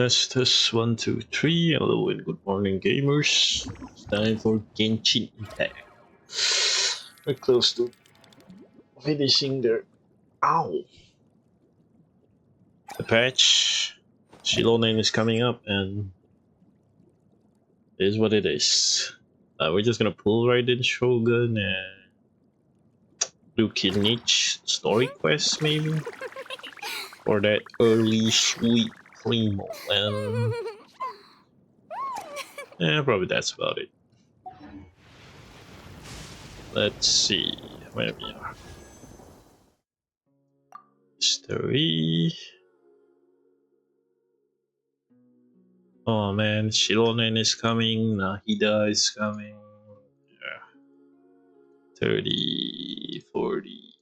Test 1, 2, 3. Hello and good morning, gamers. It's time for Genshin Impact. We're close to finishing the the patch. Shiloh name is coming up, and it is what it is. We're just gonna pull Raiden Shogun and do Kinich story quests maybe for that early sweet primo, and yeah, probably that's about it. Let's see where we are. Story. Oh man, Shilonen is coming, Nahida is coming. Yeah. 30, 40,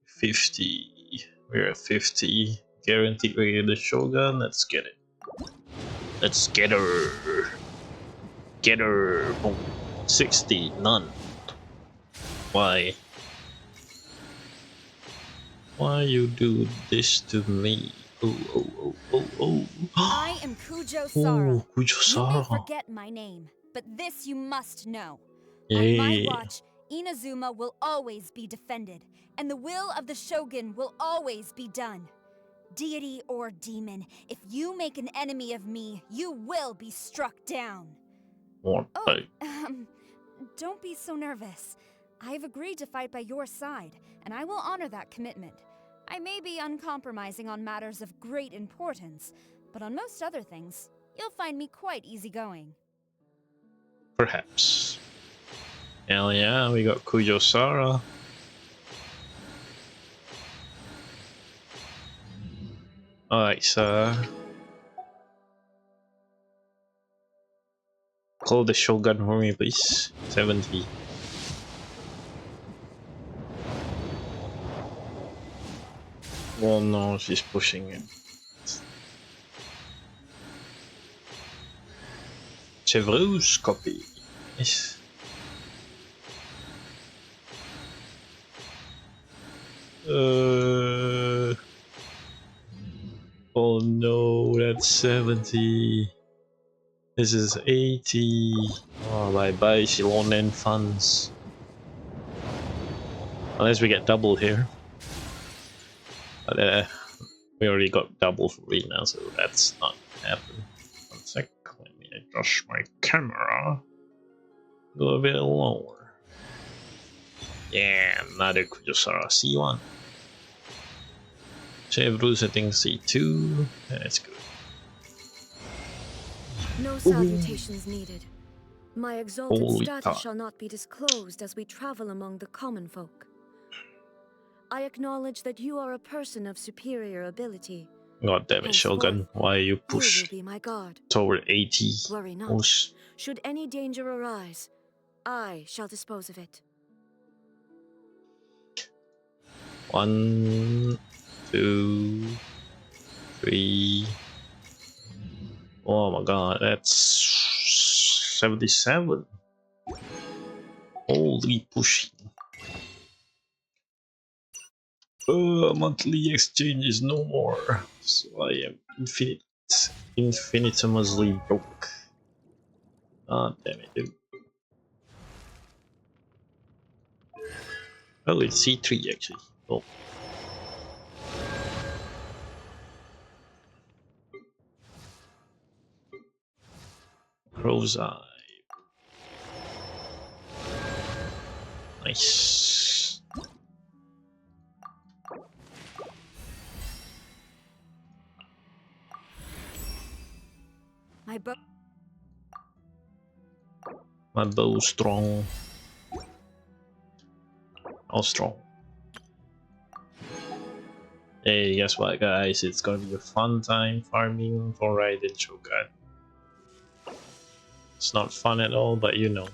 50. We're at 50. Guaranteed we get the Shogun. Let's get it. Let's get her. Get her. Boom. 60. None. Why? Why you do this to me? Oh. I am Kujo Sara. Oh, Kujo You may Sara. forget my name, but this you must know. On my Yeah. watch, Inazuma will always be defended, and the will of the Shogun will always be done. Deity or demon, if you make an enemy of me, you will be struck down. What? Don't be so nervous. I've agreed to fight by your side, and I will honor that commitment. I may be uncompromising on matters of great importance, but on most other things, you'll find me quite easygoing. Perhaps. Hell yeah, we got Kujo Sara. Alright, so call the Shogun for me, please. 70. Oh no, she's pushing it. Chevreuse copy. Yes. Oh no, that's 70. This is 80. Oh, bye-bye, Shilonen funds. Unless we get double here. But we already got double for me now, so that's not happening. 1 sec, let me adjust my camera. Go a bit lower. Yeah, another Kujosara C1. Chevreuse setting C2. That's good. No salutations needed. My exalted Holy status cow. shall not be disclosed as we travel among the common folk. I acknowledge that you are a person of superior ability. God damn it, Shogun. Why you You push will be my guard. toward 80? Worry not. Should any danger arise, I shall dispose of it. 1, 2, 3. Oh my god, that's 77. Holy pushing. Monthly exchange is no more, so I am infinitesimally broke. Ah, damn it, dude. Oh, it's C3 actually. Oh. Crow's Eye. Nice. My bow's strong. All strong. Hey, guess what, guys? It's gonna be a fun time farming for Raiden Shogun. It's not fun at all, but you know.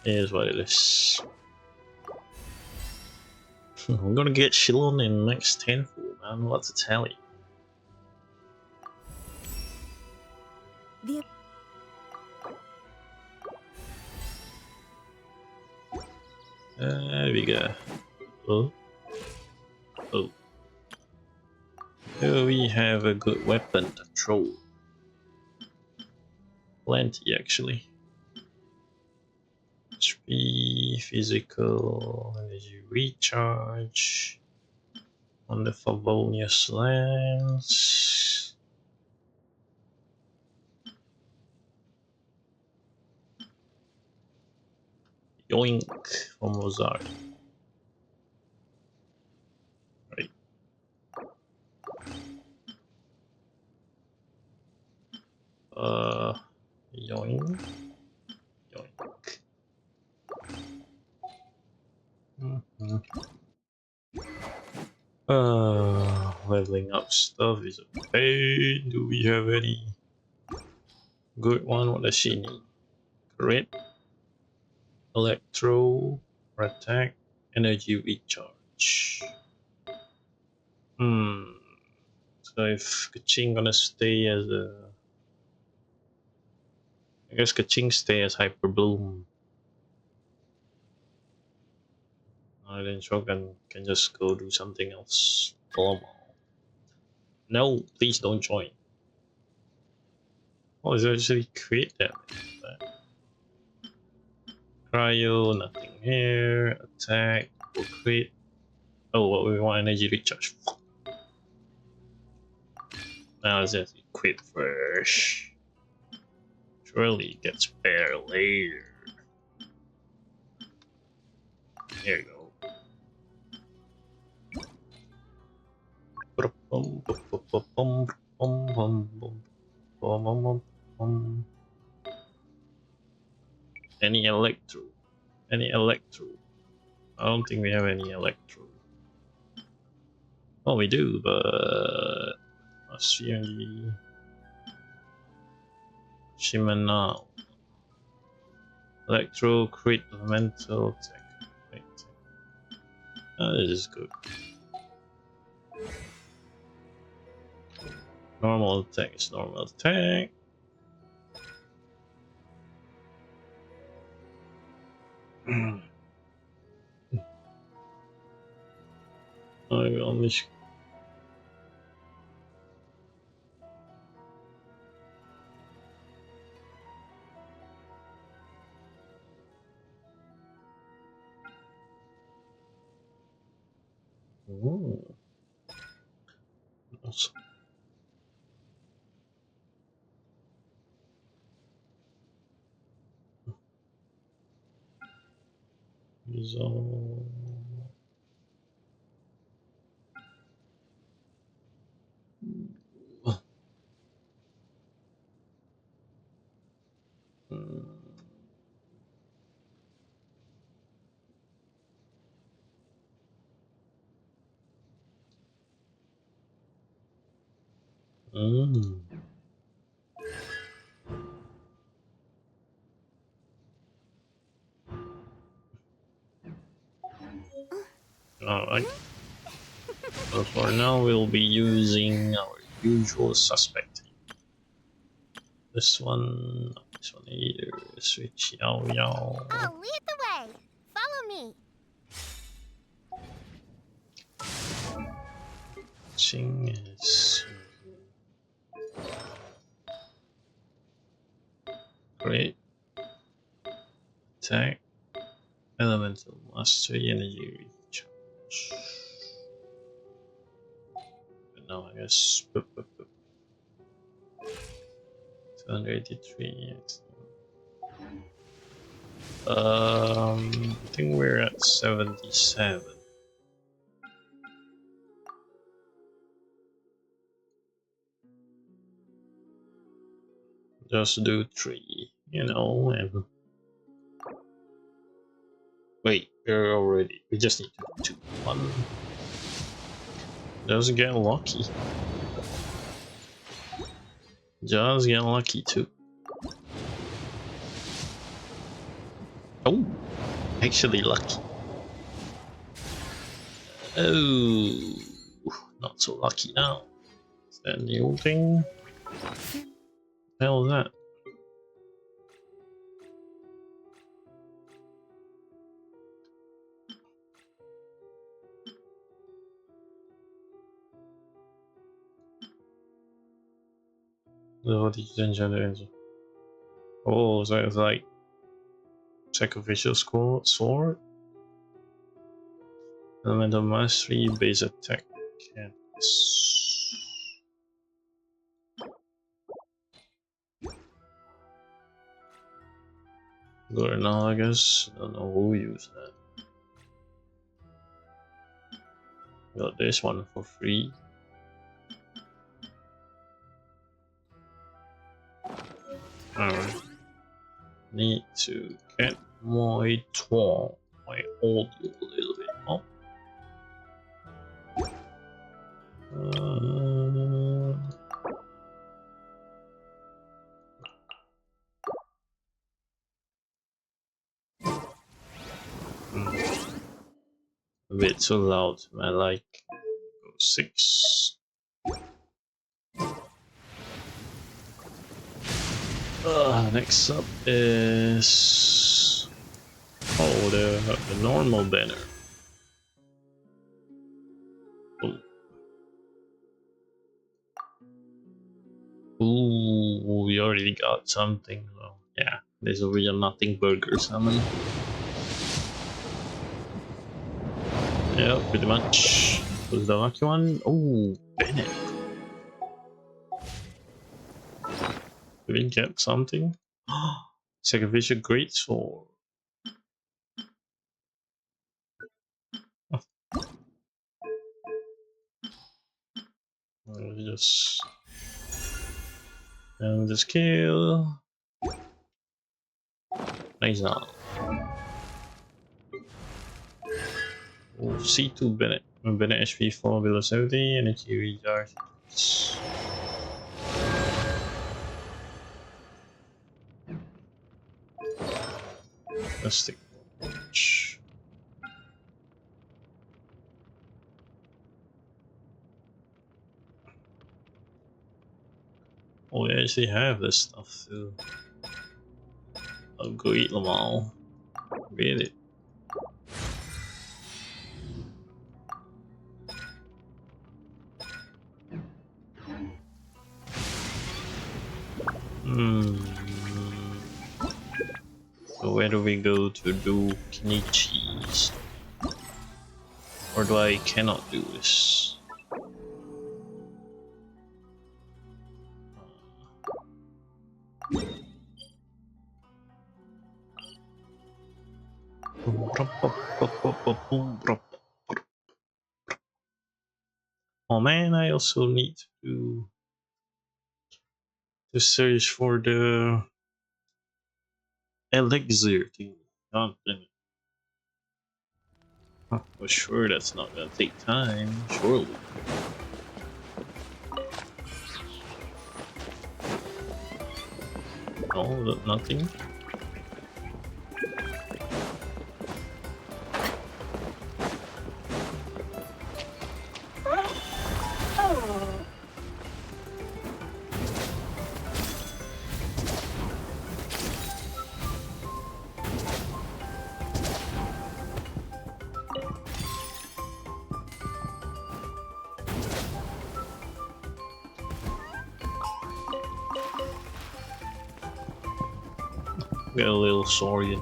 It is what it is. I'm gonna get Shilon in next 10, man. What to tell you? There we go. Oh. Do we have a good weapon to throw? Plenty actually. HP, physical, energy recharge. On the Favonius lens. Yoink from Mozart. Right. Yoink. Yoink. Leveling up stuff is a pain. Do we have any good one? What does she need? Crit, electro, attack, energy recharge. So if Kaching gonna stay as a, I guess Kaching stay as Hyper Bloom. Then Shogun can just go do something else. No, please don't join. Oh, is it actually crit damage? Cryo, nothing here. Attack, or crit. Oh, what we want energy recharge. Now let's just quit first. Surely it gets better later. There you go. Any electro? Any electro? I don't think we have any electro. Oh, we do, but Australia, Shimano, electro, crit, elemental, tech. This is good. Normal attack is normal attack. I only. Ooh. Awesome. So... Alright. So for now we'll be using our usual suspect. This one either. Switch Yao Yao. I'll lead the way. Follow me. Ching is great. Attack. Elemental Mastery, Energy Recharge. And now I guess 283. I think we're at 77. Just do 3, you know, and wait, we just need to do 1. Just get lucky. Just get lucky too. Oh, actually lucky. Oh, not so lucky now. Is that a new thing? What the hell is that? What did you change? Oh, so it's like sacrificial sword? Elemental mastery, base attack. Can't. Good now, I guess. I don't know who used that. Got this one for free. Alright. Need to get my audio a little bit up. A bit too loud. I like go 6. Next up is the normal banner. Ooh, we already got something. So yeah, there's a real nothing burger summon. Yeah, pretty much. Who's the lucky one? Oh, Bennett. Did we get something? Sacrificial Greatsword. Just kill. Nice now. Oh, C2 Bennett. When Bennett HP 4 below 70, energy recharge. Let's take watch. Oh, we actually have this stuff too. I'll go eat them all. Really? So where do we go to do Kinichis? Or do I cannot do this? Oh man, I also need to search for the elixir thing. God damn it. Huh, well, sure, that's not gonna take time, surely. Oh, nothing? Get a little Saurian.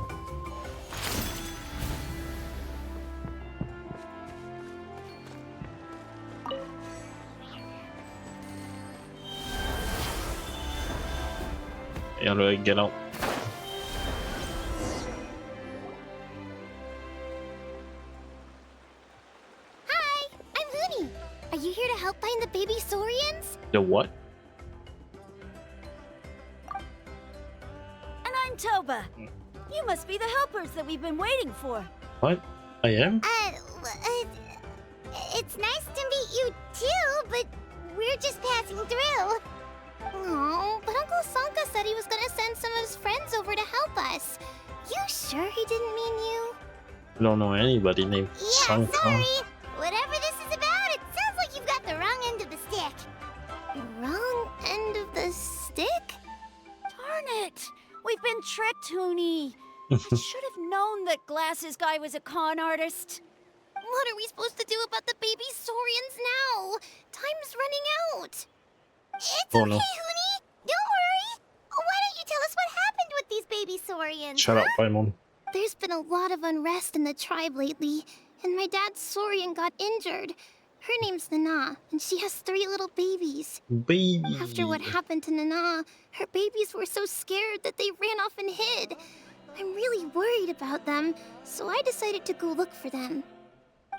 How do I get out? Hi, I'm Huni. Are you here to help find the baby Saurians? The what? And I'm Toba. You must be the helpers that we've been waiting for. What? I am? It's nice to meet you too, but we're just passing through. Oh, but Uncle Sanka said he was gonna send some of his friends over to help us. You sure he didn't mean you? I don't know anybody named Yeah, Sanka. sorry. Whatever this is about, it sounds like you've got the wrong end of the stick. Wrong end of the stick? Darn it! We've been tricked, Huni. I should have known that Glasses Guy was a con artist. What are we supposed to do about the baby Saurians now? Time's running out. It's Oh, okay, no. Huni. Don't saurians, Shut up, Paimon. There's been a lot of unrest in the tribe lately, and my dad's saurian got injured. Her name's Nana, and she has 3 little babies. Baby. After what happened to Nana, her babies were so scared that they ran off and hid. I'm really worried about them, so I decided to go look for them.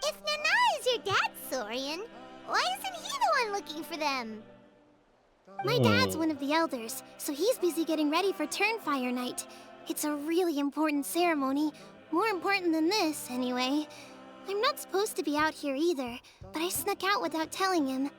If Nana is your dad's saurian, why isn't he the one looking for them? My dad's one of the elders, so he's busy getting ready for Turnfire Night. It's a really important ceremony, more important than this, anyway. I'm not supposed to be out here either, but I snuck out without telling him.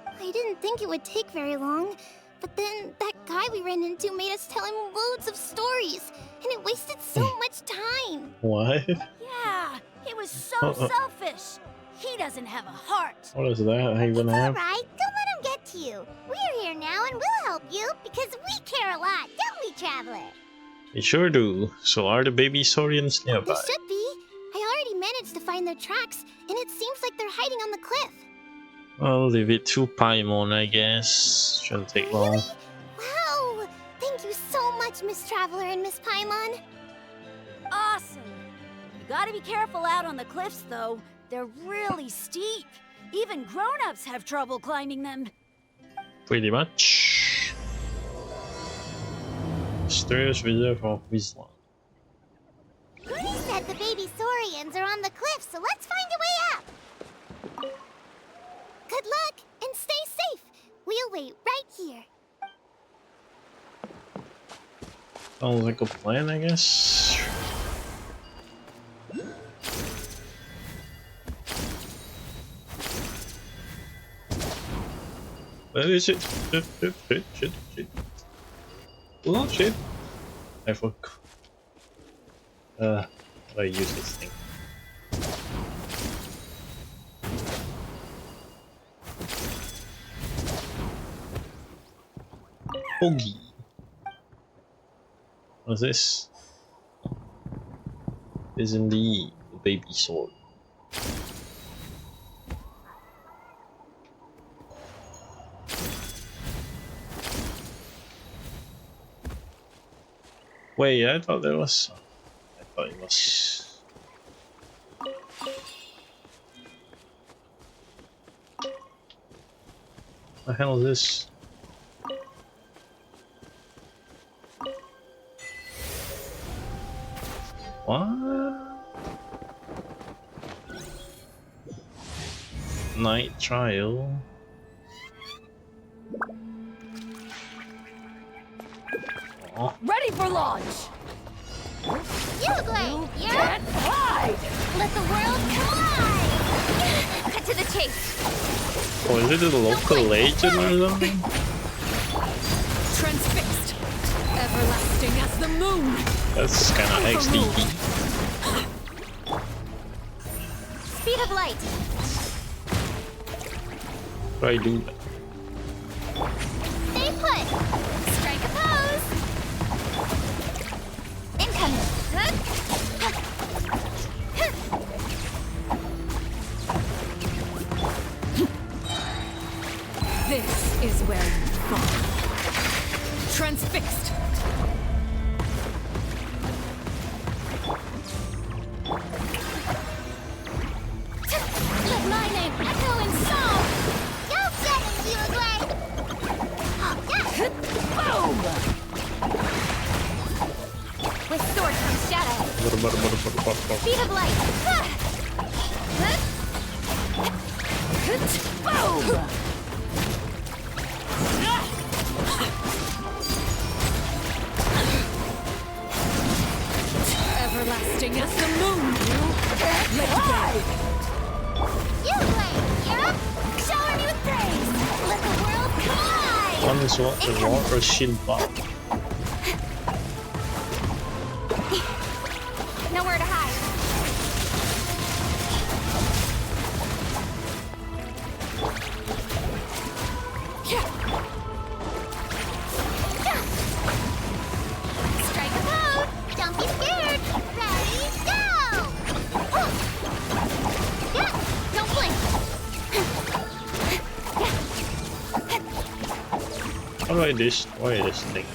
I didn't think it would take very long, but then that guy we ran into made us tell him loads of stories, and it wasted so much time. What? Yeah, he was so selfish. He doesn't have a heart. What is that? How you gonna have? Alright, don't let him get to you. We're here now and we'll help you, because we care a lot, don't we, Traveler? They sure do. So are the baby saurians nearby? They should be. I already managed to find their tracks, and it seems like they're hiding on the cliff. I'll leave it to Paimon, I guess. Shouldn't take long. Really? Wow! Thank you so much, Miss Traveler and Miss Paimon. Awesome. You gotta be careful out on the cliffs, though. They're really steep. Even grown-ups have trouble climbing them. Pretty much. Stairs reserved for Wisla. Goody said the baby saurians are on the cliff, so let's find a way up. Good luck, and stay safe. We'll wait right here. Sounds like a plan, I guess. Where is it? Shit. Oh shit! I forgot. I use this thing. Bogey. What's this? Is indeed the baby sword. Wait, I thought there was. I thought it was. What the hell is this? What? Night trial. Aw. Ready for launch! You, Glade! You're... Can't hide! Let the world collide! Cut to the chase. Oh, is it a local legend or something? Transfixed. Everlasting as the moon. That's kinda XD. Speed of light. Try do that. Stay put. Strike a pose. Incoming. This is where you fall. Transfixed. Let my name echo in song. Go get it, you Glade. Boom! With sword comes shadow. What? Speed of light. Boom! Everlasting as the moon, you let go. You Glade. You're up. Shower me with praise. Let the world collide. One is what the water Shinpa. Nowhere to hide. Strike a pose. Don't be scared. Ready, go. Yeah, don't blink. How do I destroy this thing?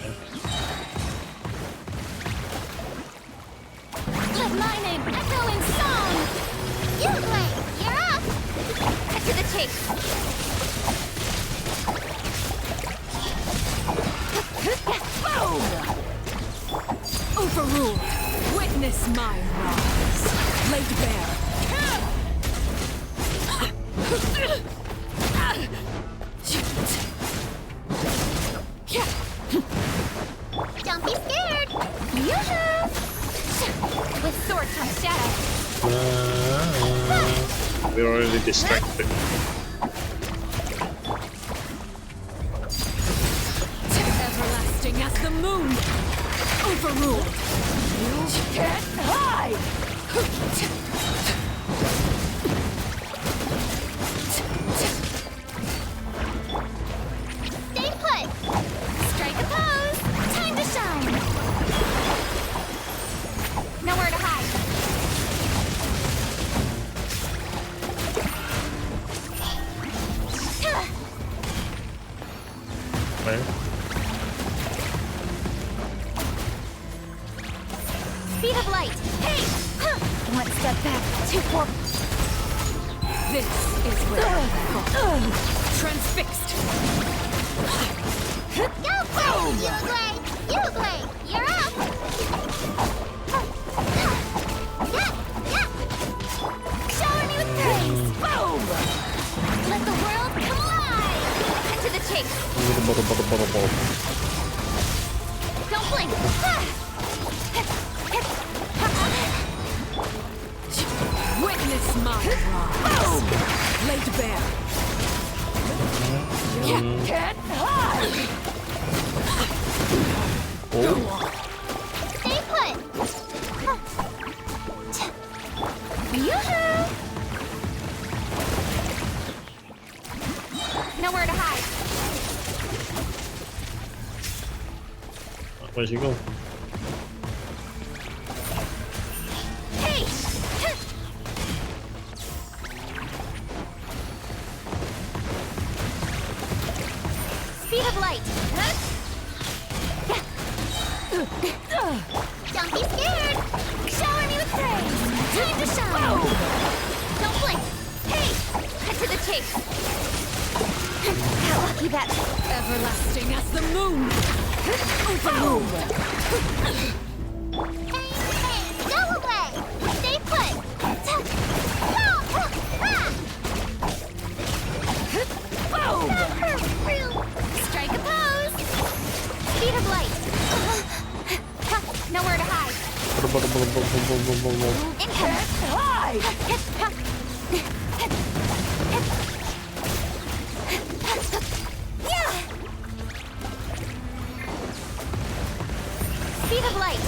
chase. Boom! Overruled. Witness my rise. Laid bare. Don't be scared. Yoo-hoo! With sword comes shadow. We're already distracted. Everlasting as the moon. Overruled. You can't hide. Stay put. Strike a pose. Time to shine. Nowhere to hide. Where? Speed of light. Hey! One step back, two forward. This is where I fall. Transfixed. Go, Gray! You, Gray! You, Gray! You're up! Shower me with praise. Boom! Let the world come alive. Cut to the chase. Don't blink. Witness my rise. Laid bare. You can't hide. Stay put! Yoo-hoo! Nowhere to hide. Where'd you go? Hey! Speed of light. Don't be scared! Shower me with praise. Time to shine. Don't blink. Hey! Cut to the chase. How lucky that. Everlasting as the moon. Overruled. Hey, go away! Stay put! Boom! Strike a pose. Speed of light. Nowhere to hide. Can't hide. Speed of light.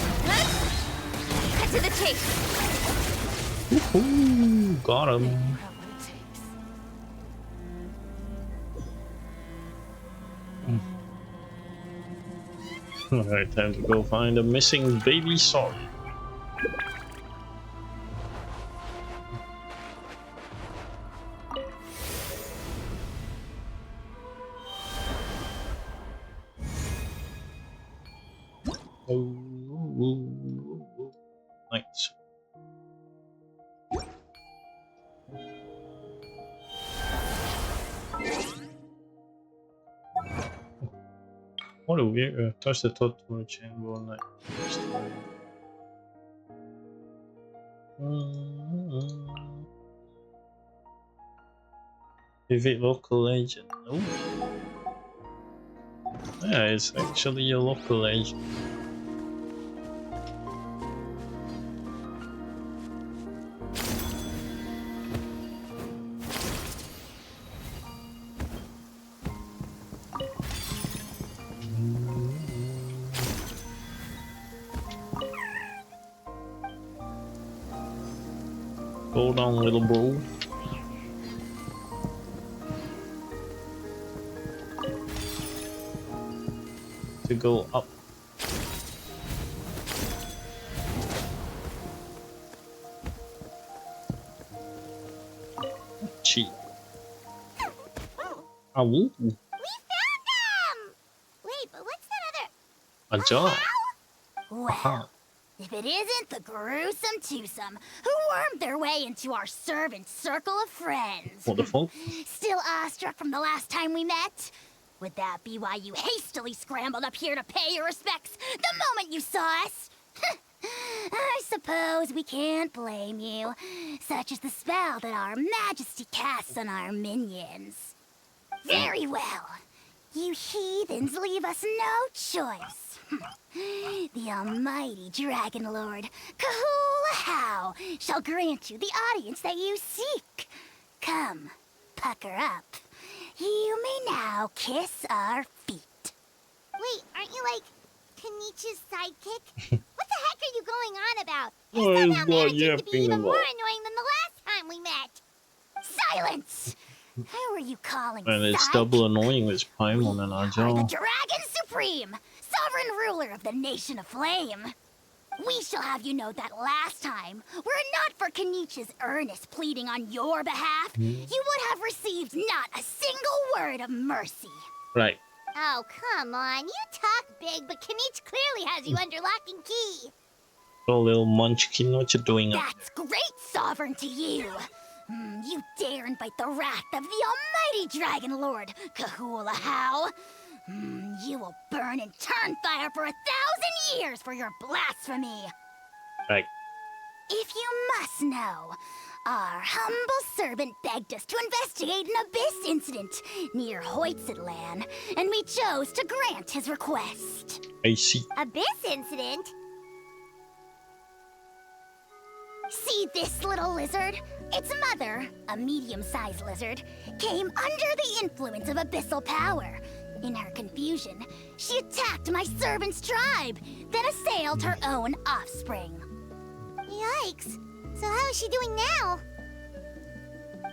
Cut to the chase. Ooh, got him. Alright, time to go find a missing baby sword. Oh, nice. What a weird touch the thought for a chamber all night. Vivid local agent. Oh. Yeah, it's actually a local agent. Hold on, little bro. To go up. Cheat. Ah, woo. We found them! Wait, but what's that other... A job. Well, Aha. If it isn't the gruesome twosome who wormed their way into our servant circle of friends. What the fuck? Still awestruck from the last time we met? Would that be why you hastily scrambled up here to pay your respects the moment you saw us? I suppose we can't blame you. Such is the spell that our majesty casts on our minions. Very well. You heathens leave us no choice. The almighty Dragon Lord, Kahula shall grant you the audience that you seek. Come, pucker up. You may now kiss our feet. Wait, aren't you like Kenichi's sidekick? What the heck are you going on about? What You're is somehow what managing to be yapping even more about? annoying than the last time we met. Silence! Who are you calling And it's sidekick? double annoying with Paimon and We are the Ajahn. Dragon Supreme, sovereign ruler of the Nation of Flame. We shall have you know that last time, were it not for Kenichi's earnest pleading on your behalf, you would have received not a single word of mercy. Right. Oh, come on. You talk big, but Kinich clearly has you under lock and key. Oh, little munchkin, what you doing up? That's great, Sovereign, to you. You dare invite the wrath of the almighty Dragon Lord, Kahula How. You will burn in turn fire for 1,000 years for your blasphemy. Right. If you must know, our humble servant begged us to investigate an abyss incident near Hoytsidlan, and we chose to grant his request. I see. Abyss incident? See this little lizard? Its mother, a medium-sized lizard, came under the influence of abyssal power. In her confusion, she attacked my servant's tribe, then assailed her own offspring. Yikes. So how is she doing now?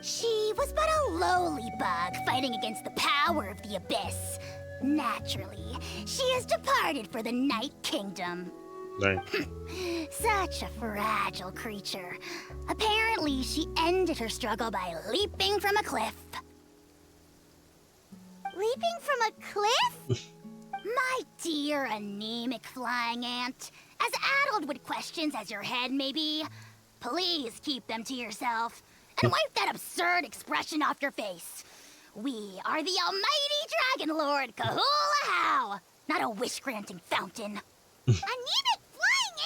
She was but a lowly bug fighting against the power of the abyss. Naturally, she has departed for the Night Kingdom. Right. Such a fragile creature. Apparently, she ended her struggle by leaping from a cliff. Leaping from a cliff? My dear anemic flying ant, as addled with questions as your head may be, please keep them to yourself and wipe that absurd expression off your face. We are the almighty Dragon Lord Kahula How, not a wish-granting fountain. Anemic flying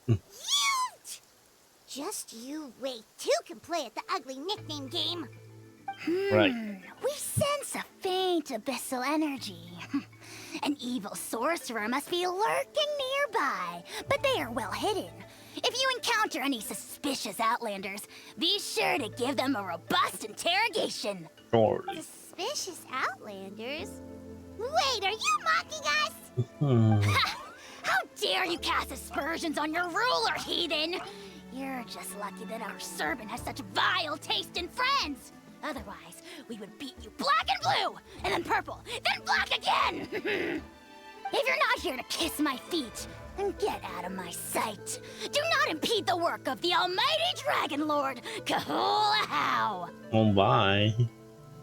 ant! Just you wait. Two can play at the ugly nickname game. Right. We sense a faint abyssal energy. An evil sorcerer must be lurking nearby, but they are well hidden. If you encounter any suspicious outlanders, be sure to give them a robust interrogation. Surely. Suspicious outlanders? Wait, are you mocking us? Ha! How dare you cast aspersions on your ruler, heathen! You're just lucky that our servant has such vile taste in friends. Otherwise, we would beat you black and blue, and then purple, then black again! If you're not here to kiss my feet, then get out of my sight. Do not impede the work of the almighty Dragon Lord, Kahula How! Oh, bye.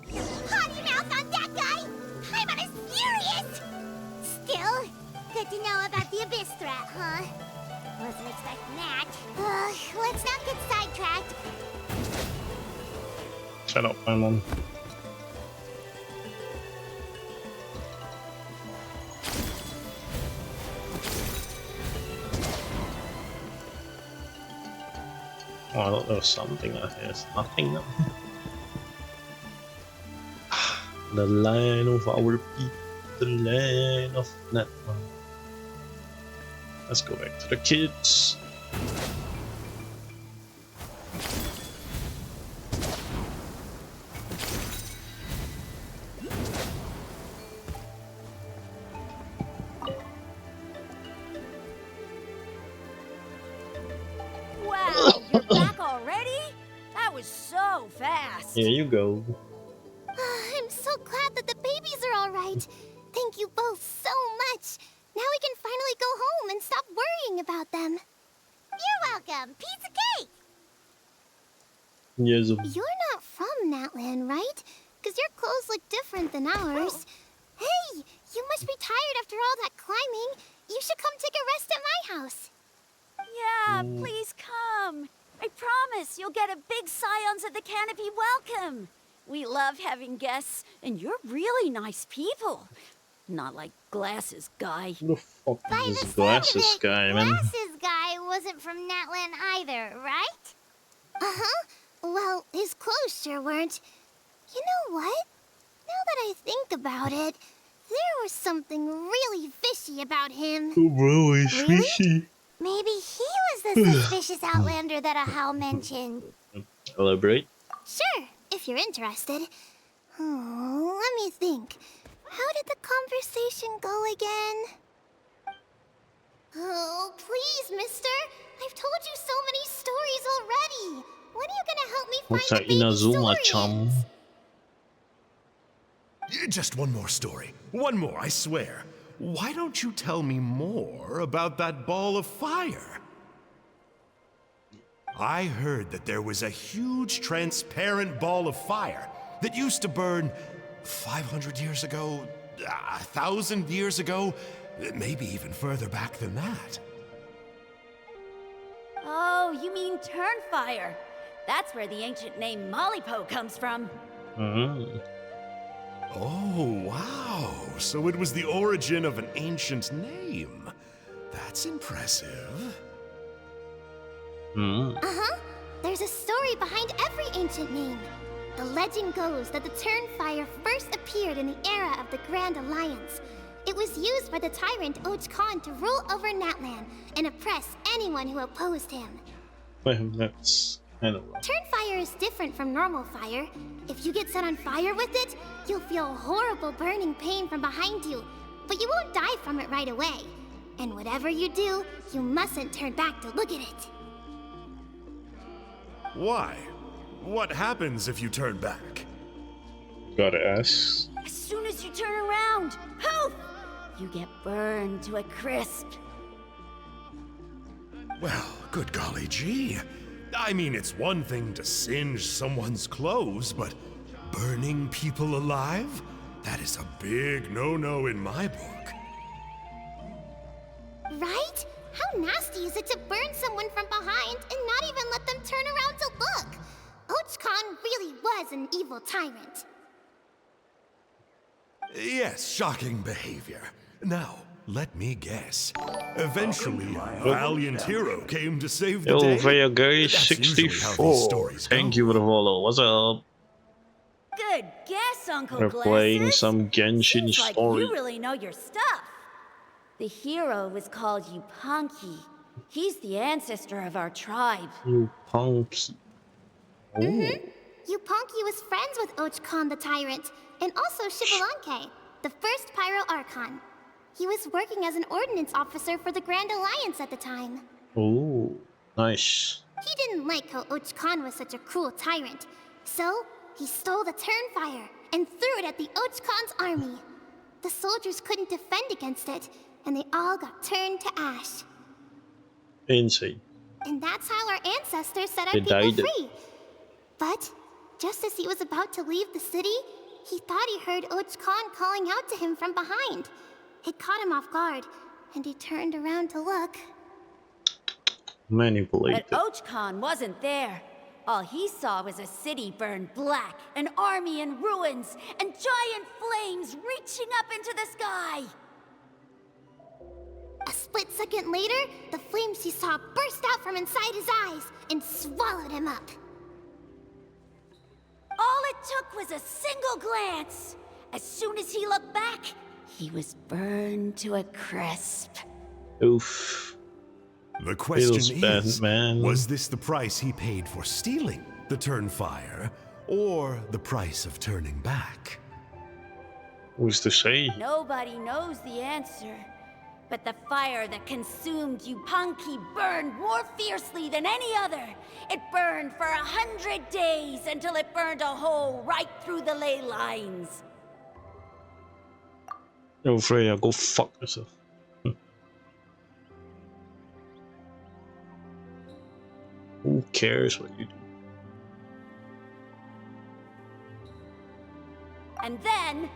Potty mouth on that guy! I'm as furious! Still, good to know about the abyss threat, huh? Wasn't expecting that. Let's not get sidetracked. Shut up, Paimon. Oh, I thought there was something out here. There's nothing now. The land of our people, the land of Netman. Let's go back to the kids. Wow, you're back already? That was so fast. Here you go. I'm so glad that the babies are all right. Thank you both so much. Now we can finally go home and stop worrying about them. You're welcome. Piece of cake. Yes. You're not from Natlan, right? Because your clothes look different than ours. Hey, you must be tired after all that climbing. You should come take a rest at my house. Yeah, please come. I promise you'll get a big Scions of the Canopy welcome. We love having guests, and you're really nice people. Not like Glasses Guy. Who the fuck By is the this sound of glasses it, guy, man? Glasses guy wasn't from Natlan either, right? Uh-huh. Well, his clothes sure weren't. You know what? Now that I think about it, there was something really fishy about him. Oh, bro, he's Really? fishy. Maybe he was the suspicious outlander that Ahau mentioned. Elaborate. Sure, if you're interested. Oh, let me think. How did the conversation go again? Oh, please, mister. I've told you so many stories already. When are you gonna help me What's find that the baby Inazuma Saurians? chum? Just one more story. One more, I swear. Why don't you tell me more about that ball of fire? I heard that there was a huge transparent ball of fire that used to burn 500 years ago, 1,000 years ago, maybe even further back than that. Oh, you mean Turnfire. That's where the ancient name Malipo comes from. Mm-hmm. Oh, wow. So it was the origin of an ancient name. That's impressive. Mm-hmm. Uh-huh. There's a story behind every ancient name. The legend goes that the Turnfire first appeared in the era of the Grand Alliance. It was used by the tyrant Och Khan to rule over Natlan and oppress anyone who opposed him. Well, that's kind of wrong. Turnfire is different from normal fire. If you get set on fire with it, you'll feel horrible burning pain from behind you, but you won't die from it right away. And whatever you do, you mustn't turn back to look at it. Why? What happens if you turn back? Gotta ask. As soon as you turn around, poof! You get burned to a crisp. Well, good golly gee. I mean, it's one thing to singe someone's clothes, but burning people alive? That is a big no-no in my book. Right? How nasty is it to burn someone from behind and not even let them turn around to look? Och Khan really was an evil tyrant. Yes, shocking behavior. Now, let me guess. Eventually, a valiant hero came to save the Yo, day. Vaya Guy That's usually how 64. these stories Thank go. you for the follow. What's up? Good guess, Uncle We're Glasses. playing some Genshin Seems like story. you really know your stuff. The hero was called Yupanqui. He's the ancestor of our tribe. You punky. Oh. Yupanqui was friends with Och Khan the tyrant, and also Shibalanke, the first Pyro Archon. He was working as an ordnance officer for the Grand Alliance at the time. Oh, nice. He didn't like how Och Khan was such a cruel tyrant, so he stole the Turnfire and threw it at the Och Khan's army. The soldiers couldn't defend against it, and they all got turned to ash. Insane. And that's how our ancestors set our They people died. free. But just as he was about to leave the city, he thought he heard Och Khan calling out to him from behind. It caught him off guard, and he turned around to look. Manipulated. But Och Khan wasn't there. All he saw was a city burned black, an army in ruins, and giant flames reaching up into the sky. A split second later, the flames he saw burst out from inside his eyes and swallowed him up. All it took was a single glance. As soon as he looked back, he was burned to a crisp. Oof. The question Feels bad, is, man. was this the price he paid for stealing the Turnfire, or the price of turning back? Who's to say? Nobody knows the answer. But the fire that consumed Yupanqui burned more fiercely than any other. It burned for 100 days until it burned a hole right through the ley lines. Yo, Freya, go fuck yourself. Who cares what you do? And then,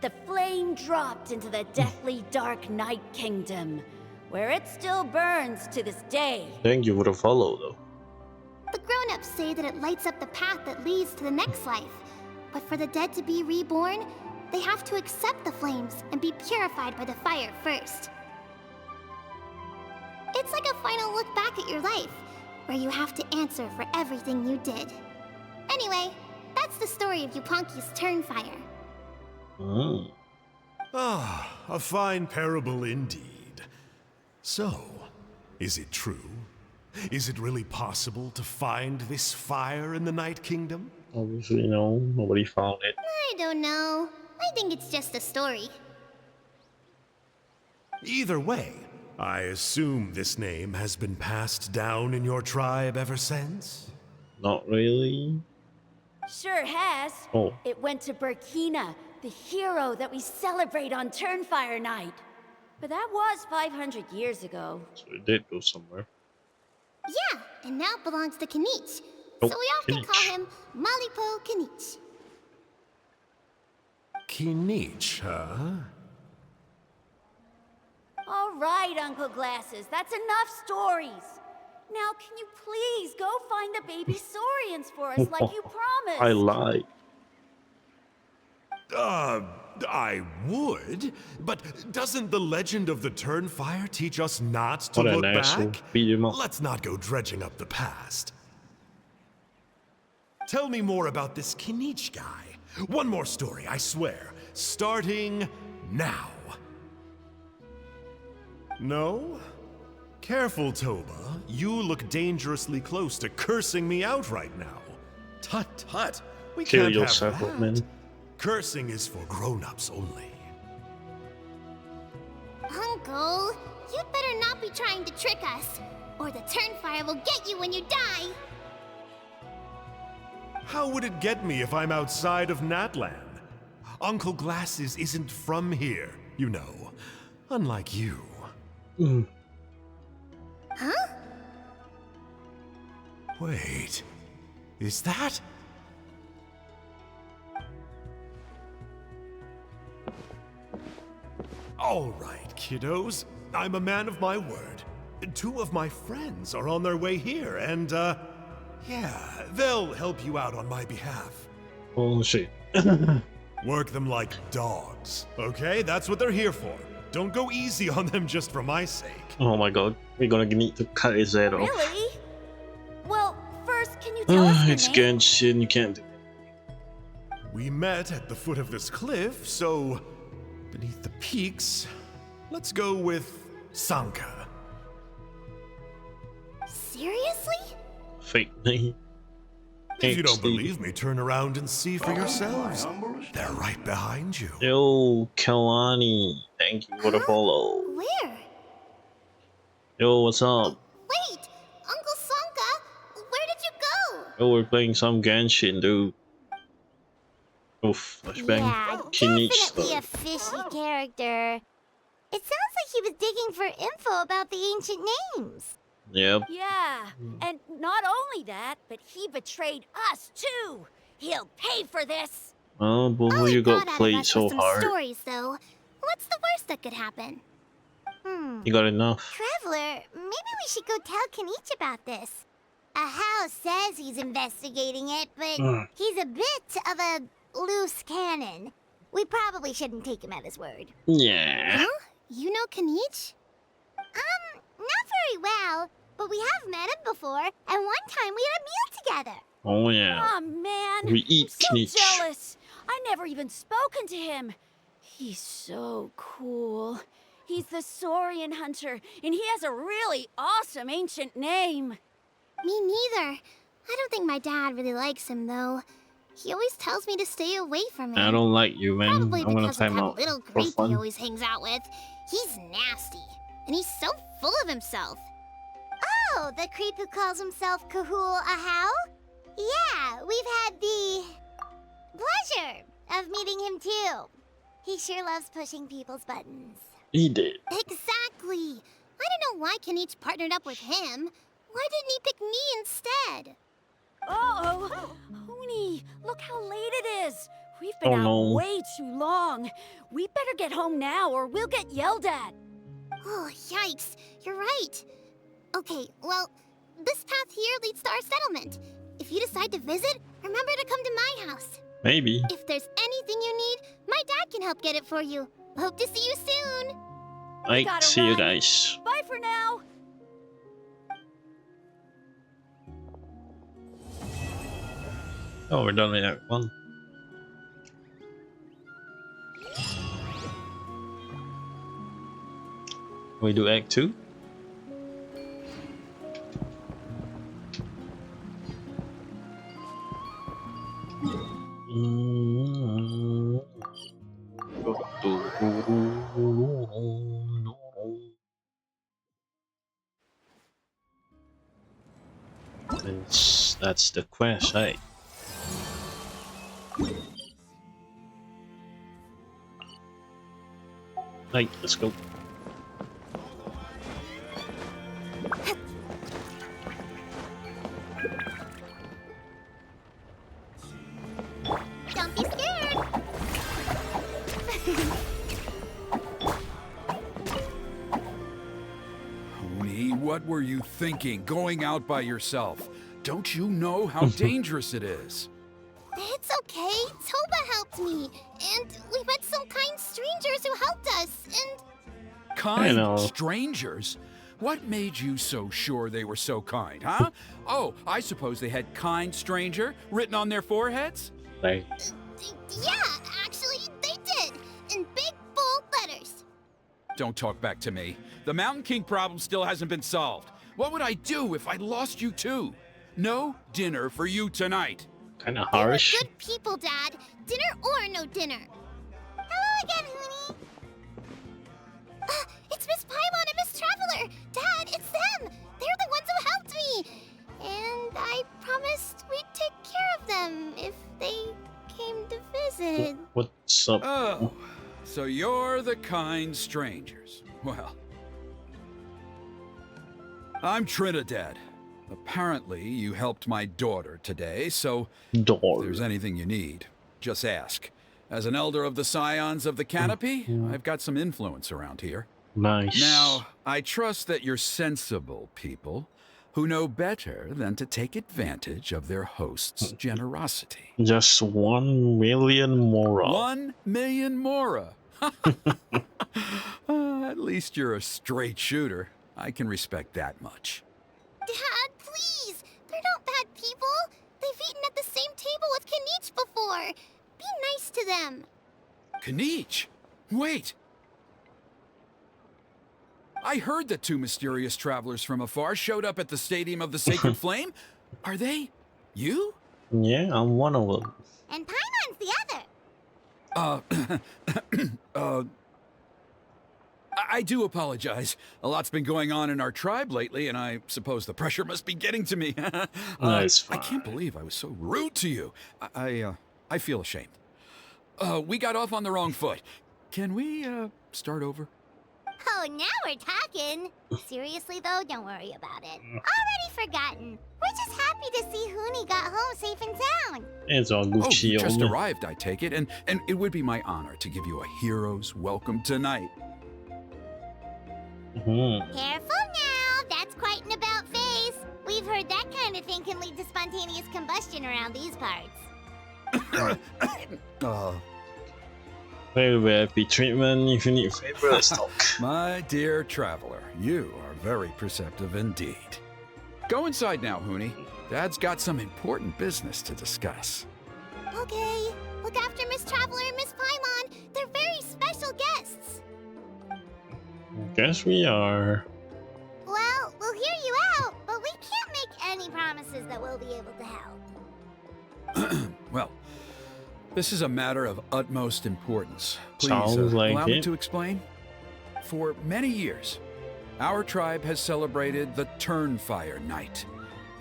the flame dropped into the deathly dark night kingdom, where it still burns to this day. Thank you for the follow, though. The grown-ups say that it lights up the path that leads to the next life. But for the dead to be reborn, they have to accept the flames and be purified by the fire first. It's like a final look back at your life, where you have to answer for everything you did. Anyway, that's the story of Yupanki's Turnfire. Mm. Ah, a fine parable indeed. So, is it true? Is it really possible to find this fire in the Night Kingdom? Obviously, no. Nobody found it. I don't know. I think it's just a story. Either way, I assume this name has been passed down in your tribe ever since? Not really. Sure has. Oh. It went to Burkina, the hero that we celebrate on Turnfire Night. But that was 500 years ago. So it did go somewhere. Yeah, and now it belongs to Kinich. Oh, So we often Kinich. call him Malipo Kinich. Kinich, huh? All right, Uncle Glasses, that's enough stories. Now, can you please go find the baby Saurians for us like you promised? I lied. I would, but doesn't the legend of the Turnfire teach us not to What an look asshole. back? Beat him up. Let's not go dredging up the past. Tell me more about this Kinich guy. One more story, I swear. Starting now. No? Careful, Toba. You look dangerously close to cursing me out right now. Tut tut. We Kill can't yourself, have that. man. Cursing is for grown-ups only. Uncle, you'd better not be trying to trick us, or the Turnfire will get you when you die. How would it get me if I'm outside of Natland? Uncle Glasses isn't from here, you know. Unlike you. Huh? Wait. Is that? All right, kiddos. I'm a man of my word. 2 of my friends are on their way here, and, yeah, they'll help you out on my behalf. Oh shit. Work them like dogs, okay? That's what they're here for. Don't go easy on them just for my sake. Oh my god. We're gonna need to cut his head off. Really? Well, first, can you tell us your It's name? Genshin. You can't do it. We met at the foot of this cliff, so beneath the peaks, let's go with Sanka. Seriously? Fake name. If you don't HD. believe me, turn around and see for yourselves. They're right behind you. Yo, Kalani. Thank you for the follow. Where? Yo, what's up? Wait! Uncle Sanka, where did you go? Yo, we're playing some Genshin, dude. Oof, flashbang. Yeah, Kinich definitely stuff. a fishy character. It sounds like he was digging for info about the ancient names. Yep. Yeah, and not only that, but he betrayed us too. He'll pay for this. Oh, boy, All you he got got out of played us so was some hard. stories, though. What's the worst that could happen? You got enough. Traveler, maybe we should go tell Kinich about this. Ahau says he's investigating it, but he's a bit of a loose cannon. We probably shouldn't take him at his word. Yeah. Huh? You know Kinich? Not very well, but we have met him before, and one time we had a meal together. Oh, yeah. Oh man, We eat I'm Kinich. so jealous. I never even spoken to him. He's so cool. He's the Saurian hunter, and he has a really awesome ancient name. Me neither. I don't think my dad really likes him, though. He always tells me to stay away from him. I don't like you, man. Probably I'm gonna because of time that out little for creep he fun. always hangs out with. He's nasty, and he's so full of himself. Oh, the creep who calls himself Kahul Ahau? Yeah, we've had the pleasure of meeting him too. He sure loves pushing people's buttons. He did. Exactly. I don't know why Kinich partnered up with him. Why didn't he pick me instead? Uh-oh. Hoonie, look how late it is. We've been Oh, out no. way too long. We better get home now or we'll get yelled at. Oh, yikes. You're right. Okay, well, this path here leads to our settlement. If you decide to visit, remember to come to my house. Maybe. If there's anything you need, my dad can help get it for you. Hope to see you soon. I gotta see you run. guys. Bye for now. Oh, we're done with Act 1. We do Act 2? That's the quest, right? Right, let's go. Don't be scared. Honey, what were you thinking, going out by yourself? Don't you know how dangerous it is? It's okay. Toba helped me. And we met some kind strangers who helped us. And Kind know. strangers? What made you so sure they were so kind, huh? Oh, I suppose they had kind stranger written on their foreheads? Right. yeah, actually, they did. In big, bold letters. Don't talk back to me. The Mountain King problem still hasn't been solved. What would I do if I lost you too? No dinner for you tonight. Kind of They were harsh. good people, Dad. Dinner or no dinner. Hello again, Huni. It's Miss Paimon and Miss Traveler. Dad, it's them. They're the ones who helped me. And I promised we'd take care of them if they came to visit. What's up? Oh, so you're the kind strangers. Well, I'm Trinidad. Apparently, you helped my daughter today, so if Door. there's anything you need, just ask. As an elder of the Scions of the Canopy, I've got some influence around here. Nice. Now, I trust that you're sensible people who know better than to take advantage of their host's generosity. Just 1 million more. 1 million mora. At least you're a straight shooter. I can respect that much. Dad, please. They're not bad people. They've eaten at the same table with Kinich before. Be nice to them. Kinich? Wait! I heard that 2 mysterious travelers from afar showed up at the Stadium of the Sacred Flame. Are they you? Yeah, I'm one of them. And Paimon's the other. I do apologize. A lot's been going on in our tribe lately, and I suppose the pressure must be getting to me. That's I can't fine. believe I was so rude to you. I feel ashamed. We got off on the wrong foot. Can we, start over? Oh, now we're talking. Seriously, though, don't worry about it. Already forgotten. We're just happy to see Huni got home safe and sound. It's all Oh, Gucci you just only. arrived, I take it, and it would be my honor to give you a hero's welcome tonight. Mhm. Careful now. That's quite an about face. We've heard that kind of thing can lead to spontaneous combustion around these parts. Very VIP treatment. If you need favor, let's talk. My dear traveler, you are very perceptive indeed. Go inside now, Huni. Dad's got some important business to discuss. Okay. Look after Miss Traveler and Miss Paimon. They're very special guests. Guess we are. Well, we'll hear you out, but we can't make any promises that we'll be able to help. Well, this is a matter of utmost importance. Please Sounds like allow me it. to explain. For many years, our tribe has celebrated the Turnfire Night.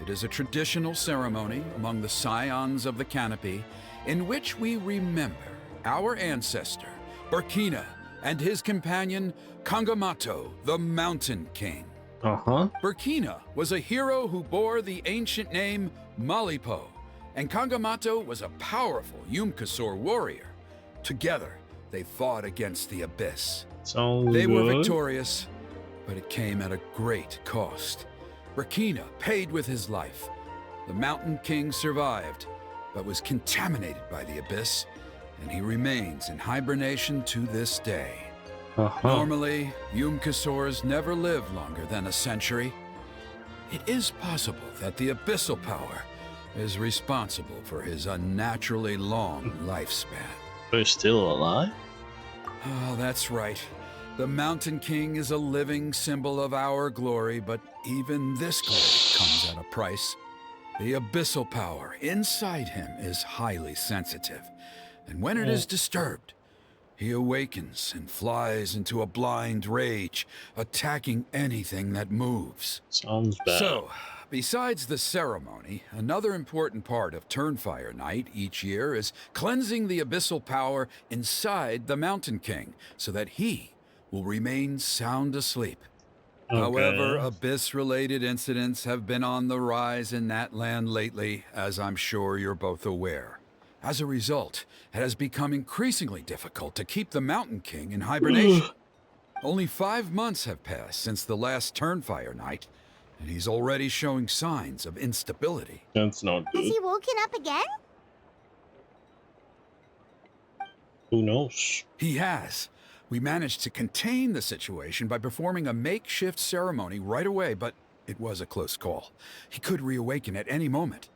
It is a traditional ceremony among the Scions of the Canopy in which we remember our ancestor, Burkina, and his companion, Kangamato, the Mountain King. Uh-huh. Burkina was a hero who bore the ancient name Malipo, and Kangamato was a powerful Yumkasor warrior. Together, they fought against the Abyss. Sounds They good. were victorious, but it came at a great cost. Rakina paid with his life. The Mountain King survived, but was contaminated by the Abyss, and he remains in hibernation to this day. Normally, Yum-Kasoras never live longer than a century. It is possible that the Abyssal Power is responsible for his unnaturally long lifespan. They're still alive? Oh, that's right. The Mountain King is a living symbol of our glory, but even this glory comes at a price. The Abyssal Power inside him is highly sensitive, and when it is disturbed, he awakens and flies into a blind rage, attacking anything that moves. Sounds bad. So, besides the ceremony, another important part of Turnfire Night each year is cleansing the Abyssal Power inside the Mountain King, so that he will remain sound asleep. Okay. However, Abyss-related incidents have been on the rise in that land lately, as I'm sure you're both aware. As a result, it has become increasingly difficult to keep the Mountain King in hibernation. Only 5 months have passed since the last Turnfire Night, and he's already showing signs of instability. That's not Has good. he woken up again? Who knows? He has. We managed to contain the situation by performing a makeshift ceremony right away, but it was a close call. He could reawaken at any moment.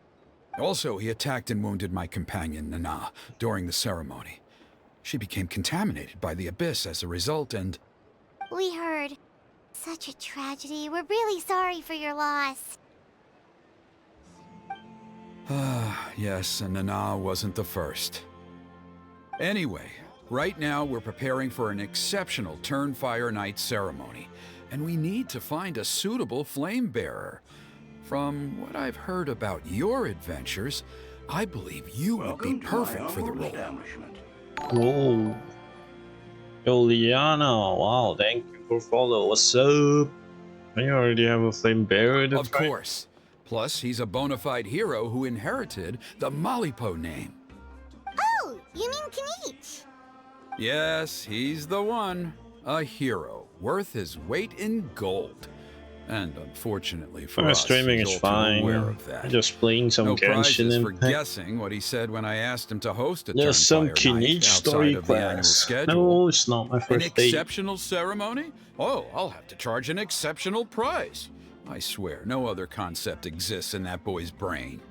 Also, he attacked and wounded my companion, Nana, during the ceremony. She became contaminated by the Abyss as a result, and... We heard. Such a tragedy. We're really sorry for your loss. Yes, and Nana wasn't the first. Anyway, right now we're preparing for an exceptional Turnfire Night ceremony, and we need to find a suitable flame bearer. From what I've heard about your adventures, I believe you would be perfect for the role. Whoa. Yo, Liana. Wow, thank you for follow. What's up? You already have a flame bearer to Of fight? course. Plus, he's a bona fide hero who inherited the Malipo name. Oh, you mean Kinich? Yes, he's the one. A hero, worth his weight in gold. And unfortunately for us, Streaming he's is all too fine. aware of that. Just playing some No Genshin prizes for and guessing what he said when I asked him to host a there's some Turnfire Night Kinich story outside of the annual class. schedule. No, it's not my An first date. exceptional ceremony? Oh, I'll have to charge an exceptional price. I swear, no other concept exists in that boy's brain.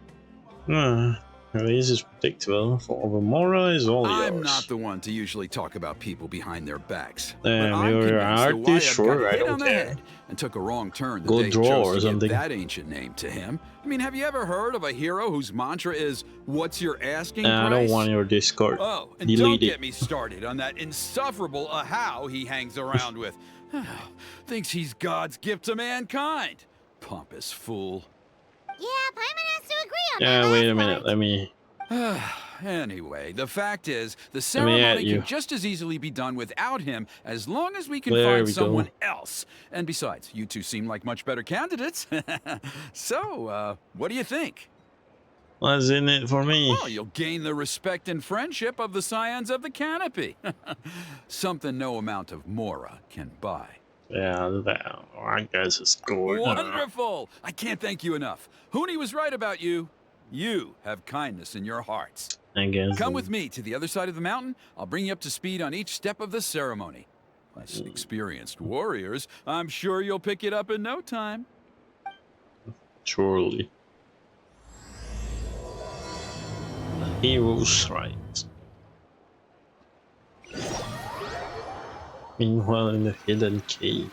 This is predictable. For Mora is all yours. I'm not the one to usually talk about people behind their backs. Damn, but I'm you're an convinced artist, that Wyatt sure, got I hit don't on the care. head and took a wrong turn the Go day he draw chose or to give something. that ancient name to him. I mean, have you ever heard of a hero whose mantra is, "What's your asking price?" I don't want your Discord. Oh, and Delete don't it. get me started on that insufferable Ahau he hangs around with. Thinks he's God's gift to mankind. Pompous fool. Yeah, Paimon has to agree on that Yeah, last wait a minute. part. Let me. Anyway, the fact is, the Let me ceremony at you. can just as easily be done without him as long as we can There find we someone go. else. And besides, you two seem like much better candidates. So, what do you think? What's in it for me? Well, you'll gain the respect and friendship of the Scions of the Canopy. Something no amount of Mora can buy. Yeah, that, I guess it's good. Wonderful! I can't thank you enough. Huni was right about you. You have kindness in your hearts. I guess. Come with me to the other side of the mountain. I'll bring you up to speed on each step of the ceremony. As experienced warriors, I'm sure you'll pick it up in no time. Surely. The hero's right. Meanwhile, in the hidden cave.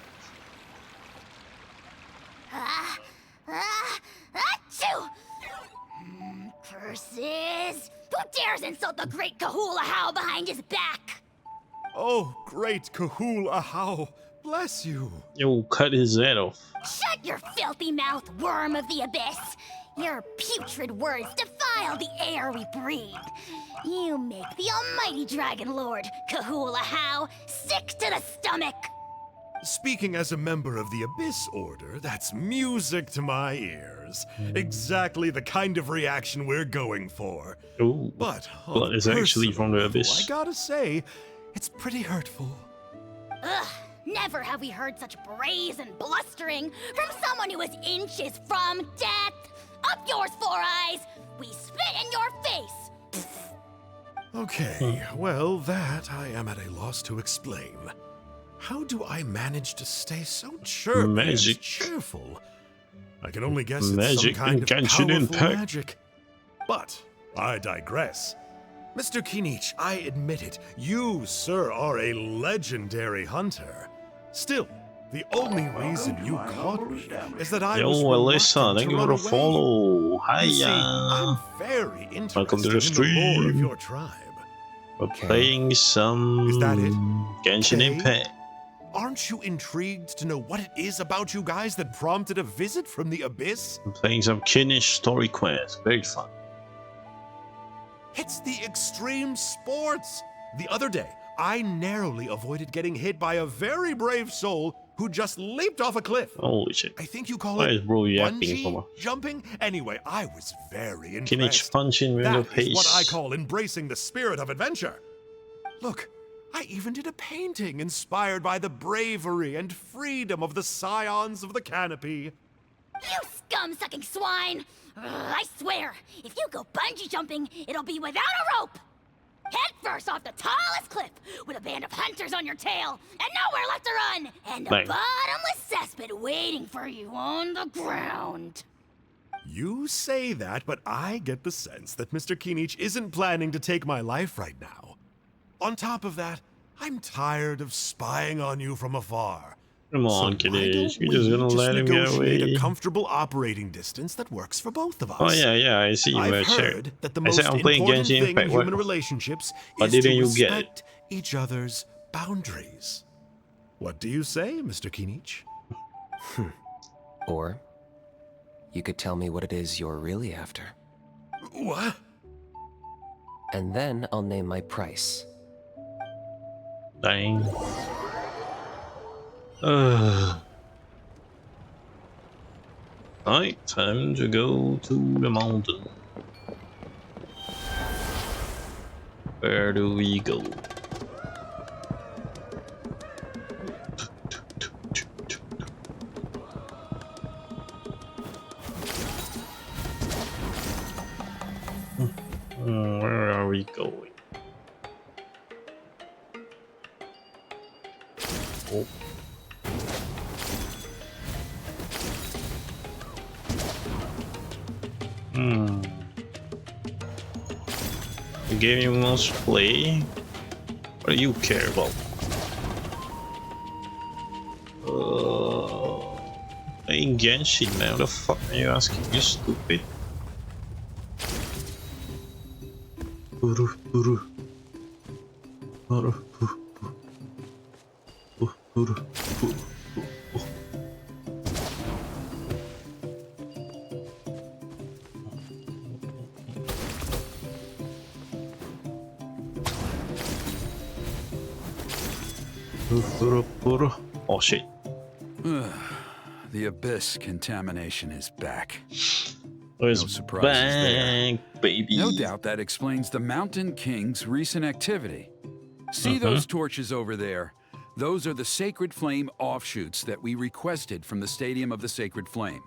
Achoo! Curses! Who dares insult the great Kahula How behind his back? Oh, great Kahul Ahau, bless you. Yo, cut his head off. Shut your filthy mouth, worm of the abyss! Your putrid words defile the air we breathe. You make the almighty Dragon Lord, Kahula How, sick to the stomach! Speaking as a member of the Abyss Order, that's music to my ears. Exactly the kind of reaction we're going for. Ooh, But it's actually from the personal level, Abyss. I gotta say, it's pretty hurtful. Ugh, Never have we heard such brazen blustering from someone who is inches from death. Up yours, Four Eyes! We spit in your face! Okay, well, that I am at a loss to explain. How do I manage to stay so chirpy Magic. and cheerful? I can only guess it's Magic some kind of and Genshin powerful Impact. magic. But I digress. Mr. Kinich, I admit it, you, sir, are a legendary hunter. Still, the only reason you caught me is that I was Yo, Alyssa, reluctant thank to you run for the away. follow. You see, I'm Hiya. very interested Welcome to the in the lore of stream. your tribe. We're playing some Is that it? Genshin Okay. Impact. Aren't you intrigued to know what it is about you guys that prompted a visit from the abyss? I'm playing some Kinich story quest. Very fun. It's the extreme sports. The other day, I narrowly avoided getting hit by a very brave soul who just leaped off a cliff. Holy shit. I think you call Why is it bro yapping bungee for me? jumping? Anyway, I was very Kinich impressed. punching with the That is what I face. call embracing the spirit of adventure. Look, I even did a painting inspired by the bravery and freedom of the scions of the canopy. You scum-sucking swine! Ugh, I swear, if you go bungee jumping, it'll be without a rope! Head first off the tallest cliff, with a band of hunters on your tail, and nowhere left to run, and a Bang. bottomless cesspit waiting for you on the ground. You say that, but I get the sense that Mr. Kinich isn't planning to take my life right now. On top of that, I'm tired of spying on you from afar. Come So on, why Kinich. don't You're we just gonna let him get negotiate away. a comfortable operating distance that works for both of us? Oh, yeah, I see you I've in chat. heard that the I most said I'm playing important Genshin thing Impact. in What? human relationships Why is to didn't you get it? respect each other's boundaries. What do you say, Mr. Kinich? Or you could tell me what it is you're really after. What? And then I'll name my price. Dang. Right, time to go to the mountain. Where do we go? Where are we going? Oh. The game you must play? What do you care about? Playing Genshin, man. What the fuck are you asking? You stupid. Oh shit. The abyss contamination is back. It's No surprises there. back, baby. No doubt that explains the Mountain King's recent activity. See those torches over there? Those are the Sacred Flame offshoots that we requested from the Stadium of the Sacred Flame.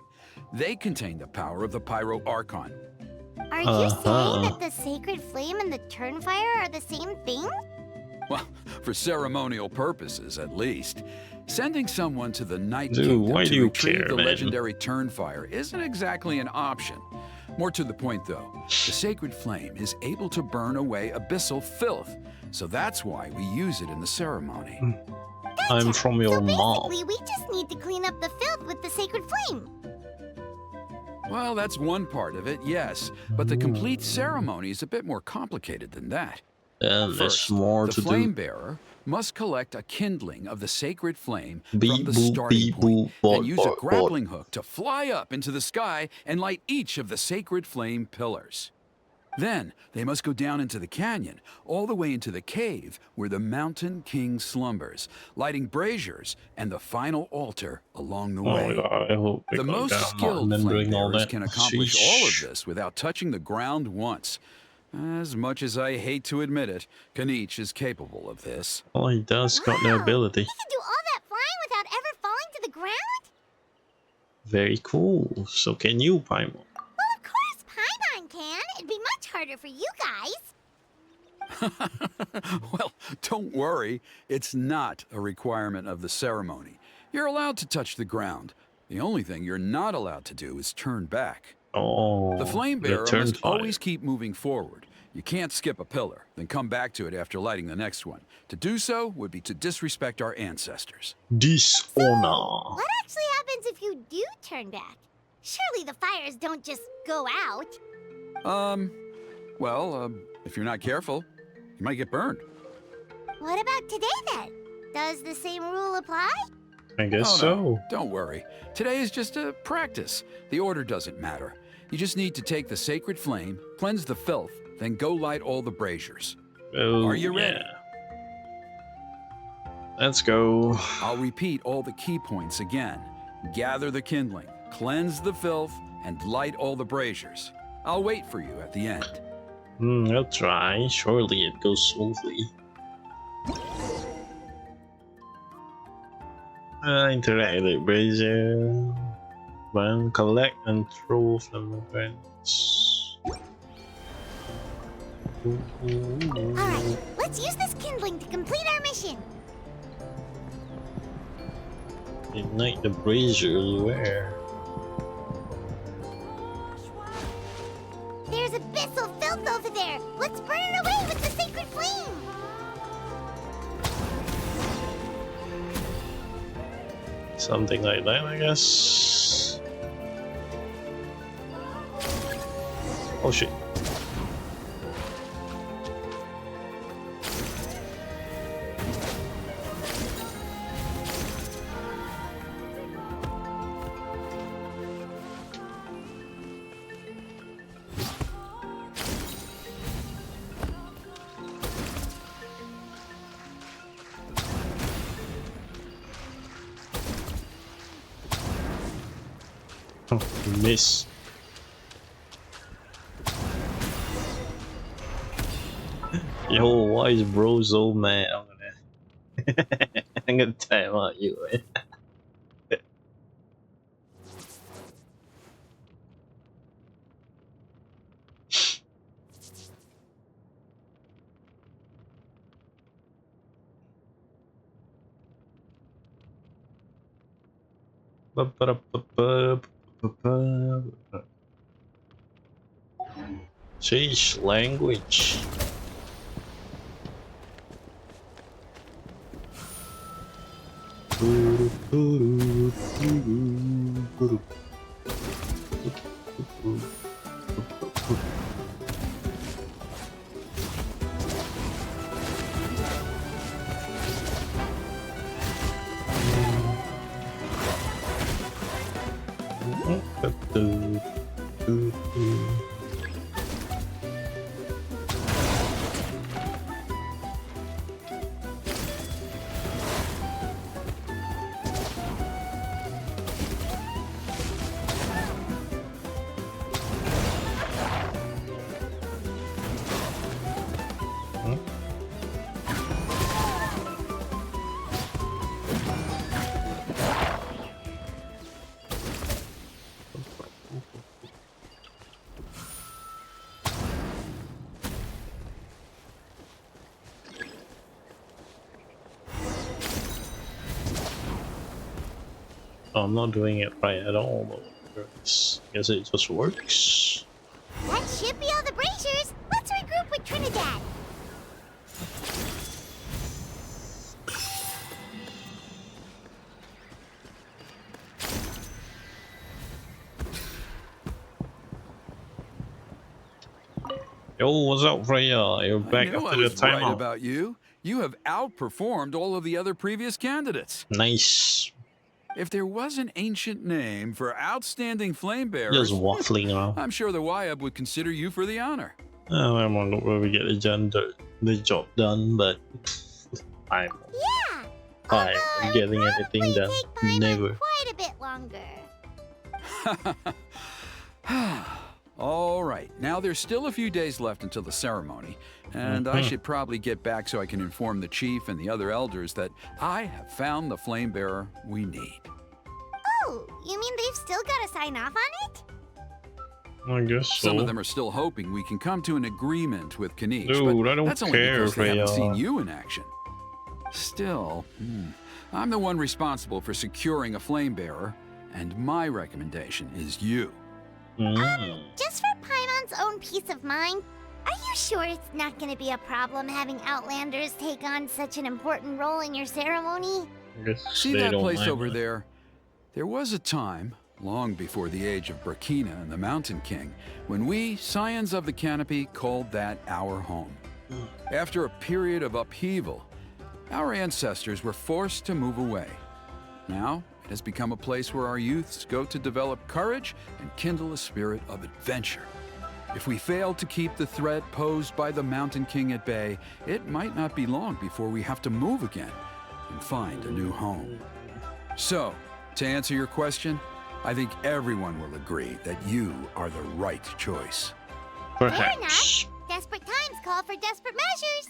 They contain the power of the Pyro Archon. Are you saying that the Sacred Flame and the Turnfire are the same thing? Well, for ceremonial purposes, at least. Sending someone to the Night Dude, Kingdom why to do you retrieve care, the man? legendary Turnfire isn't exactly an option. More to the point, though, the Sacred Flame is able to burn away abyssal filth, so that's why we use it in the ceremony. I'm from your So mom. basically, we just need to clean up the filth with the Sacred Flame. Well, that's one part of it, yes, but the complete ceremony is a bit more complicated than that. And there's First, more the to flame do. bearer must collect a kindling of the sacred flame Beep from the boop, starting beep point, boop, and use bot, a bot, grappling hook to fly up into the sky and light each of the sacred flame pillars. Then, they must go down into the canyon, all the way into the cave where the Mountain King slumbers, lighting braziers and the final altar along the Oh my way. god, I hope we The go most down skilled and then flame doing all bearers that. can accomplish all of Sheesh. this without touching the ground once. As much as I hate to admit it, Kinich is capable of this. Well, he does got the Wow, ability. He can do all that ground? Very cool. So can you, Paimon? Well, of course Paimon can. It'd be much harder for you guys. Well, don't worry. It's not a requirement of the ceremony. You're allowed to touch the ground. The only thing you're not allowed to do is turn back. Oh, The flame the bearer turn must fire. always keep moving forward. You can't skip a pillar, then come back to it after lighting the next one. To do so would be to disrespect our ancestors. Dishonor. What actually happens if you do turn back? Surely the fires don't just go out. If you're not careful, you might get burned. What about today then? Does the same rule apply? I guess Oh, so. no, don't worry. Today is just a practice. The order doesn't matter. You just need to take the sacred flame, cleanse the filth, then go light all the braziers. Oh, Are you ready? yeah. Let's go. I'll repeat all the key points again. Gather the kindling, cleanse the filth, and light all the braziers. I'll wait for you at the end. I'll try. Surely it goes smoothly. Interactive brazier. Burn, collect, and throw from events. Alright, let's use this kindling to complete our mission. Ignite the brazier where? There's abyssal filth over there. Let's burn it away with the sacred flame. Something like that, I guess. Oh shit. Oh, miss. Yo, why is bro so mad? I'm gonna time out you, man. Sheesh, language. Oh, I'm not doing it right at all, but I guess it just works. That should be all the braziers. Let's regroup with Trinidad. Yo, what's up, Freya? You're back I knew after I the was right timeout. about you. You have outperformed all of the other previous candidates. Nice. If there was an ancient name for outstanding flame bearers, Just waffling around. I'm sure the Wyab would consider you for the honor. I'm on where we get the job done, but I'm Yeah. fine. Although I'm getting it'd everything probably done. take Paimon Never. quite a bit longer. All right, now there's still a few days left until the ceremony, and I should probably get back so I can inform the chief and the other elders that I have found the flame bearer we need. Oh, you mean they've still got to sign off on it? I guess so. Some of them are still hoping we can come to an agreement with Kinich, Dude, but I don't that's only care because if they they haven't seen are. you in action. Still, I'm the one responsible for securing a flame bearer, and my recommendation is you. Just for Paimon's own peace of mind, are you sure it's not going to be a problem having Outlanders take on such an important role in your ceremony? I guess See they that don't place mind over that. there? There was a time, long before the age of Burkina and the Mountain King, when we, Scions of the Canopy, called that our home. After a period of upheaval, our ancestors were forced to move away. Now, it has become a place where our youths go to develop courage and kindle a spirit of adventure. If we fail to keep the threat posed by the Mountain King at bay, it might not be long before we have to move again and find a new home. So, to answer your question, I think everyone will agree that you are the right choice. Perhaps. Desperate times call for desperate measures.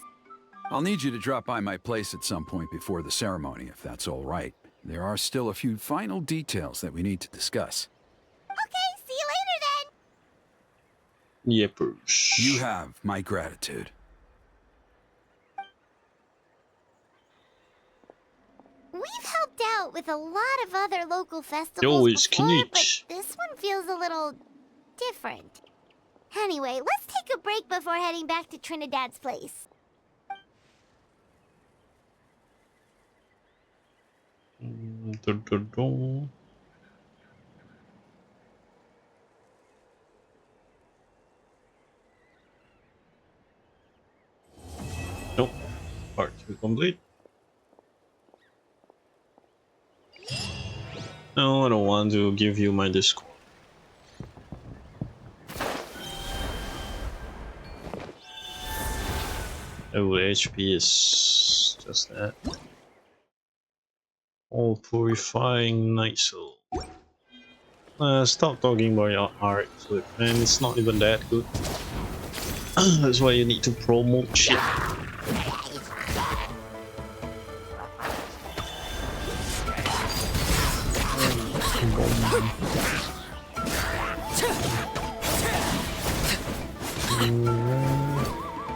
I'll need you to drop by my place at some point before the ceremony, if that's all right. There are still a few final details that we need to discuss. Okay, see you later then. Yepers. You have my gratitude. We've helped out with a lot of other local festivals Yo, it's before, Kinich. but this one feels a little different. Anyway, let's take a break before heading back to Trinidad's place. Nope. Part 2 complete. No, I don't want to give you my Discord. Oh, HP is just that. All purifying night soul. Stop talking about your art, man. It's not even that good. That's why you need to promote shit.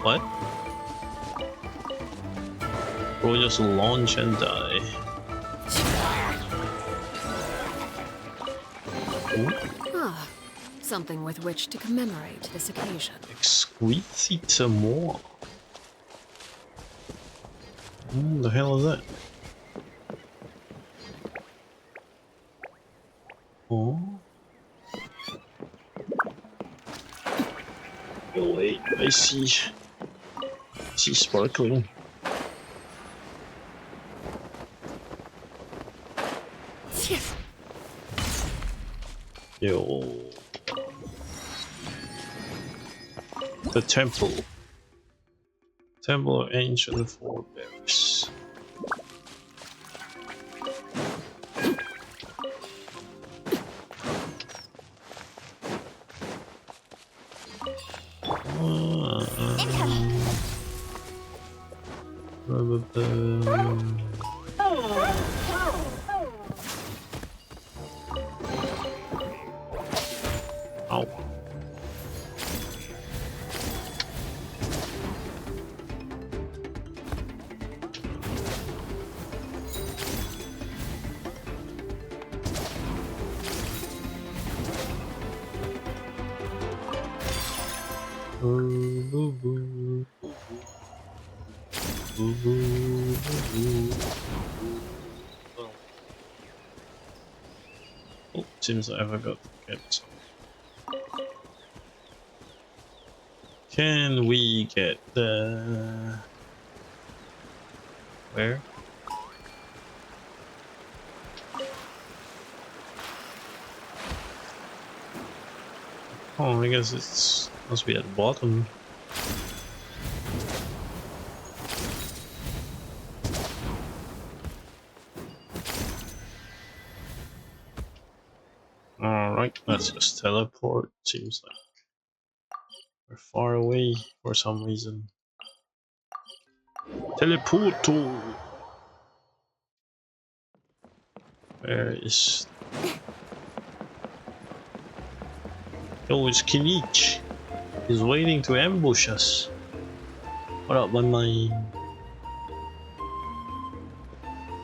What? Bro, just launch and die. Ah, something with which to commemorate this occasion. Exquisite more. The hell is that? Oh. Oh wait, I see. I see sparkling. Yo. The temple. Temple of Ancient Forebears. Ow. Oh, seems I forgot to get some. Can we get the... Where? Oh, I guess it's must be at the bottom. Alright, let's just teleport. Seems like we're far away for some reason. Teleporto! Where is... Oh, it's Kinich. He's waiting to ambush us. What up, my...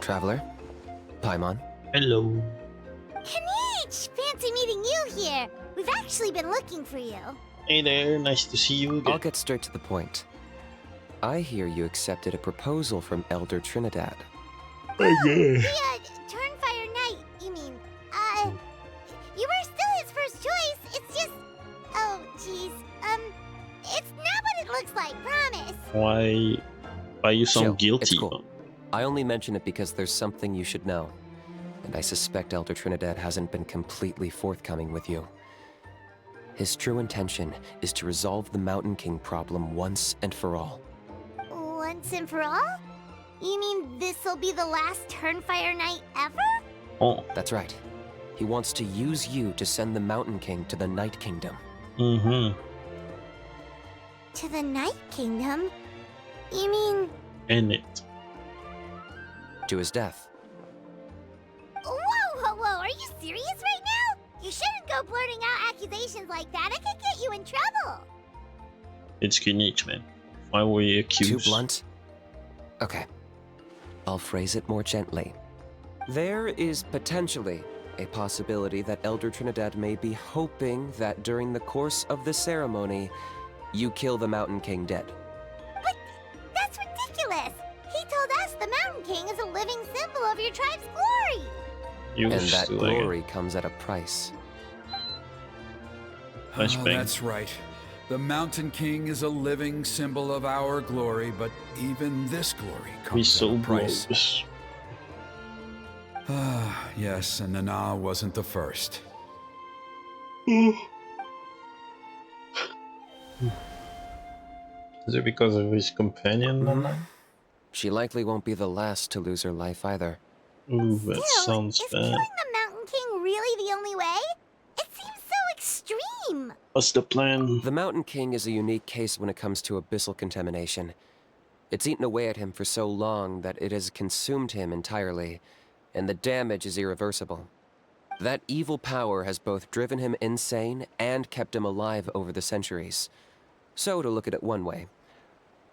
Traveler? Paimon? Hello. Kinich! Fancy meeting you here. We've actually been looking for you. Hey there, nice to see you again. I'll get straight to the point. I hear you accepted a proposal from Elder Trinidad. Okay. Turnfire Knight, you mean. You were still his first choice. It's just... Oh, jeez. It's not what it looks like, promise. Why you sound Chill, guilty? it's cool. I only mention it because there's something you should know. And I suspect Elder Trinidad hasn't been completely forthcoming with you. His true intention is to resolve the Mountain King problem once and for all. Once and for all? You mean this'll be the last Turnfire Knight ever? Oh. That's right. He wants to use you to send the Mountain King to the Night Kingdom. Mm-hmm. To the Night Kingdom? You mean... End it. To his death. Whoa! Are you serious right now? You shouldn't go blurting out accusations like that. It could get you in trouble. It's Kinich, man. Why were you accused? Too blunt? Okay. I'll phrase it more gently. There is potentially a possibility that Elder Trinidad may be hoping that during the course of the ceremony, you kill the Mountain King dead. But that's ridiculous. He told us the Mountain King is a living symbol of your tribe's glory. You And that still glory comes at a price. Flashbang. That's right. The Mountain King is a living symbol of our glory, but even this glory We comes at so a price. blows. Ah, yes, and Nana wasn't the first. Is it because of his companion? She likely won't be the last to lose her life either. Ooh, that Still, sounds is bad. killing the Mountain King really the only way? It seems so extreme. What's the plan? The Mountain King is a unique case when it comes to abyssal contamination. It's eaten away at him for so long that it has consumed him entirely, and the damage is irreversible. That evil power has both driven him insane and kept him alive over the centuries. So, to look at it one way,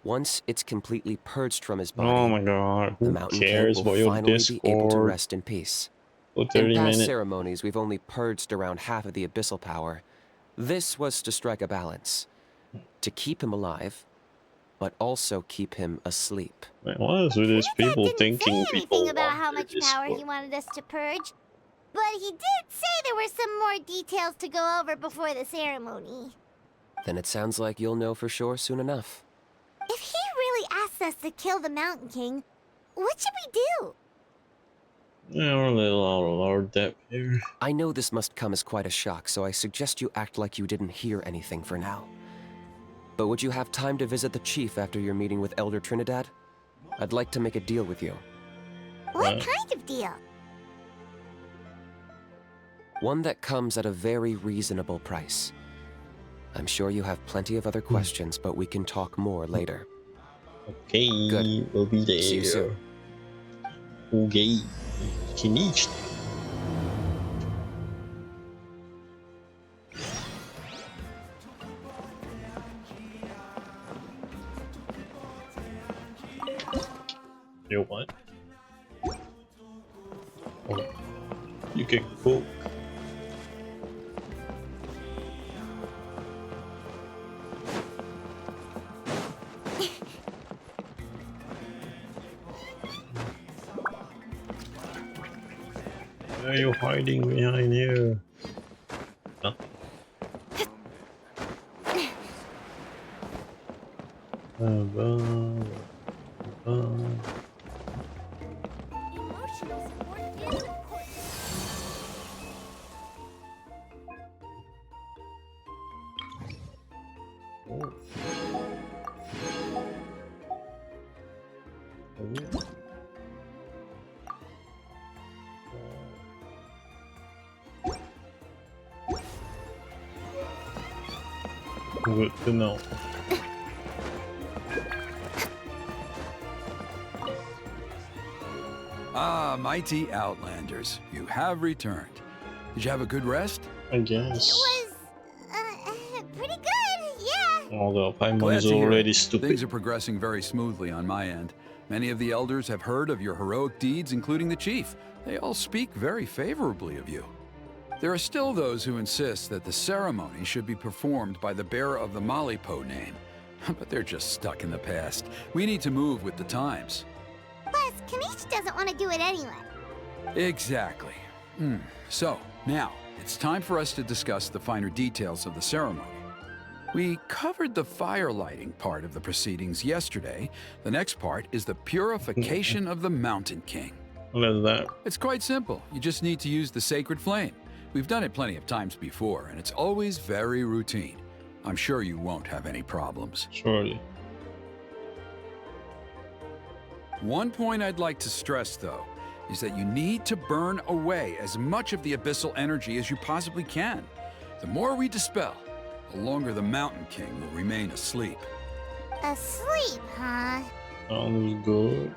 once it's completely purged from his body, Oh my god, the who Mountain cares King about will your finally be able to Discord rest in peace. for In 30 past minutes? ceremonies, we've only purged around half of the abyssal power. This was to strike a balance. To keep him alive, but also keep him asleep. Man, what is with these Trinidad people didn't thinking say people anything about want how their much power Discord? he wanted us to purge. But he did say there were some more details to go over before the ceremony. Then it sounds like you'll know for sure soon enough. If he really asks us to kill the Mountain King, what should we do? Yeah, we're a little out of our depth here. I know this must come as quite a shock, so I suggest you act like you didn't hear anything for now. But would you have time to visit the chief after your meeting with Elder Trinidad? I'd like to make a deal with you. What kind of deal? One that comes at a very reasonable price. I'm sure you have plenty of other questions, but we can talk more later. Okay, Good. we'll be there. See you soon. Okay, Kinich. You what? Oh, you can cook. Why are you hiding behind here? Huh? Emotional support is important. Oh. Oh. Good to know. Ah, mighty Outlanders, you have returned. Did you have a good rest? I guess. It was, pretty good, yeah. Although Paimon Glad is to hear already it. stupid. Things are progressing very smoothly on my end. Many of the elders have heard of your heroic deeds, including the chief. They all speak very favorably of you. There are still those who insist that the ceremony should be performed by the bearer of the Malipo name. But they're just stuck in the past. We need to move with the times. Plus, Kinich doesn't want to do it anyway. Exactly. So, now, it's time for us to discuss the finer details of the ceremony. We covered the fire lighting part of the proceedings yesterday. The next part is the purification of the Mountain King. What is that? It's quite simple. You just need to use the sacred flame. We've done it plenty of times before, and it's always very routine. I'm sure you won't have any problems. Surely. One point I'd like to stress, though, is that you need to burn away as much of the abyssal energy as you possibly can. The more we dispel, the longer the Mountain King will remain asleep. Asleep, huh? Sounds good.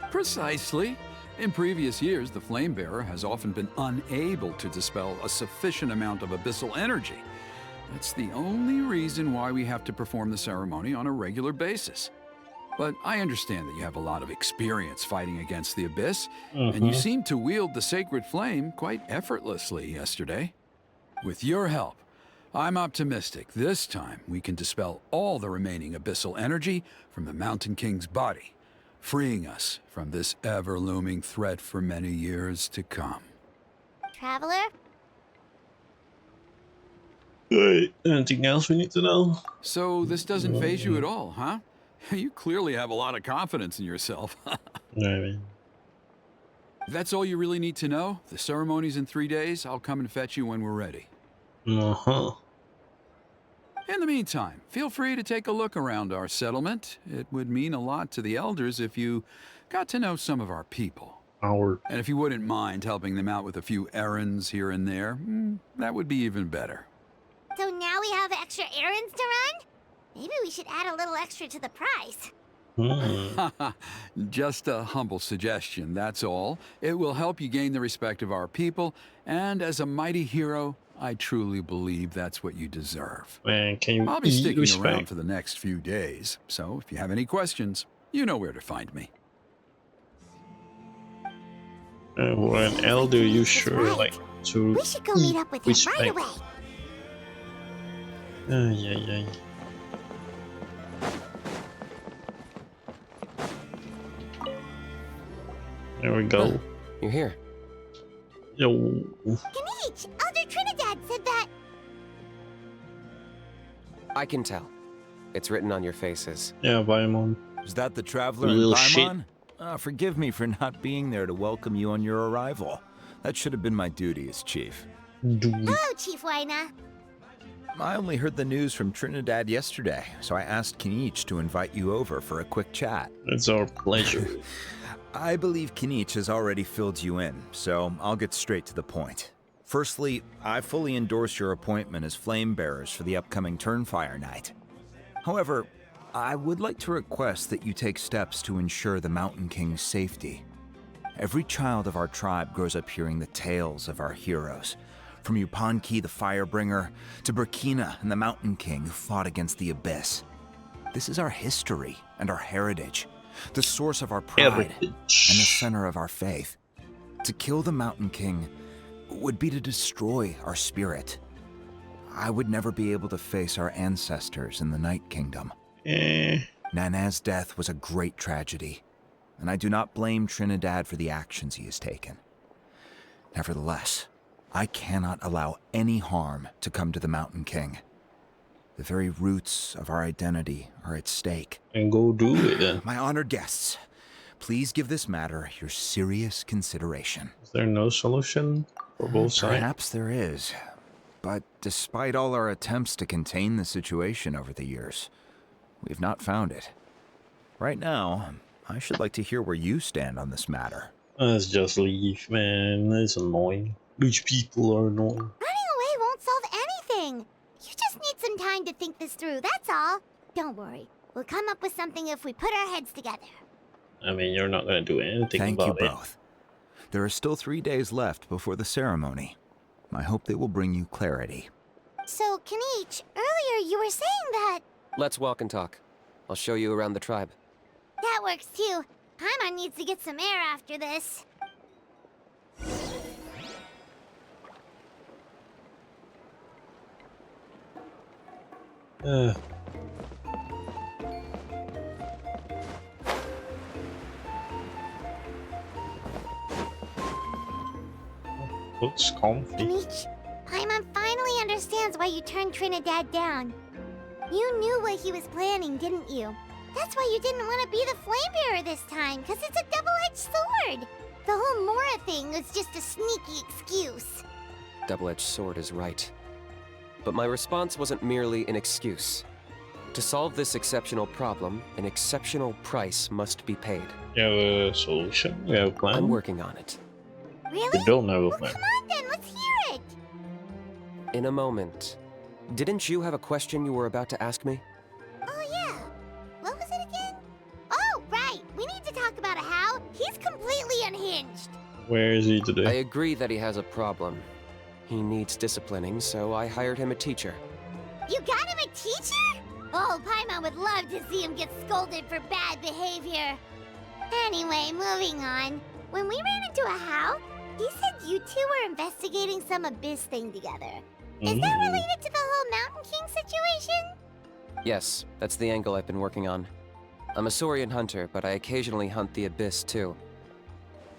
Precisely. In previous years, the Flame Bearer has often been unable to dispel a sufficient amount of abyssal energy. That's the only reason why we have to perform the ceremony on a regular basis. But I understand that you have a lot of experience fighting against the Abyss, and you seem to wield the sacred flame quite effortlessly yesterday. With your help, I'm optimistic this time we can dispel all the remaining abyssal energy from the Mountain King's body, freeing us from this ever-looming threat for many years to come. Traveler? Alright, anything else we need to know? So this doesn't faze you at all, huh? You clearly have a lot of confidence in yourself. Alright. That's all you really need to know? The ceremony's in 3 days. I'll come and fetch you when we're ready. Uh-huh. In the meantime, feel free to take a look around our settlement. It would mean a lot to the elders if you got to know some of our people. Our And if you wouldn't mind helping them out with a few errands here and there, that would be even better. So now we have extra errands to run? Maybe we should add a little extra to the price. Just a humble suggestion, that's all. It will help you gain the respect of our people, and as a mighty hero, I truly believe that's what you deserve. Man, can you I'll be sticking respect? around for the next few days, so if you have any questions, you know where to find me. For an elder, you sure right. like to We should go meet up with him respect. right away. Yeah. There we go. You're here. Yo. Kinich, Elder Trinidad said that. I can tell. It's written on your faces. Yeah, Paimon. Is that the traveler You in little shit. Paimon? Forgive me for not being there to welcome you on your arrival. That should have been my duty as chief. Dude. Hello, Chief Waina. I only heard the news from Trinidad yesterday, so I asked Kinich to invite you over for a quick chat. It's our pleasure. I believe Kinich has already filled you in, so I'll get straight to the point. Firstly, I fully endorse your appointment as flame bearers for the upcoming Turnfire Night. However, I would like to request that you take steps to ensure the Mountain King's safety. Every child of our tribe grows up hearing the tales of our heroes, from Yupanqui the Firebringer to Burkina and the Mountain King who fought against the Abyss. This is our history and our heritage, the source of our pride and the center of our faith. To kill the Mountain King would be to destroy our spirit. I would never be able to face our ancestors in the Night Kingdom. Nana's death was a great tragedy, and I do not blame Trinidad for the actions he has taken. Nevertheless, I cannot allow any harm to come to the Mountain King. The very roots of our identity are at stake. And go do it then. My honored guests, please give this matter your serious consideration. Is there no solution for both sides? Perhaps there is, but despite all our attempts to contain the situation over the years, we've not found it. Right now, I should like to hear where you stand on this matter. Let's just leave, man. It's annoying. These people are annoying. Running away won't solve anything. You just need some time to think this through, that's all. Don't worry. We'll come up with something if we put our heads together. I mean, you're not gonna do anything Thank you about it. both. There are still 3 days left before the ceremony. I hope they will bring you clarity. So, Kinich, earlier you were saying that... Let's walk and talk. I'll show you around the tribe. That works too. Paimon needs to get some air after this. Looks comfy. Kinich, Paimon finally understands why you turned Trinidad down. You knew what he was planning, didn't you? That's why you didn't want to be the Flame Bearer this time, because it's a double-edged sword. The whole Mora thing was just a sneaky excuse. Double-edged sword is right. But my response wasn't merely an excuse. To solve this exceptional problem, an exceptional price must be paid. You have a solution? You have a plan? I'm working on it. Really? You don't have a Well, plan. come on then, let's hear it. In a moment. Didn't you have a question you were about to ask me? Oh yeah. What was it again? Oh, right. We need to talk about how he's completely unhinged. Where is he I today? agree that he has a problem. He needs disciplining, so I hired him a teacher. You got him a teacher? Oh, Paimon would love to see him get scolded for bad behavior. Anyway, moving on. When we ran into a how, he said you two were investigating some abyss thing together. Is that related to the whole Mountain King situation? Yes, that's the angle I've been working on. I'm a Saurian hunter, but I occasionally hunt the abyss too.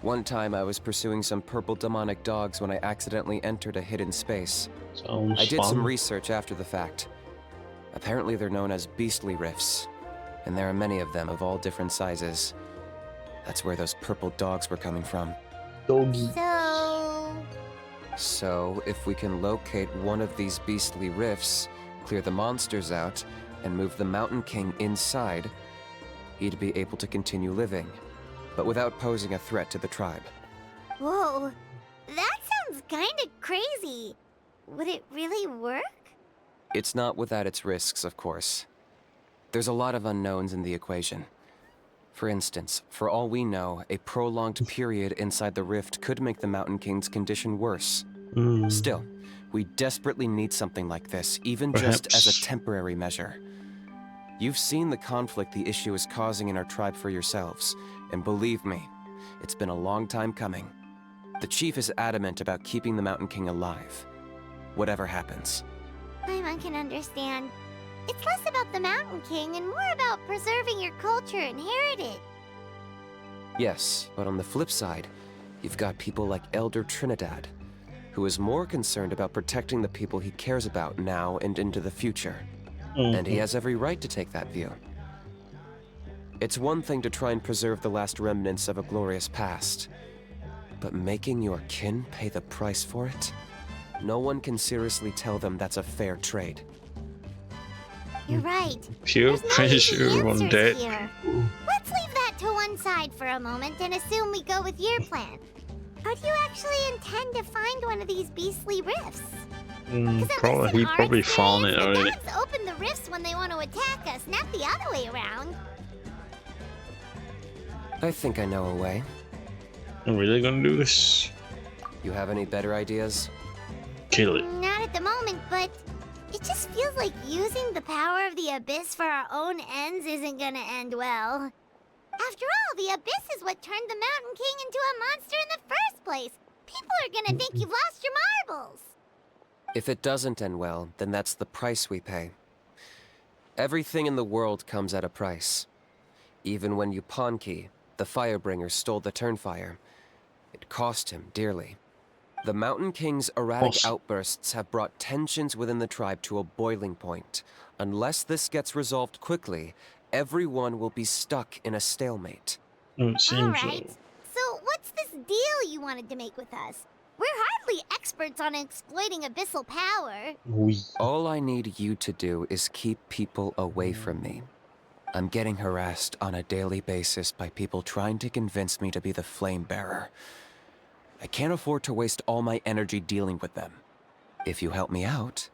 One time I was pursuing some purple demonic dogs when I accidentally entered a hidden space. Sounds I did fun. some research after the fact. Apparently they're known as beastly rifts, and there are many of them of all different sizes. That's where those purple dogs were coming from. Doggy. So, if we can locate one of these beastly rifts, clear the monsters out, and move the Mountain King inside, he'd be able to continue living, but without posing a threat to the tribe. Whoa, that sounds kinda crazy. Would it really work? It's not without its risks, of course. There's a lot of unknowns in the equation. For instance, for all we know, a prolonged period inside the rift could make the Mountain King's condition worse. Still, we desperately need something like this, even just as a Perhaps. temporary measure. You've seen the conflict the issue is causing in our tribe for yourselves, and believe me, it's been a long time coming. The chief is adamant about keeping the Mountain King alive, whatever happens. Paimon can understand. It's less about the Mountain King and more about preserving your culture and heritage. Yes, but on the flip side, you've got people like Elder Trinidad, who is more concerned about protecting the people he cares about now and into the future. And he has every right to take that view. It's one thing to try and preserve the last remnants of a glorious past, but making your kin pay the price for it? No one can seriously tell them that's a fair trade. You're right. Pure There's no easy pressure on answers that. here. Let's leave that to one side for a moment and assume we go with your plan. How do you actually intend to find one of these beastly rifts? 'Cause at least He in our probably found it experience, already. The dogs open the rifts when they want to attack us, not the other way around. I think I know a way. I'm really gonna do this. You have any better ideas? Kill it. Not at the moment, but it just feels like using the power of the Abyss for our own ends isn't gonna end well. After all, the Abyss is what turned the Mountain King into a monster in the first place. People are gonna think you've lost your marbles. If it doesn't end well, then that's the price we pay. Everything in the world comes at a price. Even when Yupanqui, the Firebringer, stole the Turnfire, it cost him dearly. The Mountain King's erratic Awesome. outbursts have brought tensions within the tribe to a boiling point. Unless this gets resolved quickly, everyone will be stuck in a stalemate. It seems Alright, so what's this deal you wanted to make with us? We're hardly experts on exploiting abyssal power. All I need you to do is keep people away from me. I'm getting harassed on a daily basis by people trying to convince me to be the Flame Bearer. I can't afford to waste all my energy dealing with them. If you help me out,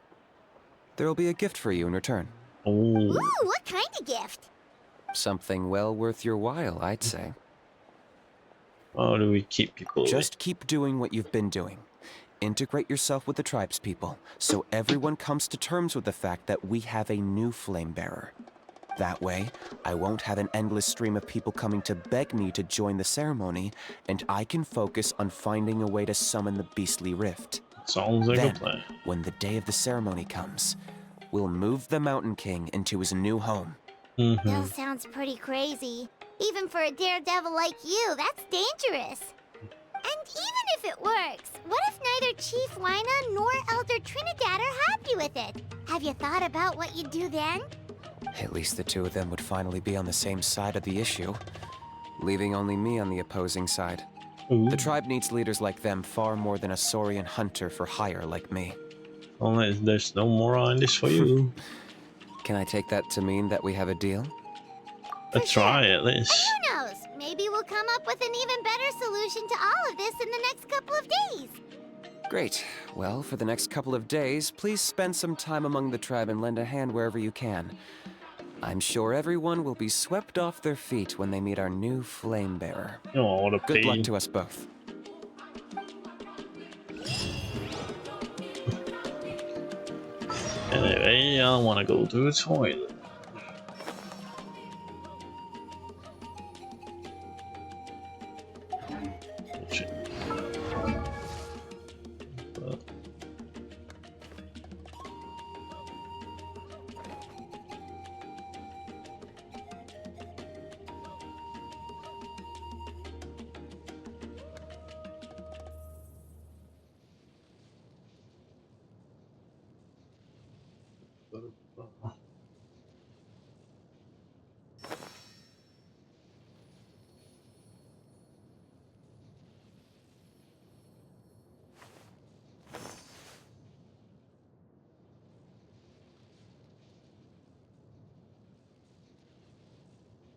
there'll be a gift for you in return. Ooh. Ooh, what kind of gift? Something well worth your while, I'd say. How do we keep people? Just keep doing what you've been doing. Integrate yourself with the tribespeople, so everyone comes to terms with the fact that we have a new flame bearer. That way, I won't have an endless stream of people coming to beg me to join the ceremony, and I can focus on finding a way to summon the beastly rift. Sounds like Then, a plan. when the day of the ceremony comes, we'll move the Mountain King into his new home. That sounds pretty crazy. Even for a daredevil like you, that's dangerous. And even if it works, what if neither Chief Wyna nor Elder Trinidad are happy with it? Have you thought about what you'd do then? At least the two of them would finally be on the same side of the issue, leaving only me on the opposing side. Ooh. The tribe needs leaders like them far more than a Saurian hunter for hire like me. Unless there's no more on this for you. Can I take that to mean that we have a deal? Let's try at least. Who knows? Maybe we'll come up with an even better solution to all of this in the next couple of days. Great. Well, for the next couple of days, please spend some time among the tribe and lend a hand wherever you can. I'm sure everyone will be swept off their feet when they meet our new flame bearer. Oh, what a Good luck pain. to us both. Anyway, I want to go to the toilet. Shit.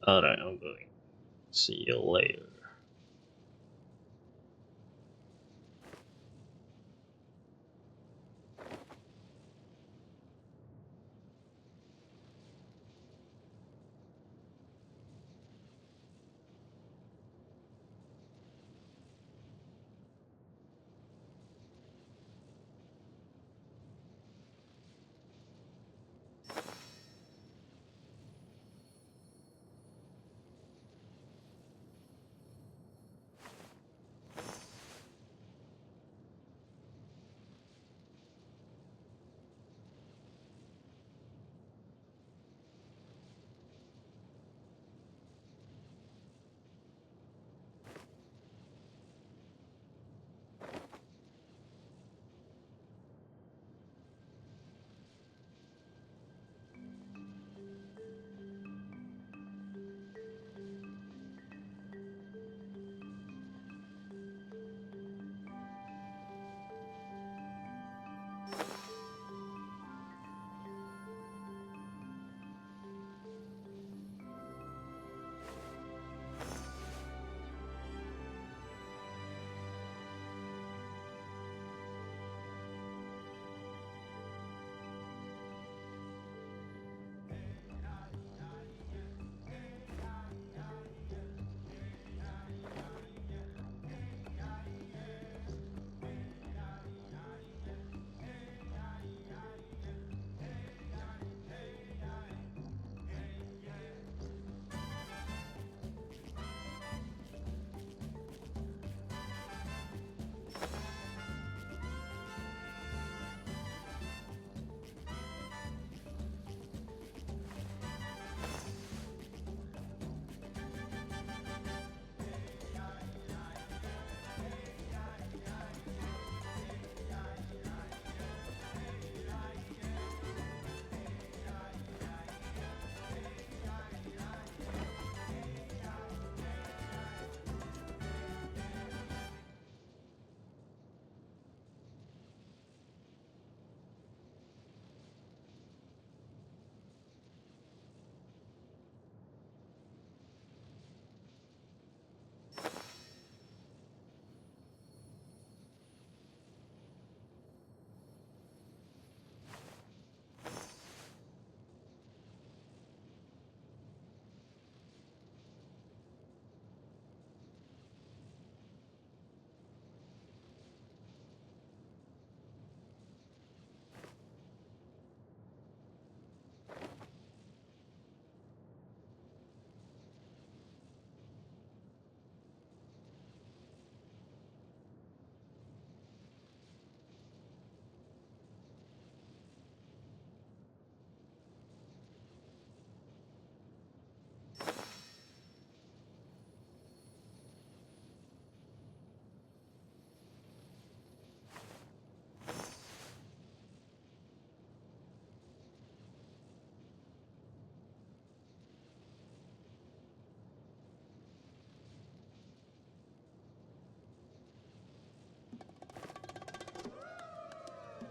Alright, I'm going. See you later.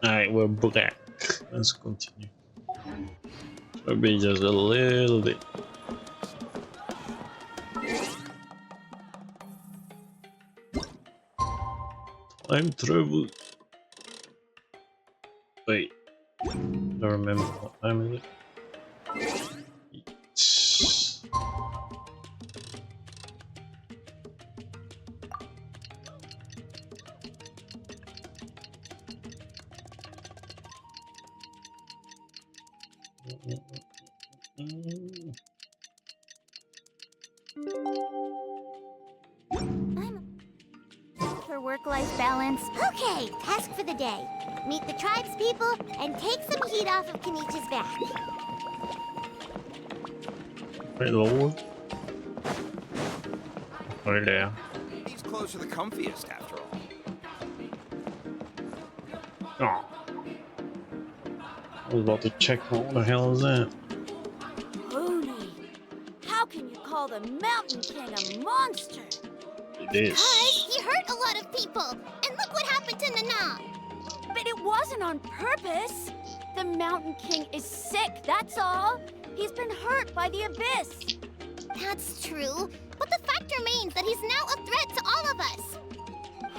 Alright, we're back. Let's continue. Maybe just a little bit. Time travel. Wait, don't remember what time is it. It's... For work-life balance. Okay, task for the day. Meet the tribespeople and take some heat off of Kinich's back. Right, Lord. Right there. These clothes are the comfiest, after all. Oh. I was about to check what the hell is that? Pony, how can you call the Mountain King a monster? It is. Because he hurt a lot of people. And look what happened to Nana. But it wasn't on purpose. The Mountain King is sick, that's all. He's been hurt by the Abyss. That's true. But the fact remains that he's now a threat to all of us.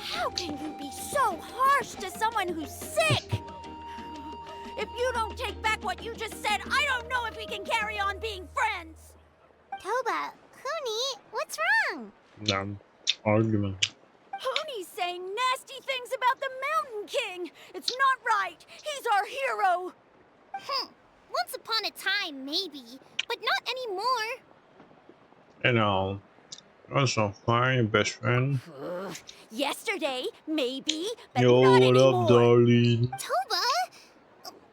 How can you be so harsh to someone who's sick? If you don't take back what you just said, I don't know if we can carry on being friends. Toba, Huni, what's wrong? Argument. Pony's saying nasty things about the Mountain King. It's not right. He's our hero. Once upon a time, maybe. But not anymore. You know, that's not fine, best friend. Yesterday, maybe, but Yo, not what anymore. up, darling? Toba?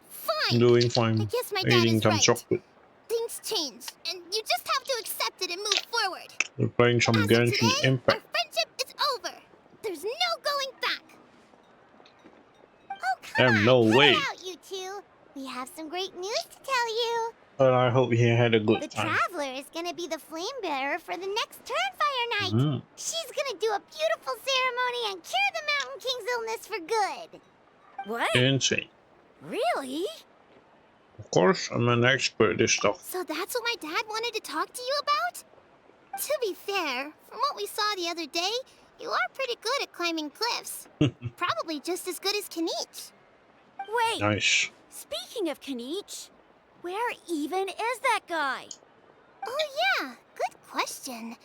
Fine. I'm doing fine. I guess my dad Eating is some right. chocolate. Things change, and you just have to accept it and move forward. We're playing some As of Genshin today, our Impact. friendship is over. There's no going back. Oh, come Damn, on, no cut way. it out, you two. We have some great news to tell you. But I hope he had a good The time. Traveler is gonna be the flame bearer for the next Turnfire night. Mhm. She's gonna do a beautiful ceremony and cure the Mountain King's illness for good. What? Insane. Really? Of course, I'm an expert at this stuff. So that's what my dad wanted to talk to you about? To be fair, from what we saw the other day, you are pretty good at climbing cliffs. Probably just as good as Kinich. Wait, Nice. speaking of Kinich, where even is that guy? Oh yeah, good question.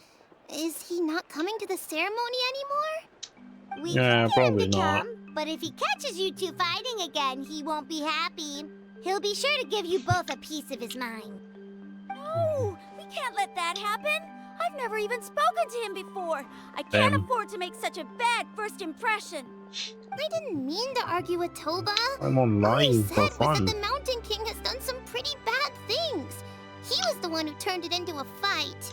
Is he not coming to the ceremony anymore? We Yeah, can get probably him to not. come, but if he catches you two fighting again, he won't be happy. He'll be sure to give you both a piece of his mind. No, we can't let that happen. I've never even spoken to him before. I can't Damn. afford to make such a bad first impression. I didn't mean to argue with Toba. I'm All I online said for was fun. that the Mountain King has done some pretty bad things. He was the one who turned it into a fight.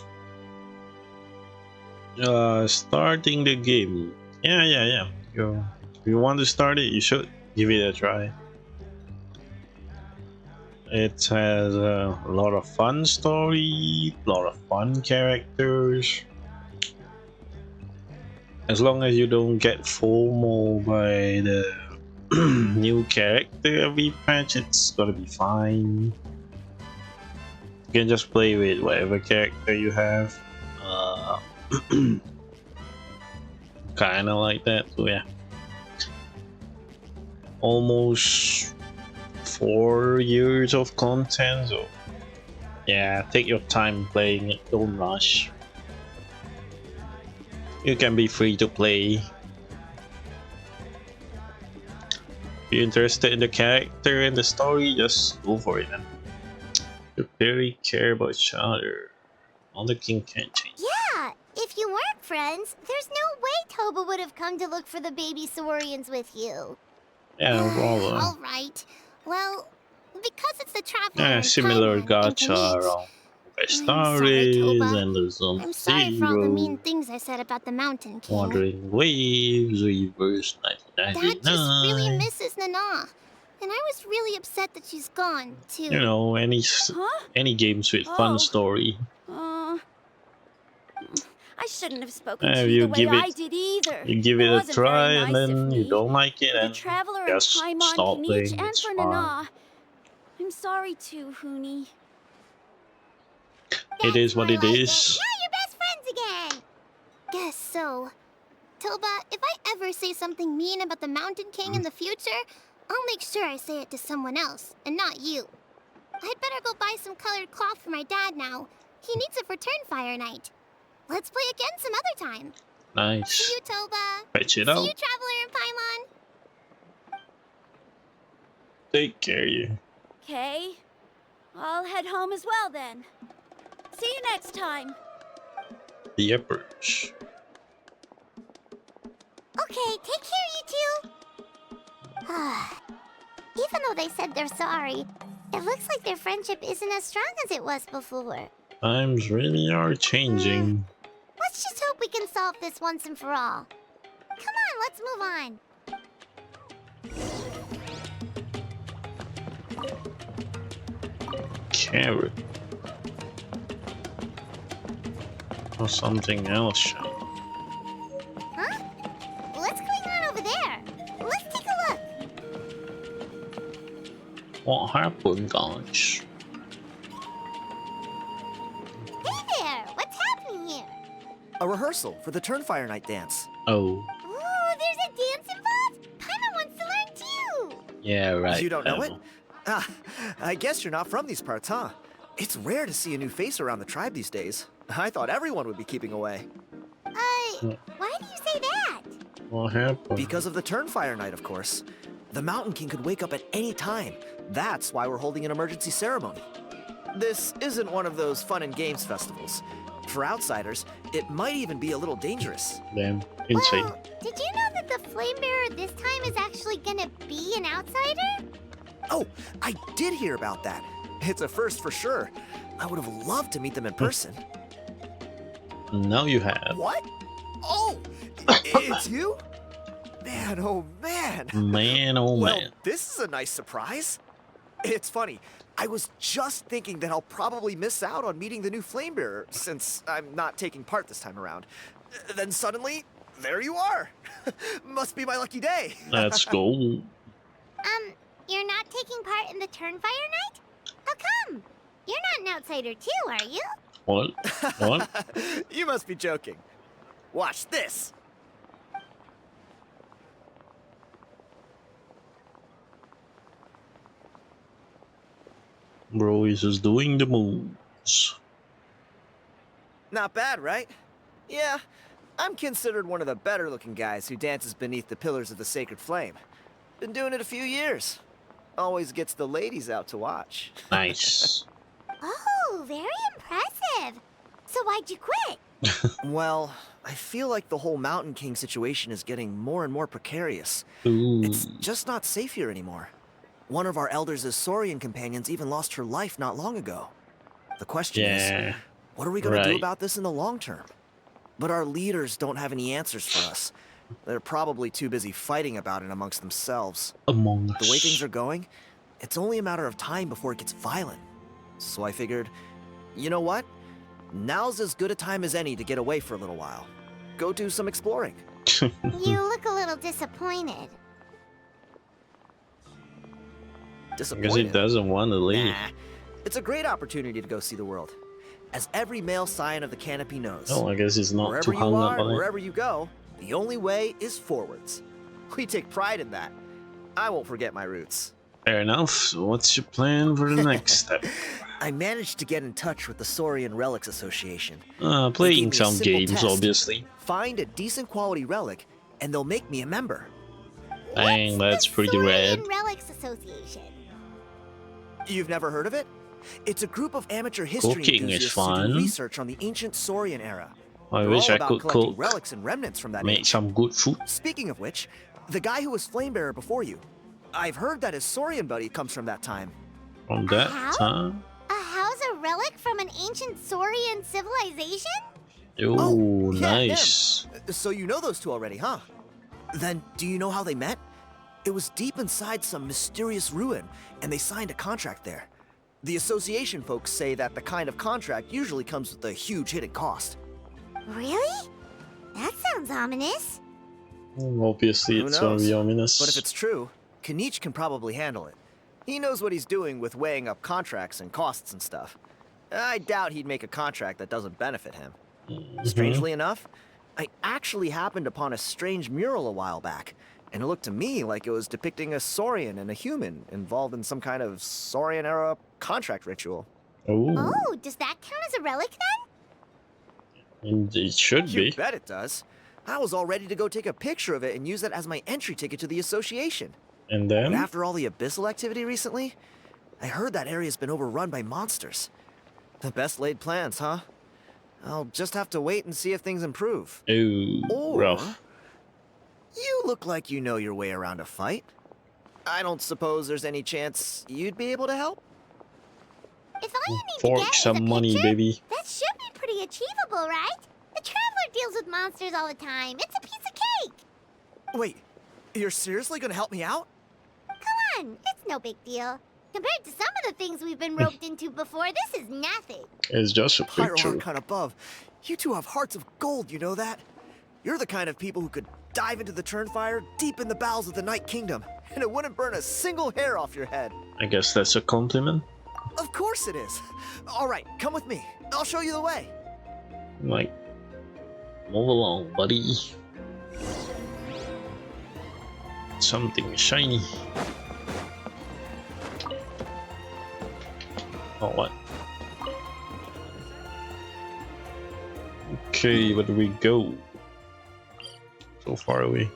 Starting the game. Yeah. If you want to start it, you should give it a try. It has a lot of fun story, a lot of fun characters. As long as you don't get FOMO by the new character every patch, it's gonna be fine. You can just play with whatever character you have. Kinda like that, so yeah. Almost 4 years of content, so yeah, take your time playing it, don't rush. You can be free to play. If you're interested in the character and the story, just go for it, man. You really care about each other. All the king can't change. Yeah, if you weren't friends, there's no way Toba would have come to look for the baby Saurians with you. Yeah, no problem. All right. Well, because it's the Traveler Yeah, and similar Timeline and gacha Kinich, around sorry, stories Toba. and there's some I'm sorry for all the mean zero, things I said about the Mountain King. Wandering Waves, Reverse Dad just really 1999. misses Nana. And I was really upset that she's gone, too. You know, any Huh? games with fun Oh. story. I shouldn't have spoken to If you you the way give I it, did either. you give it a wasn't very try, and nice of then you me. don't like it, For the and Traveler and just Paimon, stop Kinich, playing. and It's for fine. Nana. I'm sorry too, Huni. It is what it Now is. you're best friends again! Guess so. Toba, if I ever say something mean about the Mountain King in the future, I'll make sure I say it to someone else, and not you. I'd better go buy some colored cloth for my dad now. He needs it for Turnfire Night. Let's play again some other time. Nice. See you, Toba. Fetch it See out. you, Traveler and Paimon. Take care, you. Okay. I'll head home as well then. See you next time. The Uppers. Okay, take care, you two. Even though they said they're sorry, it looks like their friendship isn't as strong as it was before. Times really are changing. Let's just hope we can solve this once and for all. Come on, let's move on. Carrot. Or something else. Huh? What's going on over there? Let's take a look. What happened, guys? Hey there, what's happening here? A rehearsal for the Turnfire Night dance. Oh, Ooh, there's a dance involved? Paimon wants to learn too. yeah, right. You don't know it? Emma. Ah, I guess you're not from these parts, huh? It's rare to see a new face around the tribe these days. I thought everyone would be keeping away. Why do you say that? What happened? Because of the Turnfire Night, of course. The Mountain King could wake up at any time. That's why we're holding an emergency ceremony. This isn't one of those fun and games festivals. For outsiders, it might even be a little dangerous. Damn, insane. Well, did you know that the Flame Bearer this time is actually gonna be an outsider? Oh, I did hear about that. It's a first for sure. I would have loved to meet them in person. Now you have. What? Oh, it's you? Man, oh man. Man, oh Well, man. this is a nice surprise. It's funny. I was just thinking that I'll probably miss out on meeting the new Flamebearer since I'm not taking part this time around. Then suddenly, there you are. Must be my lucky day. Let's go. You're not taking part in the Turnfire Night? How come? You're not an outsider too, are you? What? What? You must be joking. Watch this. Bro is just doing the moves. Not bad, right? Yeah, I'm considered one of the better looking guys who dances beneath the pillars of the sacred flame. Been doing it a few years. Always gets the ladies out to watch. Nice. Oh, very impressive. So why'd you quit? Well, I feel like the whole Mountain King situation is getting more and more precarious. Ooh. It's just not safe here anymore. One of our elders' Saurian companions even lost her life not long ago. The question Yeah. is, what are we going to do right. about this in the long term? But our leaders don't have any answers for us. They're probably too busy fighting about it amongst themselves. Among The way Us. things are going, it's only a matter of time before it gets violent. So I figured, you know what? Now's as good a time as any to get away for a little while. Go do some exploring. You look a little disappointed. Because he Disappointed? doesn't want to leave. Nah. It's a great opportunity to go see the world. As every male scion of the canopy knows. Oh, I guess he's not Wherever too you hung up are, on it. wherever you go, the only way is forwards. We take pride in that. I won't forget my roots. Fair enough. So what's your plan for the next step? I managed to get in touch with the Saurian Relics Association. Playing They gave me a some simple games, test. obviously. Find a decent quality relic, and they'll make me a member. Dang, What's that's the pretty Saurian rad. Relics Association? You've never heard of it? It's a group of amateur history Cooking is enthusiasts who fun. do research on the ancient Saurian era. I They're wish all I about could collecting cook. relics and remnants from that Make age. some good food. Speaking of which, the guy who was Flamebearer before you, I've heard that his Saurian buddy comes from that time. From that How? time? A house a relic from an ancient Saurian civilization? Oh, yeah, nice. him. So you know those two already, huh? Then do you know how they met? It was deep inside some mysterious ruin, and they signed a contract there. The association folks say that the kind of contract usually comes with a huge hidden cost. Really? sounds ominous. Obviously, Who it's gonna be knows? ominous. But if it's true, Kinich can probably handle it. He knows what he's doing with weighing up contracts and costs and stuff. I doubt he'd make a contract that doesn't benefit him. Strangely enough, I actually happened upon a strange mural a while back, and it looked to me like it was depicting a Saurian and a human involved in some kind of Saurian-era contract ritual. Oh, Oh, does that count as a relic then? and it should You be. bet it does. I was all ready to go take a picture of it and use it as my entry ticket to the association. And But then after all the abyssal activity recently, I heard that area's been overrun by monsters. The best laid plans, huh? I'll just have to wait and see if things improve. oh, Or rough. you look like you know your way around a fight. I don't suppose there's any chance you'd be able to help? If all you need Fork to get some is a money, picture, baby. that should be pretty achievable, right? The Traveler deals with monsters all the time. It's a piece of cake. Wait, you're seriously gonna help me out? Come on, it's no big deal. Compared to some of the things we've been roped into before, this is nothing. It's just a Pyro picture. Archon above. You two have hearts of gold, you know that? You're the kind of people who could dive into the Turnfire deep in the bowels of the Night Kingdom, and it wouldn't burn a single hair off your head. I guess that's a compliment. Of course it is. All right, come with me. I'll show you the way. Like, move along, buddy. Something shiny. Oh, what? Okay, where do we go? So far away.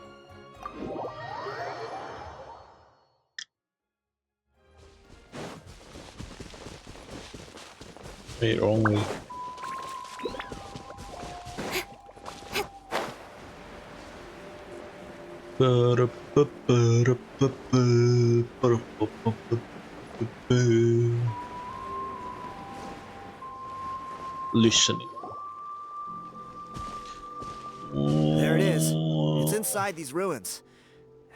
Wait, wrong way. Listening. There it is. It's inside these ruins.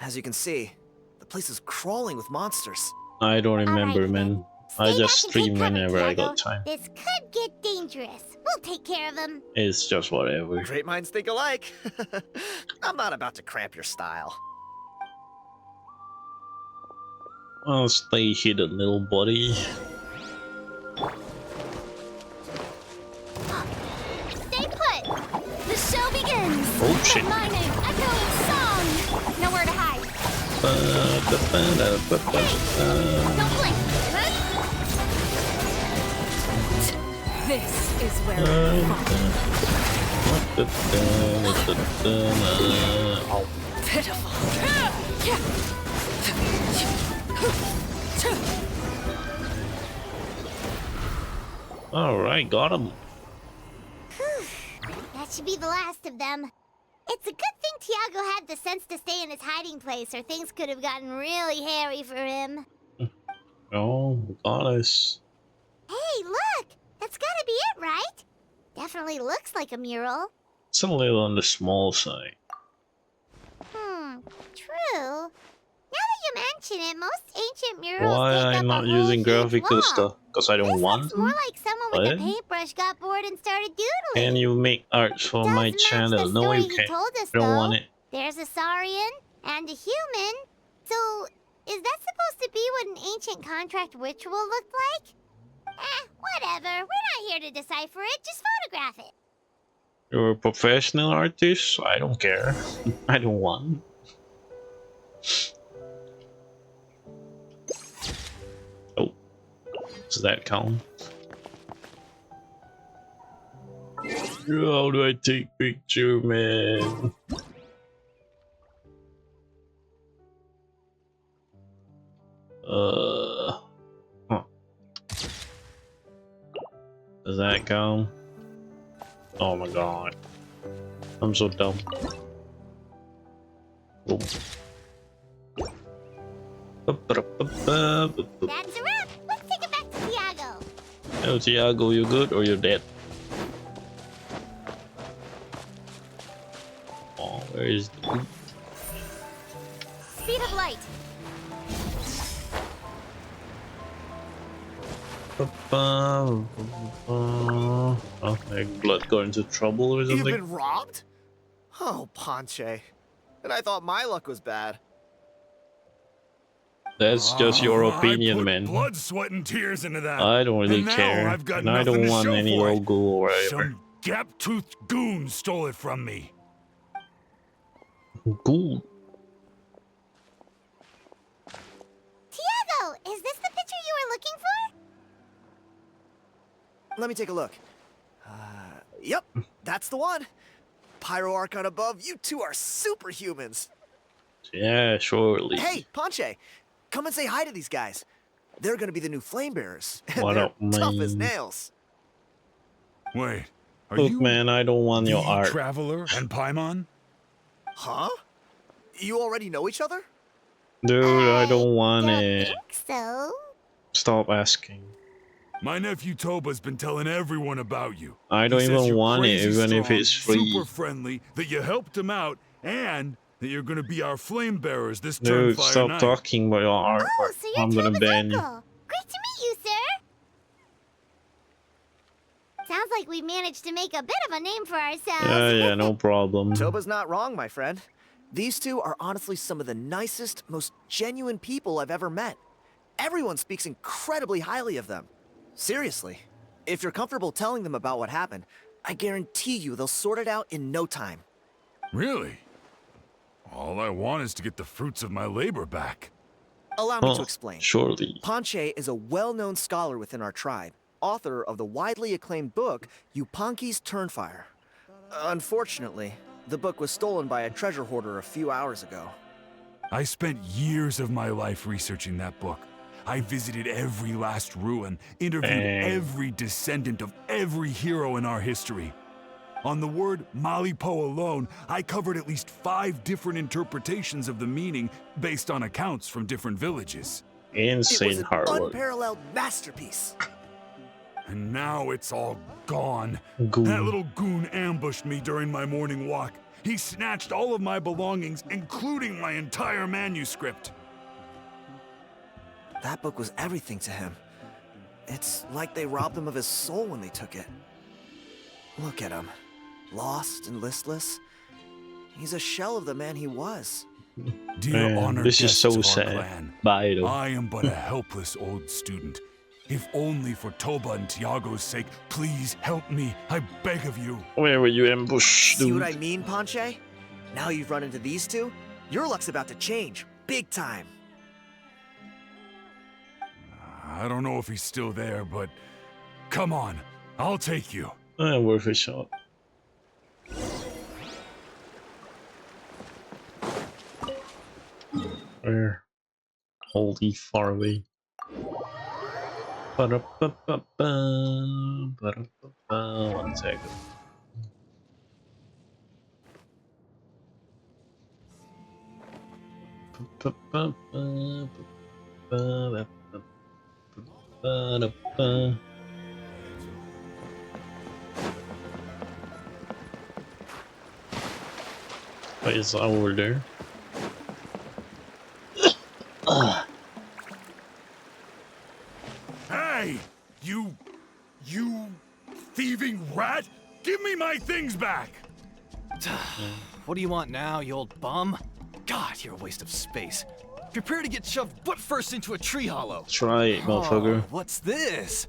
As you can see, the place is crawling with monsters. I don't remember, Alrighty man. then. I Stay just back and take stream cover, whenever I Tiago. got time. This could get dangerous. We'll take care of him. It's just whatever. Great minds think alike. I'm not about to cramp your style. I'll stay hidden, little buddy. Stay put. The show begins! Oh shit. But my name echoing song! Nowhere to hide. Don't blink! This is where we fall. Pitiful. Alright, got him. That should be the last of them. It's a good thing Tiago had the sense to stay in his hiding place, or things could have gotten really hairy for him. Oh, got us. Hey, look! That's gotta be it, right? Definitely looks like a mural. It's a little on the small side. True. Now that you mention it, most ancient murals Why take up I'm a not whole using huge graphical wall. stuff? Because I don't This want looks more like someone with a What? paintbrush got bored and started doodling. Can you make art for my Does match channel? the No, story you he can't. told us, I don't though. want it. There's a Saurian and a human. So, is that supposed to be what an ancient contract ritual looked like? Whatever. We're not here to decipher it. Just photograph it. You're a professional artist? I don't care. I don't want. Oh. Does that count? How do I take picture, man? Huh. Does that count? Oh my god. I'm so dumb. Oh. That's a wrap. Let's take it back to Tiago. Oh, Tiago, you good or you're dead? Oh, where is the... Speed of light. Oh, my blood got into trouble or You've something? been robbed? Oh, Ponche. And I thought my luck was bad. That's just your opinion, I put man. blood, sweat, and tears into that. I don't really and now care. I've got And I nothing don't to want show any for it. logo or whatever. Some gap-toothed goon stole it from me. Cool. Tiago, is this the picture you were looking for? Let me take a look. Yep, that's the one. Pyro Archon above, you two are superhumans. Yeah, surely. Hey, Ponche, come and say hi to these guys. They're gonna be the new flame bearers. And What they're up, tough as man? nails. Wait, are Look, you man, I don't want the your art. Traveler and Paimon? Huh? You already know each other? Dude, I don't want Don't it. think so. Stop asking. My nephew Toba's been telling everyone about you. I don't He says even you're want it, crazy even if strong, it's free. super friendly, that you helped him out, and that you're gonna be our flame bearers this Dude, Turnfire stop night. talking about your art. Oh, so you're I'm gonna Toba's ban you. uncle. Great to meet you, sir. Sounds like we managed to make a bit of a name for ourselves. Yeah, no problem. Toba's not wrong, my friend. These two are honestly some of the nicest, most genuine people I've ever met. Everyone speaks incredibly highly of them. Seriously. If you're comfortable telling them about what happened, I guarantee you they'll sort it out in no time. Really? All I want is to get the fruits of my labor back. Allow me to Oh, explain. surely. Ponche is a well-known scholar within our tribe, author of the widely acclaimed book, Yupanqui's Turnfire. Unfortunately, the book was stolen by a treasure hoarder a few hours ago. I spent years of my life researching that book. I visited every last ruin, interviewed Dang. every descendant of every hero in our history. On the word Malipo alone, I covered at least 5 different interpretations of the meaning based on accounts from different villages. It was Insane an hard work. unparalleled masterpiece. And now it's all gone. Goon. That little goon ambushed me during my morning walk. He snatched all of my belongings, including my entire manuscript. That book was everything to him. It's like they robbed him of his soul when they took it. Look at him. Lost and listless. He's a shell of the man he was. Dear Man, honored this is guests so of our sad. clan, Bye, though. I am but a helpless old student. If only for Toba and Tiago's sake, please help me. I beg of you. Where were you ambushed, See dude? what I mean, Ponche? Now you've run into these two, your luck's about to change. Big time. I don't know if he's still there, but come on, I'll take you. Worth a shot. Where? Holy far away. Ba-da-ba-ba-ba, ba-da-ba-ba. 1 second. Ba-da-ba. Wait, it's over there. Hey, you thieving rat! Give me my things back! What do you want now, you old bum? God, you're a waste of space. Prepare to get shoved butt first into a tree hollow. Try it, motherfucker. Oh, what's this?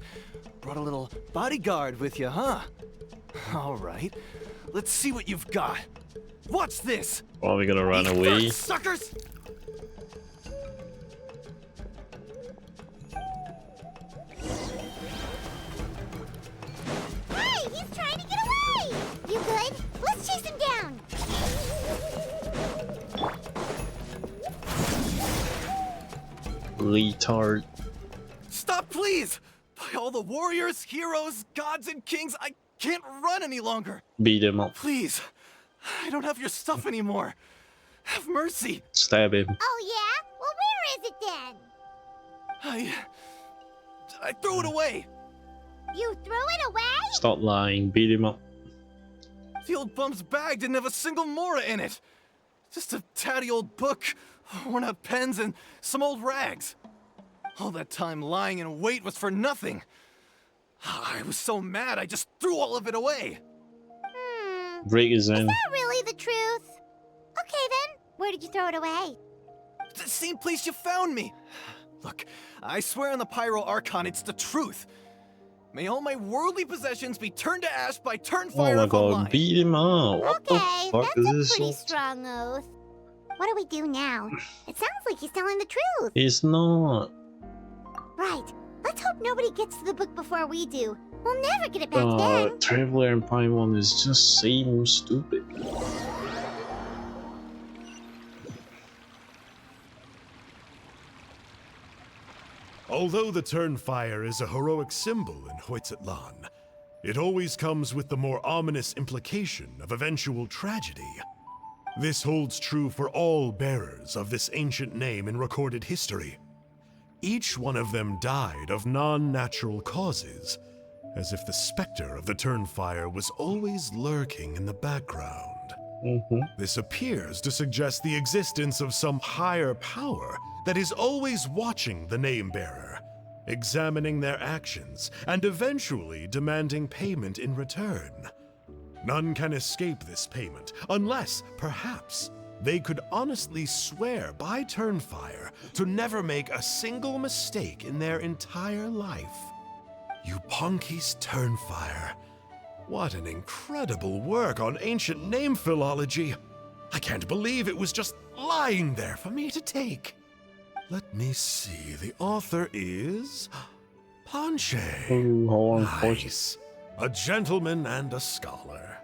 Brought a little bodyguard with you, huh? All right. Let's see what you've got. What's this? Probably gonna run Eat away. first, suckers! Hey, he's trying to get away! You good? Let's chase him down! Retard. Stop, please! By all the warriors, heroes, gods, and kings, I can't run any longer. Beat him up. Please, I don't have your stuff anymore. Have mercy. Stab him. Oh, yeah? Well, where is it then? I threw it away. You threw it away? Stop lying. Beat him up. The old bum's bag didn't have a single mora in it. Just a tatty old book, worn out pens, and some old rags. All that time lying in wait was for nothing. I was so mad, I just threw all of it away. Break his Is in. that really the truth? Where did you throw it away? The same place you found me. Look, I swear on the Pyro Archon, it's the truth. May all my worldly possessions be turned to ash by Oh Turnfire my if I'm god, lying. beat him up. What Okay, the fuck that's is a this? pretty strong oath. What do we do now? It sounds like he's telling the truth. He's not. Right. Let's hope nobody gets to the book before we do. We'll never get it back then. Traveler and Paimon is just same stupid. Although the Turnfire is a heroic symbol in Hoytzatlan, it always comes with the more ominous implication of eventual tragedy. This holds true for all bearers of this ancient name in recorded history. Each one of them died of non-natural causes, as if the specter of the Turnfire was always lurking in the background. This appears to suggest the existence of some higher power that is always watching the name-bearer, examining their actions, and eventually demanding payment in return. None can escape this payment, unless, perhaps, they could honestly swear by Turnfire to never make a single mistake in their entire life. Yupanki's Turnfire. What an incredible work on ancient name philology. I can't believe it was just lying there for me to take. Let me see, the author is... Ponche. Nice. A gentleman and a scholar.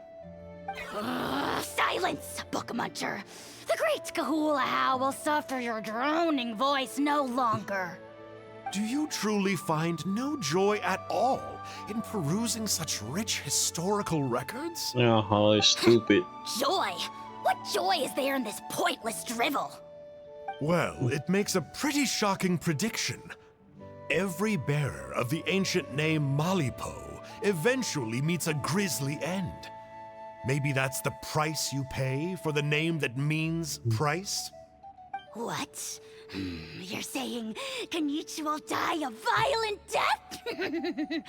Silence, book muncher. The great Kahula will suffer your droning voice no longer. Do you truly find no joy at all in perusing such rich historical records? Yeah, how stupid. Joy? What joy is there in this pointless drivel? Well, it makes a pretty shocking prediction. Every bearer of the ancient name Malipo eventually meets a grisly end. Maybe that's the price you pay for the name that means price? What? You're saying Kinich will die a violent death?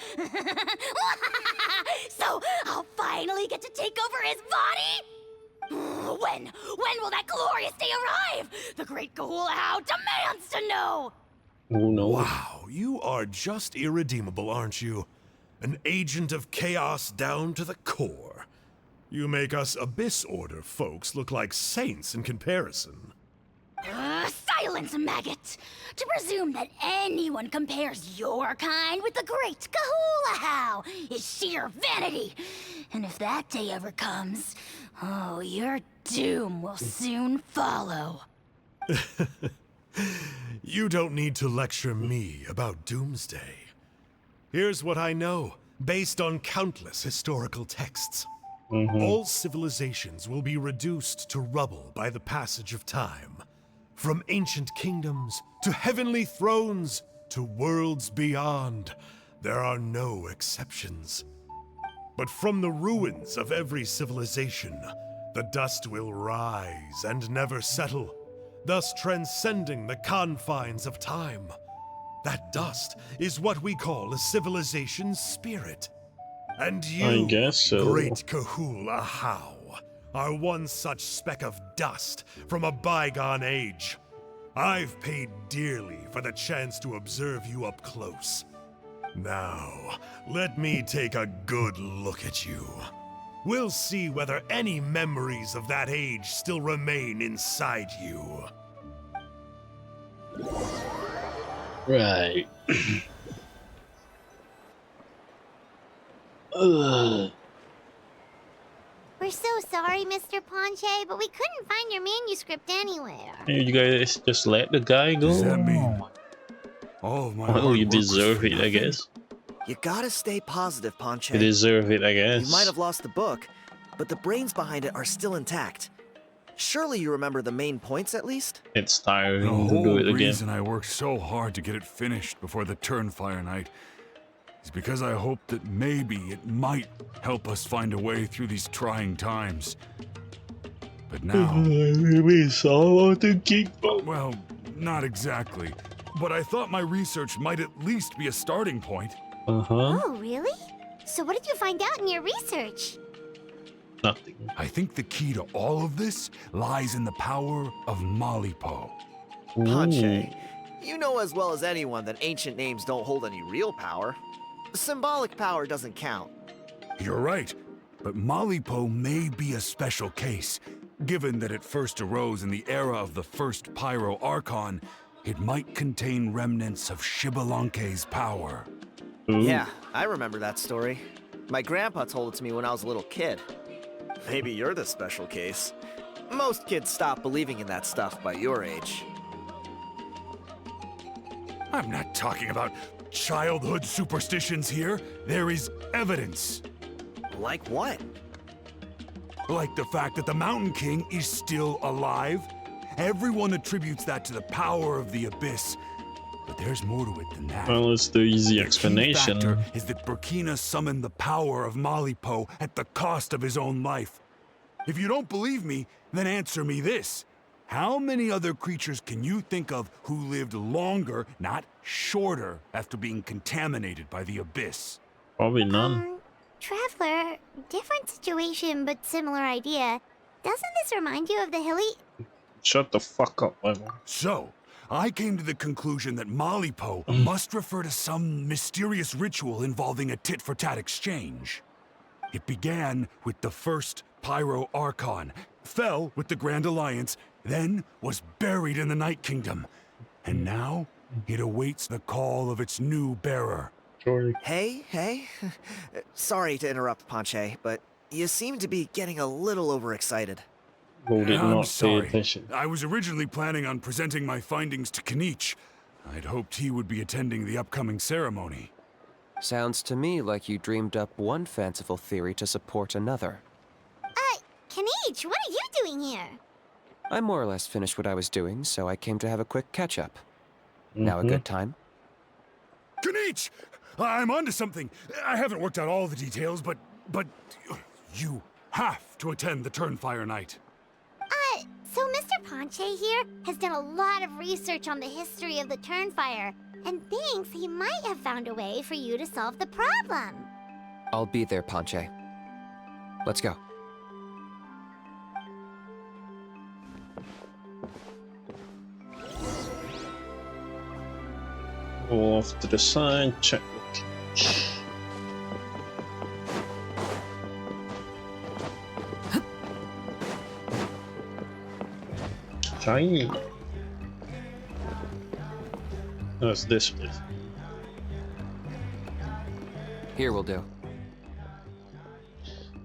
So I'll finally get to take over his body? When will that glorious day arrive? The great Kahula demands to know! Oh no. Wow, you are just irredeemable, aren't you? An agent of chaos down to the core. You make us Abyss Order folks look like saints in comparison. Silence, maggot! To presume that anyone compares your kind with the great Kahula is sheer vanity. And if that day ever comes, oh, your doom will soon follow. You don't need to lecture me about Doomsday. Here's what I know, based on countless historical texts. All civilizations will be reduced to rubble by the passage of time. From ancient kingdoms, to heavenly thrones, to worlds beyond, there are no exceptions. But from the ruins of every civilization, the dust will rise and never settle, thus transcending the confines of time. That dust is what we call a civilization's spirit. And you, I guess so. great Kahula How, are one such speck of dust from a bygone age. I've paid dearly for the chance to observe you up close. Now, let me take a good look at you. We'll see whether any memories of that age still remain inside you. Right. Ugh. We're so sorry, Mr. Ponche, but we couldn't find your manuscript anywhere. Hey, you guys just let the guy go? Does that mean all of my Well, hard you work was deserve for it, I nothing? guess. You gotta stay positive, Ponche. You deserve it, I guess. You might have lost the book, but the brains behind it are still intact. Surely you remember the main points at least? It's The tiring to do whole it again. reason I worked so hard to get it finished before the Turnfire night is because I hoped that maybe it might help us find a way through these trying times. But now, well, not exactly. But I thought my research might at least be a starting point. Uh-huh. Oh, really? So what did you find out in your research? Nothing. I think the key to all of this lies in the power of Malipo. Panche, you know as well as anyone that ancient names don't hold any real power. Symbolic power doesn't count. You're right, but Malipo may be a special case. Given that it first arose in the era of the first Pyro Archon, it might contain remnants of Shibalanke's power. Ooh. Yeah, I remember that story. My grandpa told it to me when I was a little kid. Maybe you're the special case. Most kids stop believing in that stuff by your age. I'm not talking about childhood superstitions here. There is evidence. Like what? Like the fact that the Mountain King is still alive. Everyone attributes that to the power of the Abyss. But there's more to it than that. Well, it's the easy explanation. The key factor is that Burkina summoned the power of Malipo at the cost of his own life. If you don't believe me, then answer me this. How many other creatures can you think of who lived longer, not shorter, after being contaminated by the Abyss? Probably none. Traveler, different situation but similar idea. Doesn't this remind you of the hilly... Shut the fuck up, Level. So, I came to the conclusion that Malipo must refer to some mysterious ritual involving a tit-for-tat exchange. It began with the first Pyro Archon, fell with the Grand Alliance, then was buried in the Night Kingdom. And now, it awaits the call of its new bearer. Sorry. Hey. Sorry to interrupt, Panche, but you seem to be getting a little overexcited. Who did I'm not pay sorry. attention? I was originally planning on presenting my findings to Kinich. I'd hoped he would be attending the upcoming ceremony. Sounds to me like you dreamed up one fanciful theory to support another. Kinich, what are you doing here? I more or less finished what I was doing, so I came to have a quick catch-up. Now a good time? Kinich! I'm onto something. I haven't worked out all the details, but you have to attend the Turnfire Night. So Mr. Panche here has done a lot of research on the history of the Turnfire, and thinks he might have found a way for you to solve the problem. I'll be there, Panche. Let's go. Go off to the side, check. Shiny. No, it's this place. Here will do.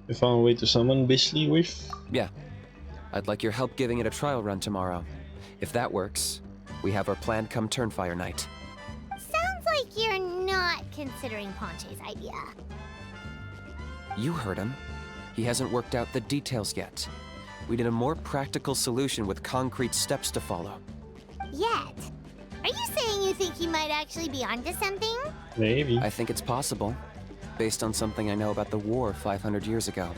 You found a way to summon Bisley with? Yeah. I'd like your help giving it a trial run tomorrow. If that works, we have our plan come Turnfire Night. Sounds like you're not considering Panche's idea. You heard him. He hasn't worked out the details yet. We need a more practical solution with concrete steps to follow. Yet? Are you saying you think he might actually be onto something? Maybe. I think it's possible, based on something I know about the war 500 years ago.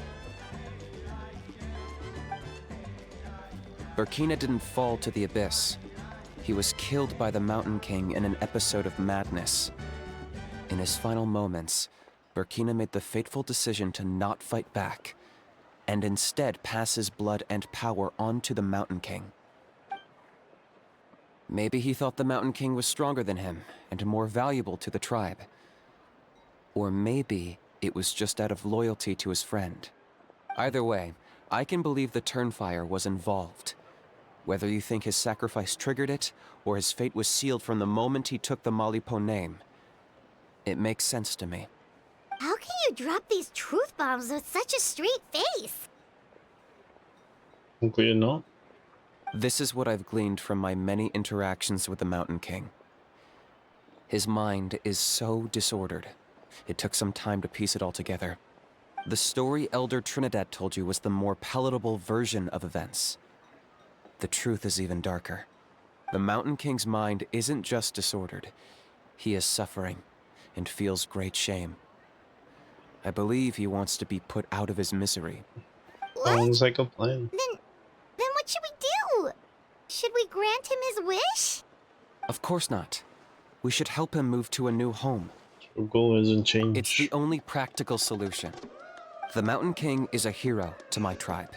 Burkina didn't fall to the Abyss. He was killed by the Mountain King in an episode of madness. In his final moments, Burkina made the fateful decision to not fight back, and instead pass his blood and power on to the Mountain King. Maybe he thought the Mountain King was stronger than him, and more valuable to the tribe. Or maybe it was just out of loyalty to his friend. Either way, I can believe the Turnfire was involved. Whether you think his sacrifice triggered it, or his fate was sealed from the moment he took the Malipo name, it makes sense to me. How can you drop these truth bombs with such a straight face? Hopefully not. This is what I've gleaned from my many interactions with the Mountain King. His mind is so disordered. It took some time to piece it all together. The story Elder Trinidad told you was the more palatable version of events. The truth is even darker. The Mountain King's mind isn't just disordered. He is suffering and feels great shame. I believe he wants to be put out of his misery. Sounds like a plan. Then what should we do? Should we grant him his wish? Of course not. We should help him move to a new home. Your goal hasn't changed. It's the only practical solution. The Mountain King is a hero to my tribe.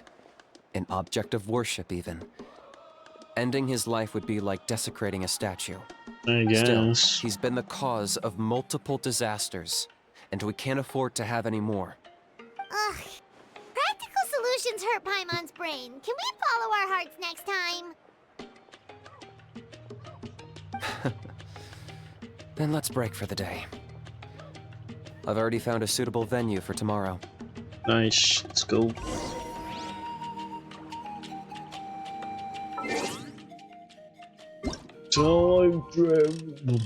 An object of worship, even. Ending his life would be like desecrating a statue. I Still, guess. he's been the cause of multiple disasters, and we can't afford to have any more. Ugh. Practical solutions hurt Paimon's brain. Can we follow our hearts next time? Then let's break for the day. I've already found a suitable venue for tomorrow. Nice. Let's go. Time travel.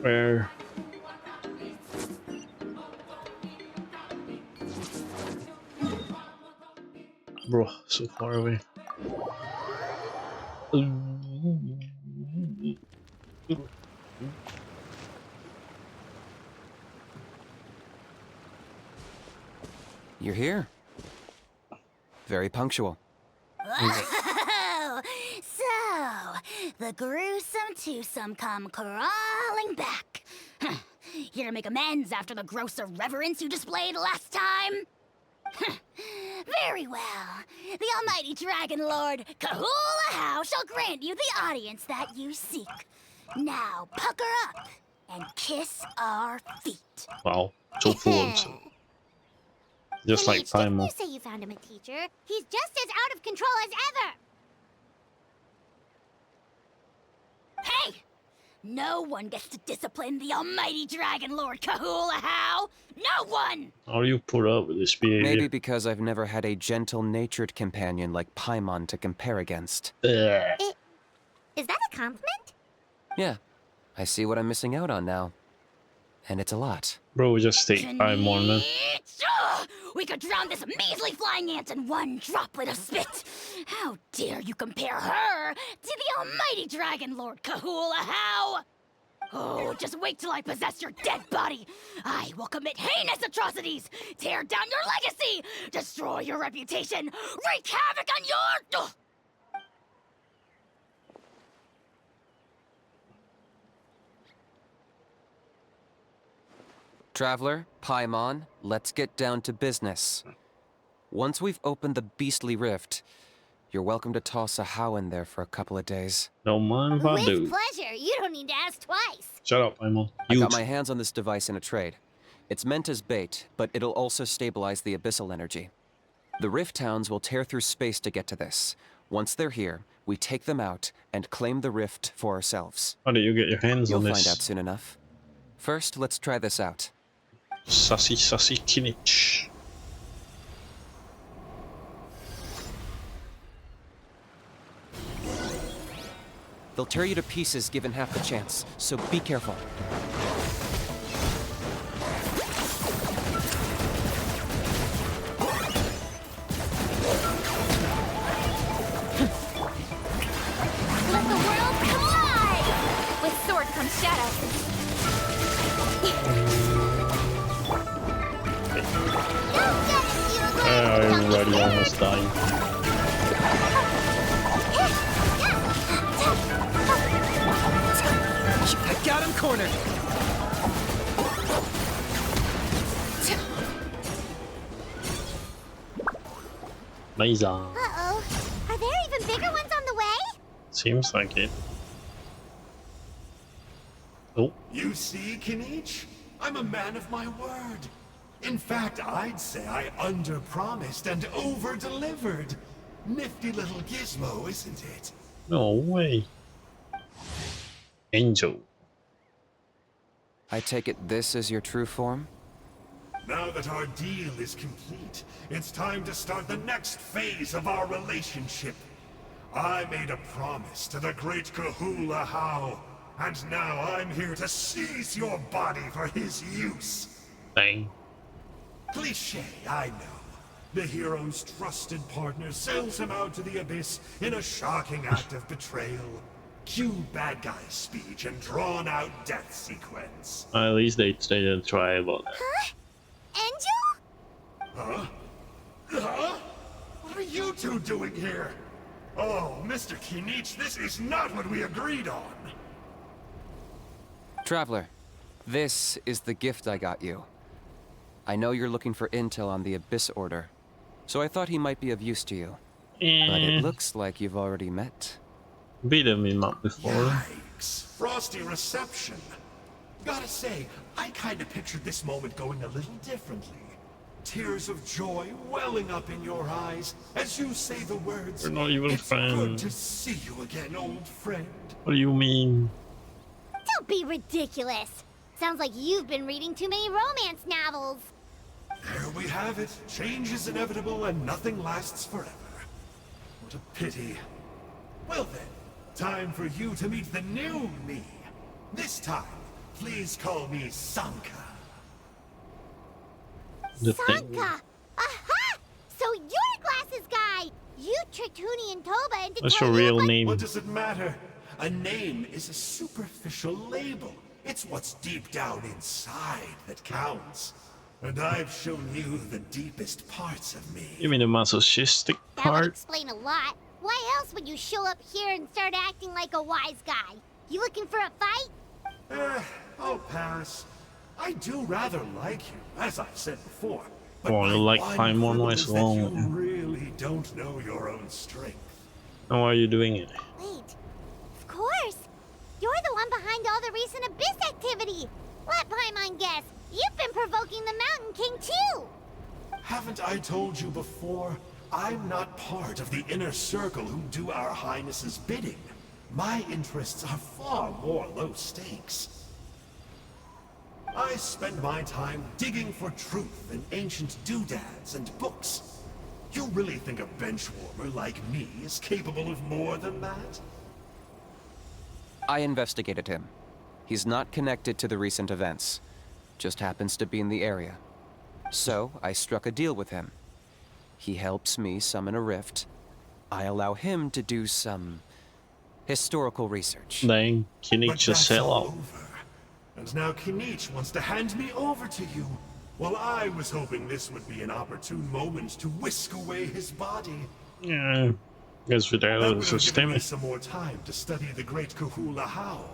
Where? Bro, so far away. You're here. Very punctual. Oh, so the gruesome twosome come crawling back. Huh. Here to make amends after the gross irreverence you displayed last time? Huh. Very well. The almighty Dragon Lord Kahula shall grant you the audience that you seek. Now pucker up and kiss our feet. Wow, so full. Just like Kinich, didn't Paimon. you say you found him a teacher? He's just as out of control as ever! Hey! No one gets to discipline the almighty Dragon Lord Kahula. No one! How do you put up with this behavior? Maybe because I've never had a gentle-natured companion like Paimon to compare against. Is that a compliment? Yeah, I see what I'm missing out on now. And it's a lot. Bro, just take Paimon, man. Ugh! We could drown this measly flying ant in one droplet of spit. How dare you compare her to the almighty Dragon Lord Kahula? Oh, just wait till I possess your dead body. I will commit heinous atrocities, tear down your legacy, destroy your reputation, wreak havoc on your... Ugh! Traveler, Paimon, let's get down to business. Once we've opened the beastly rift, you're welcome to toss a how in there for a couple of days. No mind if I With do. pleasure. You don't need to ask twice. Shut up, Paimon. I You. got my hands on this device in a trade. It's meant as bait, but it'll also stabilize the abyssal energy. The rift hounds will tear through space to get to this. Once they're here, we take them out and claim the rift for ourselves. How did you get your hands You'll on find this? out soon enough. First, let's try this out. Sussy Kinich. They'll tear you to pieces given half the chance, so be careful. Let the world collide! With sword comes shadow. I'm already almost dying. I got him cornered. Nice. Uh-oh. Are there even bigger ones on the way? Seems like it. Oh. You see, Kinich? I'm a man of my word. In fact, I'd say I under-promised and over-delivered. Nifty little gizmo, isn't it? No way. Angel. I take it this is your true form? Now that our deal is complete, it's time to start the next phase of our relationship. I made a promise to the great Kahula How, and now I'm here to seize your body for his use. Dang. Cliché, I know. The hero's trusted partner sells him out to the abyss in a shocking act of betrayal. Cue bad guy speech and drawn-out death sequence. At least they didn't try about that. Huh? Angel? Huh? Huh? What are you two doing here? Oh, Mr. Kinich, this is not what we agreed on. Traveler, this is the gift I got you. I know you're looking for intel on the Abyss Order, so I thought he might be of use to you. But it looks like you've already met. Beat him up before. Yikes. Frosty reception. Gotta say, I kinda pictured this moment going a little differently. Tears of joy welling up in your eyes as you say the words. We're not even It's good friends. to see you again, old friend. What do you mean? Don't be ridiculous. Sounds like you've been reading too many romance novels. There we have it. Change is inevitable and nothing lasts forever. What a pity. Well then, time for you to meet the new me. This time, please call me Sanka. The thing. Sanka! Aha! So you're Glasses Guy! You tricked Huni and Toba into What's your telling real everyone- name? What does it matter? A name is a superficial label. It's what's deep down inside that counts. And I've shown you the deepest parts of me. You mean the masochistic That would part? explain a lot. Why else would you show up here and start acting like a wise guy? You looking for a fight? I'll pass. I do rather like you, as I've said before. But Oh, you my like one Paimon quibble as is that well. you really don't know your own strength. How are you doing it? Wait. Of course. You're the one behind all the recent Abyss activity. Let Paimon guess. You've been provoking the Mountain King too. Haven't I told you before? I'm not part of the inner circle who do our Highness's bidding. My interests are far more low stakes. I spend my time digging for truth in ancient doodads and books. You really think a benchwarmer like me is capable of more than that? I investigated him. He's not connected to the recent events. Just happens to be in the area. So, I struck a deal with him. He helps me summon a rift. I allow him to do some historical research. Dang, Kinich But just that's sell all out. over. And now Kinich wants to hand me over to you. Well, I was hoping this would be an opportune moment to whisk away his body. Yeah, guess with That that would have given me system. some more time to study the great Kahula How.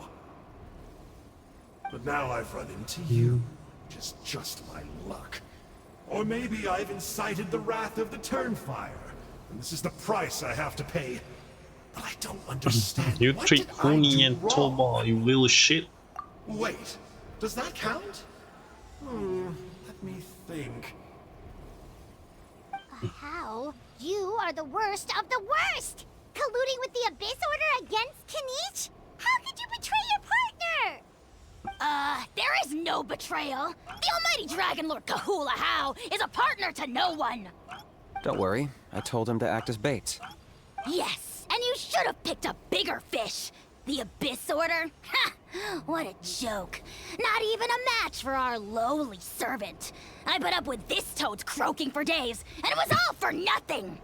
But now I've run into you. Just my luck. Or maybe I've incited the wrath of the Turnfire, and this is the price I have to pay. But I don't understand. You What treat did I Huni do and wrong? Toba, you little shit. Wait, does that count? Let me think. How? You are the worst of the worst! Colluding with the Abyss Order against Kinich? How could you betray your partner? There is no betrayal. The almighty Dragon Lord Kahula How is a partner to no one. Don't worry, I told him to act as bait. Yes, and you should have picked a bigger fish. The Abyss Order? Ha! What a joke. Not even a match for our lowly servant. I put up with this toad's croaking for days, and it was all for nothing.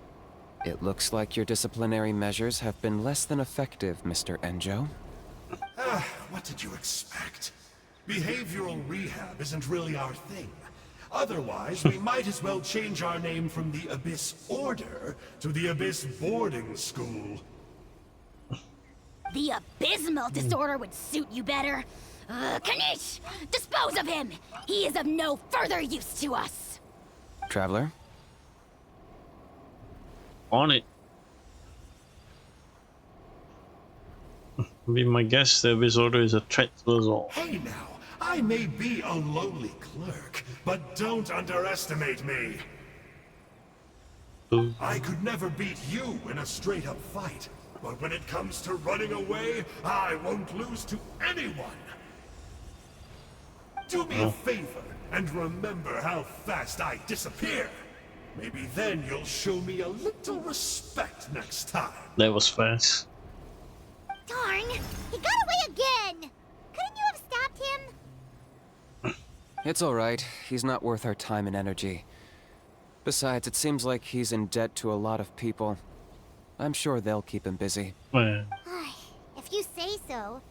It looks like your disciplinary measures have been less than effective, Mr. Enjo. What did you expect? Behavioral rehab isn't really our thing. Otherwise, we might as well change our name from the Abyss Order to the Abyss Boarding School. The abysmal disorder would suit you better. Kinich! Dispose of him! He is of no further use to us! Traveler? On it. Be my guess, the Abyss Order is a threat to us all. Hey now, I may be a lowly clerk, but don't underestimate me. Ooh. I could never beat you in a straight-up fight, but when it comes to running away, I won't lose to anyone. Do me a favor and remember how fast I disappear. Maybe then you'll show me a little respect next time. That was fast. Darn! He got away again! Couldn't you have stopped him? It's alright. He's not worth our time and energy. Besides, it seems like he's in debt to a lot of people. I'm sure they'll keep him busy. Man. If you say so.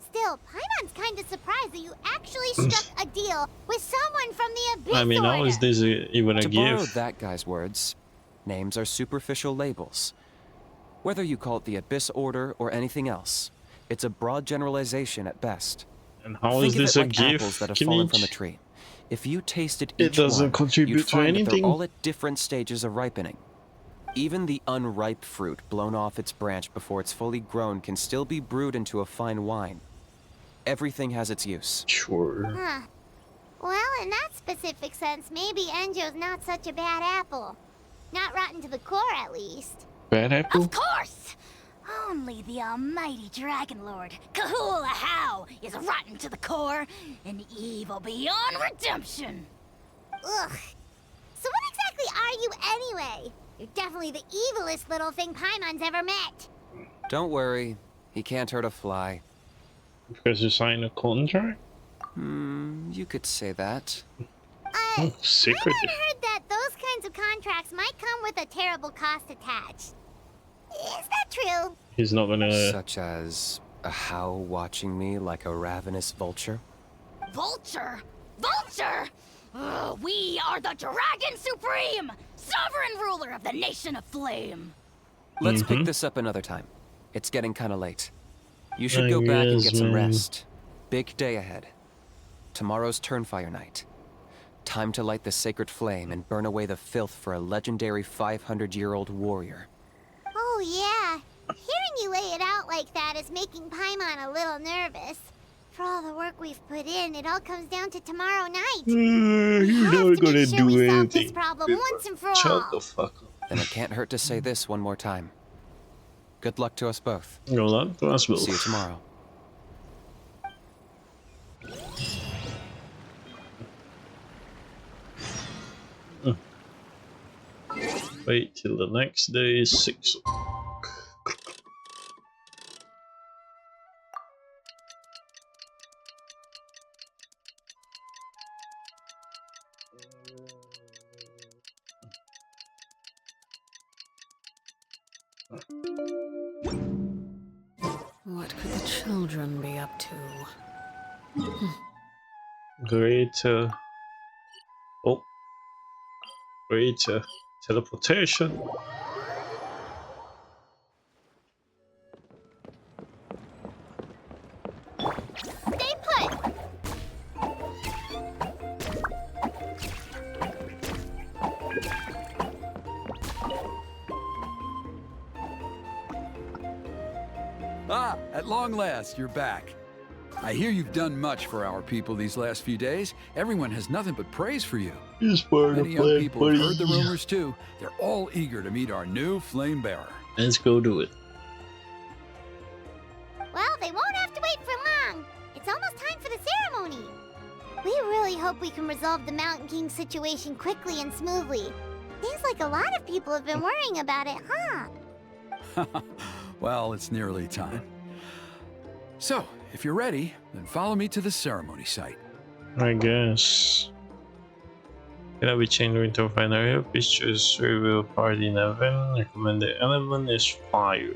Still, Paimon's kinda surprised that you actually struck a deal with someone from the Abyss I mean, how is Order. this even a To borrow gift? that guy's words, Names are superficial labels. Whether you call it the Abyss Order or anything else, it's a broad generalization at best. And how Think is of this it a like apples gift, that have fallen from a Kinich? tree. If you tasted It each doesn't one, contribute you'd to find that they're anything. all at different stages of ripening. Even the unripe fruit blown off its branch before it's fully grown can still be brewed into a fine wine. Everything has its use. Sure. Huh. Well, in that specific sense, maybe Enjo's not such a bad apple. Not rotten to the core, at least. Bad apple? Of course! Only the almighty Dragon Lord, Kahula How, is rotten to the core and evil beyond redemption. Ugh. So what exactly are you anyway? You're definitely the evilest little thing Paimon's ever met. Don't worry, he can't hurt a fly. Because you signed a contract? You could say that. Secret. I heard that those kinds of contracts might come with a terrible cost attached. Is that true? He's not gonna... Such as a how watching me like a ravenous vulture? Vulture? Vulture? We are the Dragon Supreme, sovereign ruler of the Nation of Flame. Let's pick this up another time. It's getting kinda late. You should go back and guess, get some man. rest. Big day ahead. Tomorrow's Turnfire night. Time to light the sacred flame and burn away the filth for a legendary 500-year-old warrior. Oh, yeah. Hearing you lay it out like that is making Paimon a little nervous. For all the work we've put in, it all comes down to tomorrow night. You're not gonna do we solve anything. this problem once and for Shut the all. fuck up. Then it can't hurt to say this one more time. Good luck to us both. No, not possible. See you tomorrow. Wait till the next day, 6 o'clock. What could the children be up to? Great, oh. Great, teleportation. Stay put. Ah, at long last, you're back. I hear you've done much for our people these last few days. Everyone has nothing but praise for you. He's part Many of young plan, people have buddy. heard the rumors too. They're all eager to meet our new flame bearer. Let's go do it. Well, they won't have to wait for long. It's almost time for the ceremony. We really hope we can resolve the Mountain King situation quickly and smoothly. Seems like a lot of people have been worrying about it, huh? Well, it's nearly time. So, if you're ready, then follow me to the ceremony site. I guess. Can I be changed into a fine area? Please choose reveal party in heaven. Recommended element is fire.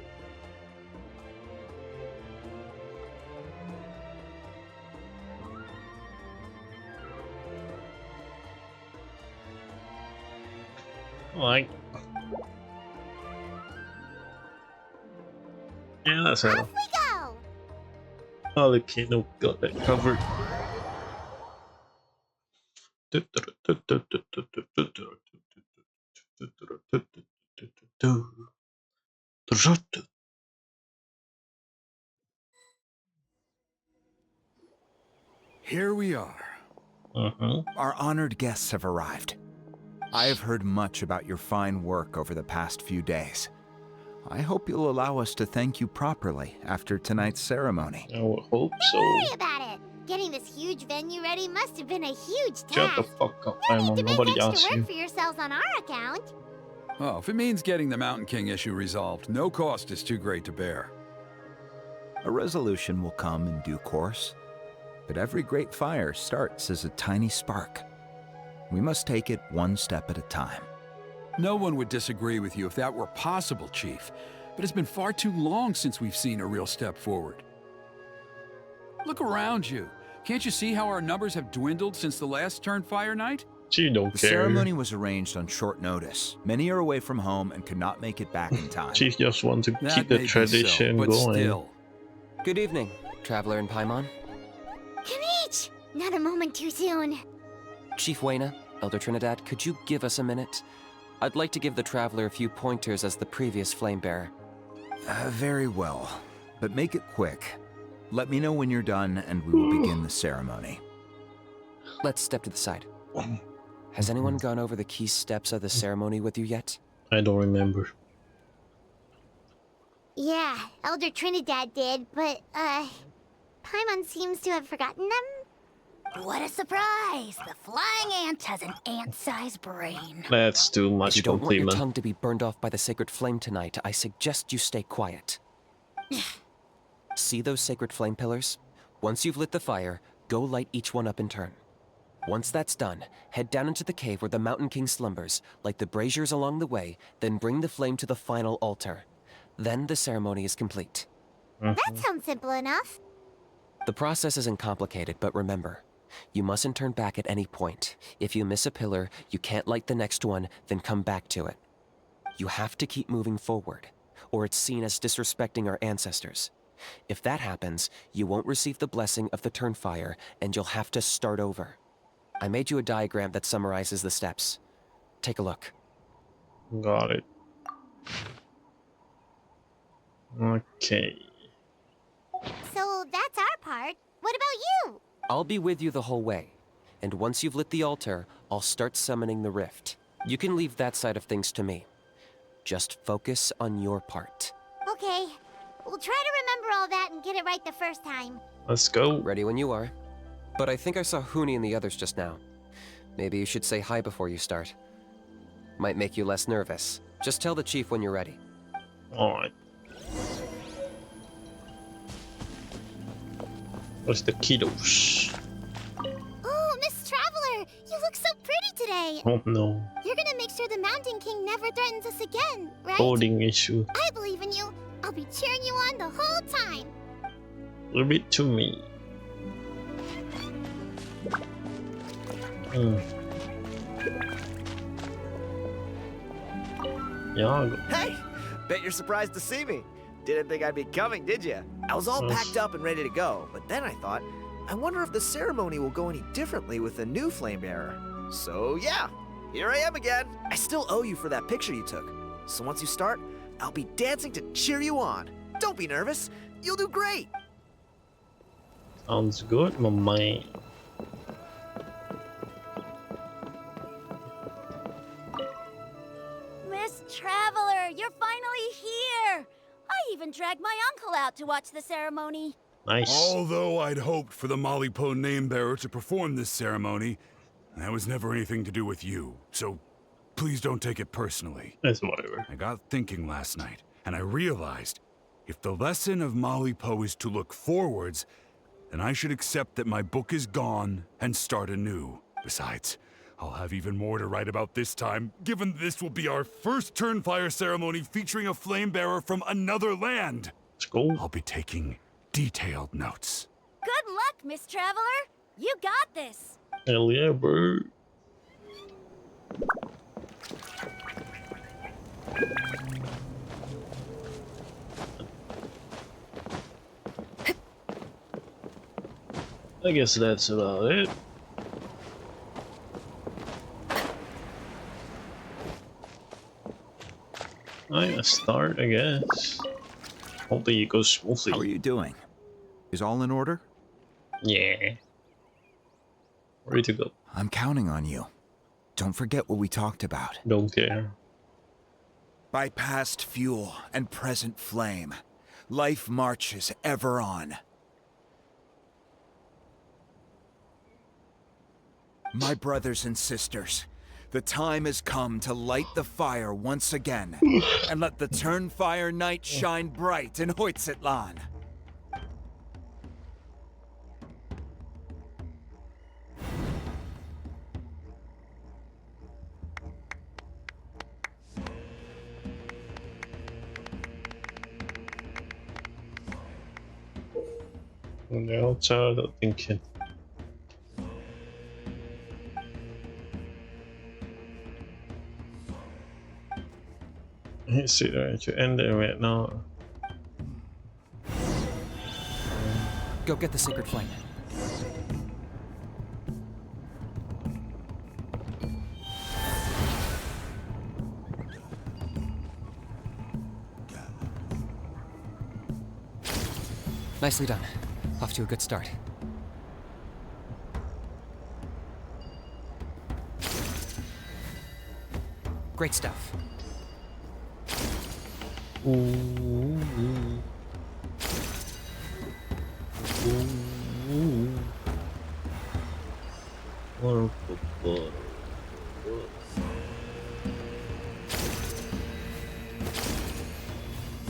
Like, yeah, that's Off how. we go! Oh, the Kino got that covered. Here we are. Our honored guests have arrived. I have heard much about your fine work over the past few days. I hope you'll allow us to thank you properly after tonight's ceremony. I would hope so. Don't worry about it. Getting this huge venue ready must have been a huge task. Shut the fuck up, No need Emma. to make Nobody extra asked work you. for yourselves on our account. Oh, if it means getting the Mountain King issue resolved, no cost is too great to bear. A resolution will come in due course, but every great fire starts as a tiny spark. We must take it one step at a time. No one would disagree with you if that were possible, Chief, but it's been far too long since we've seen a real step forward. Look around you. Can't you see how our numbers have dwindled since the last Turnfire night? She don't The care. ceremony was arranged on short notice. Many are away from home and could not make it back in time. She just wants to That keep the may be tradition so, but going. still. Good evening, traveler in Paimon. Kinich! Not a moment too soon. Chief Wayna, Elder Trinidad, could you give us a minute? I'd like to give the traveler a few pointers as the previous flame bearer. Very well, but make it quick. Let me know when you're done and we will begin the ceremony. Let's step to the side. Has anyone gone over the key steps of the ceremony with you yet? I don't remember. Yeah, Elder Trinidad did, but, Paimon seems to have forgotten them. What a surprise! The flying ant has an ant-sized brain. That's too If much you don't want your compliment. tongue to be burned off by the sacred flame tonight, I suggest you stay quiet. See those sacred flame pillars? Once you've lit the fire, go light each one up in turn. Once that's done, head down into the cave where the Mountain King slumbers, light the braziers along the way, then bring the flame to the final altar. Then the ceremony is complete. That sounds simple enough. The process isn't complicated, but remember, you mustn't turn back at any point. If you miss a pillar, you can't light the next one, then come back to it. You have to keep moving forward, or it's seen as disrespecting our ancestors. If that happens, you won't receive the blessing of the Turnfire, and you'll have to start over. I made you a diagram that summarizes the steps. Take a look. Got it. Okay. So that's our part. What about you? I'll be with you the whole way, and once you've lit the altar, I'll start summoning the rift. You can leave that side of things to me. Just focus on your part. Okay. We'll try to remember all that and get it right the first time. Let's go. Ready when you are. But I think I saw Huni and the others just now. Maybe you should say hi before you start. Might make you less nervous. Just tell the chief when you're ready. Alright. What's the kiddos? Oh, Miss Traveler! You look so pretty today! Oh no. You're gonna make sure the Mountain King never threatens us again, right? Coding issue. I believe in you. I'll be cheering you on the whole time. Leave it to me. Yeah. Hey! Bet you're surprised to see me. Didn't think I'd be coming, did you? I was all packed up and ready to go, but then I thought, I wonder if the ceremony will go any differently with the new flame bearer. So yeah, here I am again. I still owe you for that picture you took. So once you start, I'll be dancing to cheer you on. Don't be nervous. You'll do great. Sounds good, my man. Miss Traveler, you're finally here! I even dragged my uncle out to watch the ceremony. Nice. Although I'd hoped for the Malipo name-bearer to perform this ceremony, that was never anything to do with you, so please don't take it personally. That's whatever. I got thinking last night, and I realized if the lesson of Malipo is to look forwards, then I should accept that my book is gone and start anew. Besides, I'll have even more to write about this time, given this will be our first Turnfire ceremony featuring a flame bearer from another land. Let's go. I'll be taking detailed notes. Good luck, Miss Traveler! You got this! Hell yeah, bird. I guess that's about it. Alright, start, I guess. Hopefully it goes smoothly. How are you doing? Is all in order? Yeah. Ready to go. I'm counting on you. Don't forget what we talked about. Don't care. By past fuel and present flame, life marches ever on. My brothers and sisters, the time has come to light the fire once again, and let the Turnfire night shine bright in Hoytzitlan. On the outside, I'm thinking. See that to end it right now. Go get the sacred flame. Nicely done. Off to a good start. Great stuff. Ooh.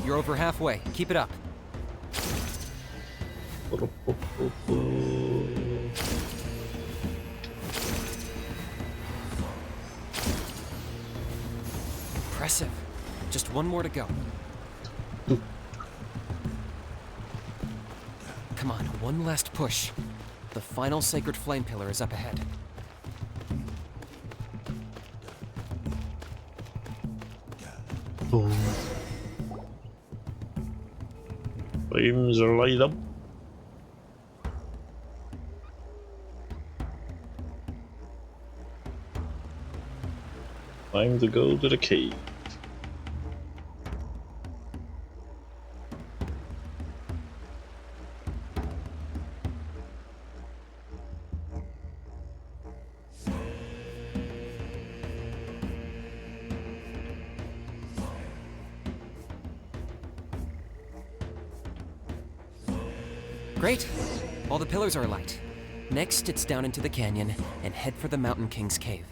You're over halfway. Keep it up. Impressive. Just one more to go. Come on, one last push. The final sacred flame pillar is up ahead. Boom. Flames are light up. Time to go to the cave. Great. All the pillars are alight. Next, it's down into the canyon and head for the Mountain King's cave.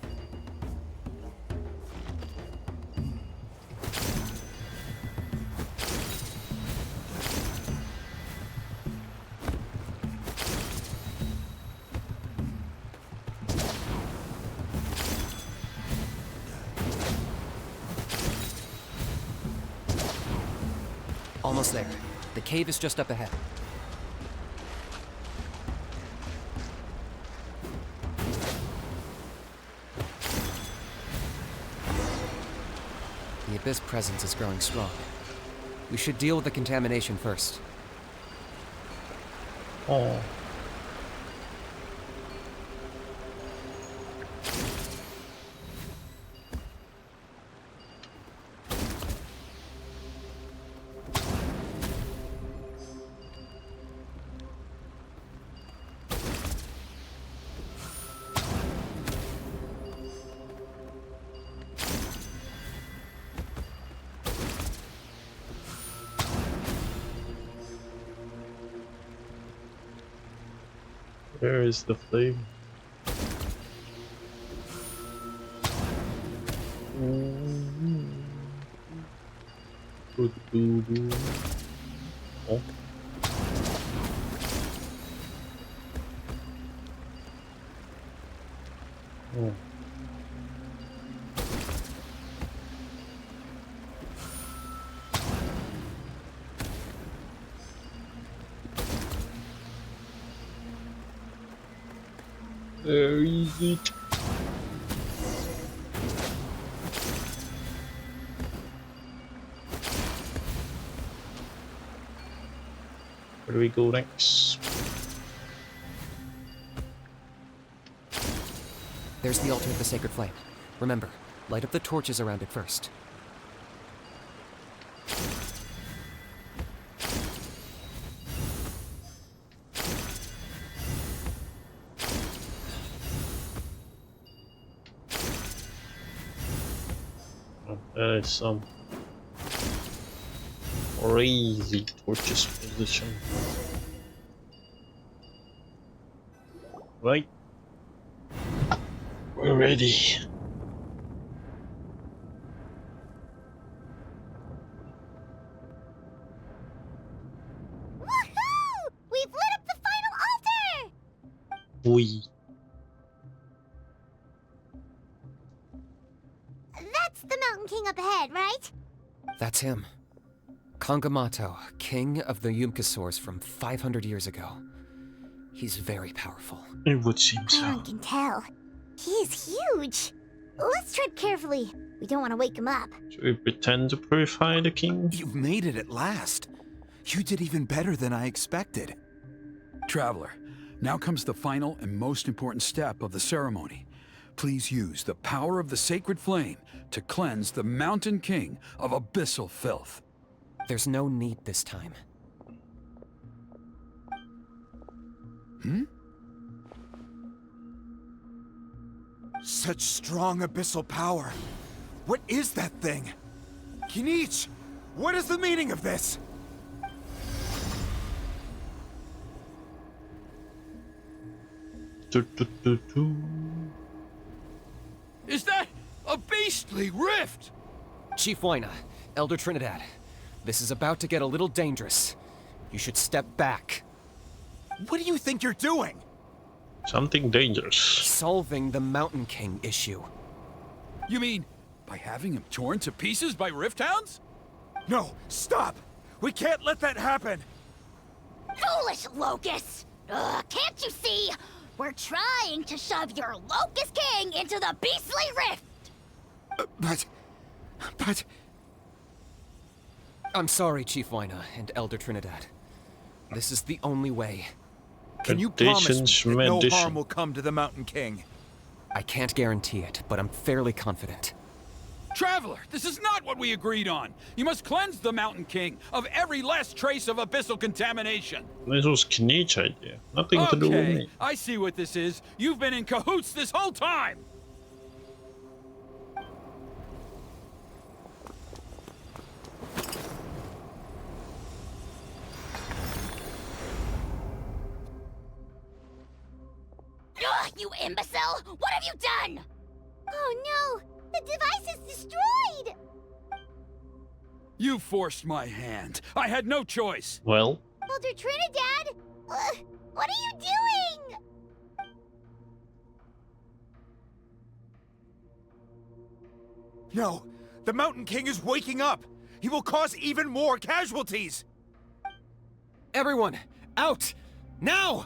Almost there. The cave is just up ahead. The Abyss presence is growing strong. We should deal with the contamination first. Oh. Where is the flame? Oh. Oh. Where is it? Where do we go next? There's the altar of the sacred flame. Remember, light up the torches around it first. That is some crazy torches position. Right. We're ready. Woohoo! We've lit up the final altar! We. That's the Mountain King up ahead, right? That's him. Kangamato, king of the Yumkasaurs from 500 years ago. He's very powerful. It would seem so. Everyone can tell. He is huge. Let's tread carefully. We don't want to wake him up. Should we pretend to purify the king? You've made it at last. You did even better than I expected. Traveler, now comes the final and most important step of the ceremony. Please use the power of the sacred flame to cleanse the Mountain King of abyssal filth. There's no need this time. Such strong abyssal power. What is that thing? Kinich, what is the meaning of this? Is that a beastly rift? Chief Wyna, Elder Trinidad, this is about to get a little dangerous. You should step back. What do you think you're doing? Something dangerous. Solving the Mountain King issue. You mean by having him torn to pieces by rift hounds? No, stop! We can't let that happen! Foolish Locust! Can't you see? We're trying to shove your Locust King into the beastly rift! But... I'm sorry, Chief Wyna and Elder Trinidad. This is the only way. Can you promise me that no Rendition. harm will come to the Mountain King? I can't guarantee it, but I'm fairly confident. Traveler, this is not what we agreed on. You must cleanse the Mountain King of every last trace of abyssal contamination. This was Kinich idea. Nothing to do with Okay, me. I see what this is. You've been in cahoots this whole time. Ugh, you imbecile! What have you done? Oh no! The device is destroyed! You forced my hand. I had no choice. Well, Elder Trinidad! What are you doing? No, the Mountain King is waking up! He will cause even more casualties! Everyone, out! Now!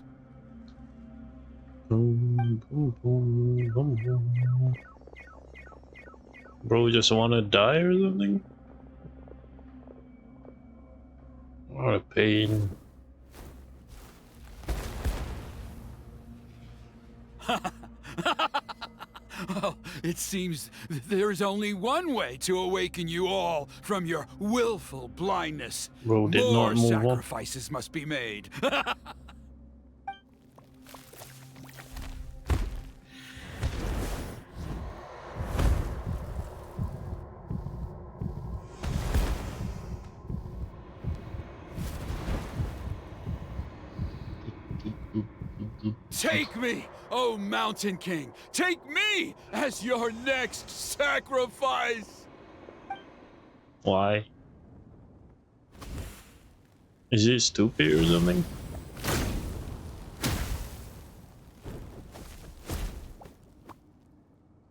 bro, just wanna die or something? What a pain. Well, it seems there is only one way to awaken you all from your willful blindness. Bro did More not move on. sacrifices must be made. Take me, oh Mountain King! Take me as your next sacrifice! Why? Is he stupid or something?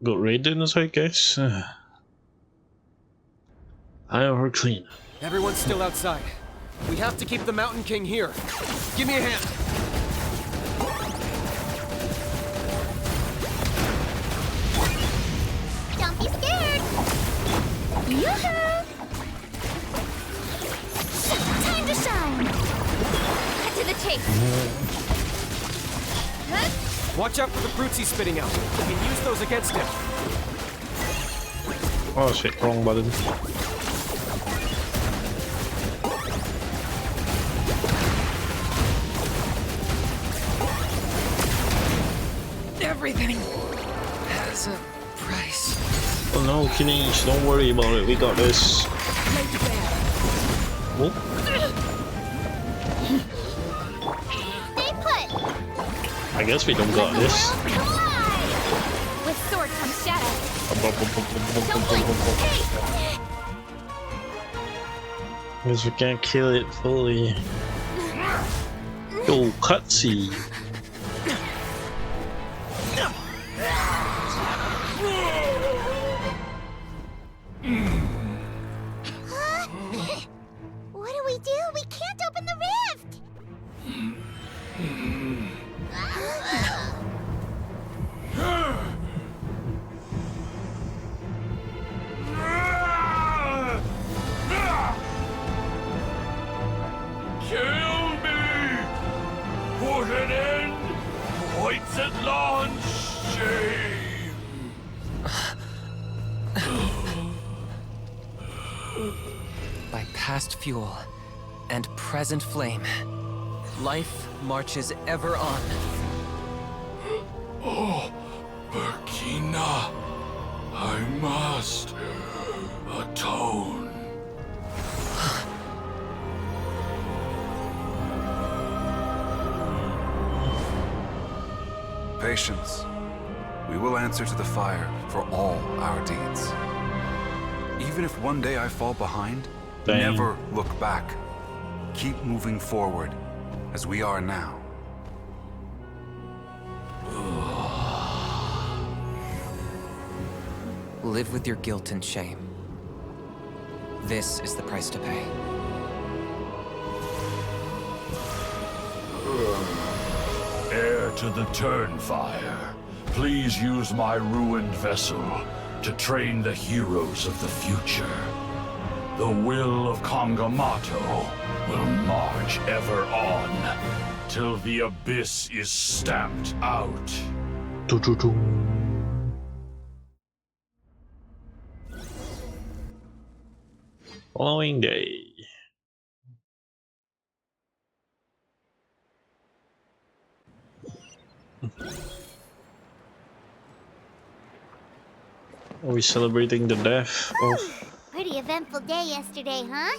Got Raiden, I guess. I am her clean. Everyone's still outside. We have to keep the Mountain King here. Give me a hand. Don't be scared! Yoo-hoo! Time to shine! Cut to the chase! Watch out for the fruits he's spitting out. We can use those against him. Oh shit, wrong button. Everything has a price. Oh no, Kinich, don't worry about it, we got this. Oh, Stay put! I guess we don't got this. With sword comes shadow. Don't blink! Hey! Guess we can't kill it fully. Yo, cutscene. What do we do? We can't open the rift! at launch, shame! By past fuel and present flame, life marches ever on. Oh, Burkina, I must atone. Patience. We will answer to the fire for all our deeds. Even if one day I fall behind, Dang. never look back. Keep moving forward, as we are now. Live with your guilt and shame. This is the price to pay. Heir to the Turnfire, please use my ruined vessel to train the heroes of the future. The will of Kangamato will march ever on, till the abyss is stamped out. Following day. Are we celebrating the death of... Pretty eventful day yesterday, huh?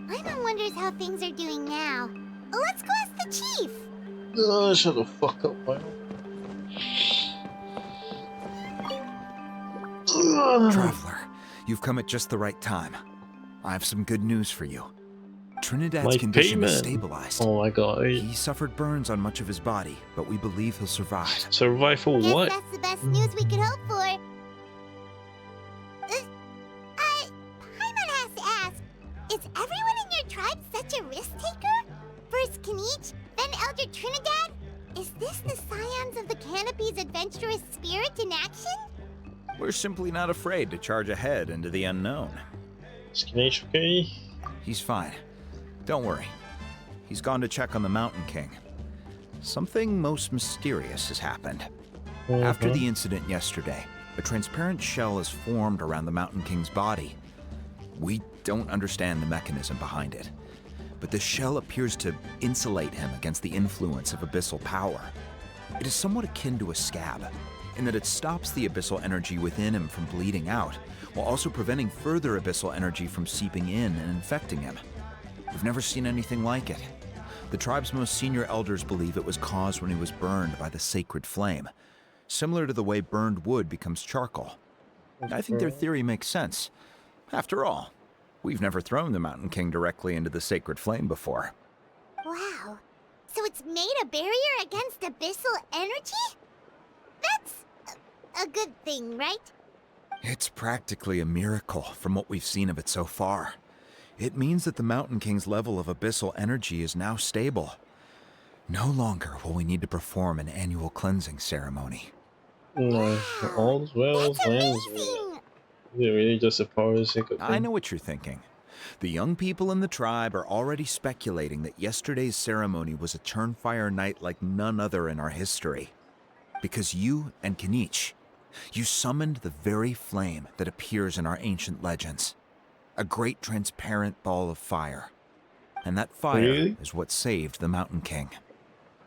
Paimon wonders how things are doing now. Let's go ask the chief. shut the fuck up, man. Traveler, you've come at just the right time. I have some good news for you. Trinidad's My condition is payment. stabilized. Oh my god. He suffered burns on much of his body, but we believe he'll survive. Survive for Guess what? that's the best news we could hope for. Paimon has to ask, is everyone in your tribe such a risk taker? First Kinich, then Elder Trinidad? Is this the scions of the Canopy's adventurous spirit in action? We're simply not afraid to charge ahead into the unknown. Is Kinich okay? He's fine. Don't worry. He's gone to check on the Mountain King. Something most mysterious has happened. After the incident yesterday, a transparent shell has formed around the Mountain King's body. We don't understand the mechanism behind it, but the shell appears to insulate him against the influence of abyssal power. It is somewhat akin to a scab, in that it stops the abyssal energy within him from bleeding out, while also preventing further abyssal energy from seeping in and infecting him. We've never seen anything like it. The tribe's most senior elders believe it was caused when he was burned by the sacred flame, similar to the way burned wood becomes charcoal. I think their theory makes sense. After all, we've never thrown the Mountain King directly into the sacred flame before. Wow. So it's made a barrier against abyssal energy? That's a good thing, right? It's practically a miracle from what we've seen of it so far. It means that the Mountain King's level of abyssal energy is now stable. No longer will we need to perform an annual cleansing ceremony. No, all's well, That's plans amazing! well. Is it really just a power secret I thing? know what you're thinking. The young people in the tribe are already speculating that yesterday's ceremony was a Turnfire night like none other in our history. Because you and Kinich, you summoned the very flame that appears in our ancient legends. A great transparent ball of fire. And that fire Really? is what saved the Mountain King.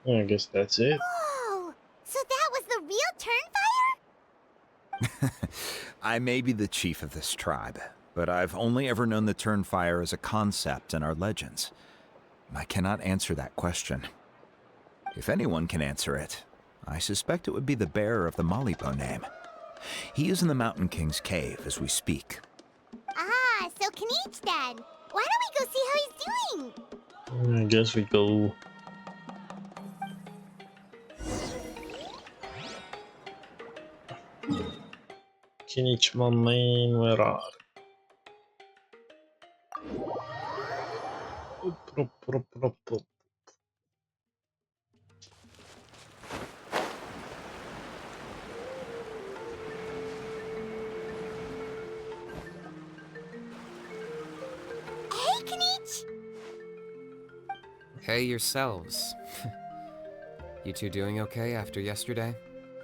I guess that's it. Whoa! So that was the real Turnfire? I may be the chief of this tribe, but I've only ever known the Turnfire as a concept in our legends. I cannot answer that question. If anyone can answer it, I suspect it would be the bearer of the Malipo name. He is in the Mountain King's cave as we speak. Ah, so Kinich then. Why don't we go see how he's doing? I guess we go. Kinich, my man, where are you? Hey, Kinich! Hey yourselves. You two doing okay after yesterday?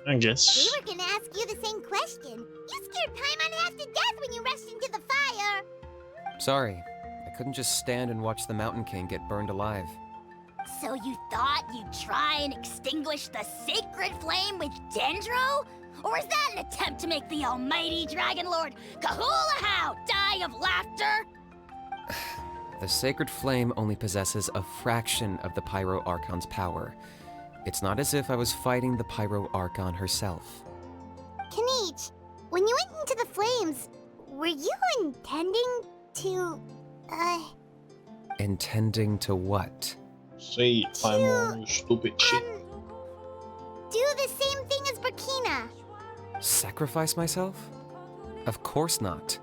I We guess. were gonna ask you the same question. You scared Paimon half to death when you rushed into the fire. Sorry, I couldn't just stand and watch the Mountain King get burned alive. So you thought you'd try and extinguish the sacred flame with Dendro? Or is that an attempt to make the almighty Dragon Lord Kahula die of laughter? The sacred flame only possesses a fraction of the Pyro Archon's power. It's not as if I was fighting the Pyro Archon herself. Kinich, when you went into the flames, were you intending to, Intending to what? Say it, Paimon, you stupid shit. do the same thing as Burkina? Sacrifice myself? Of course not.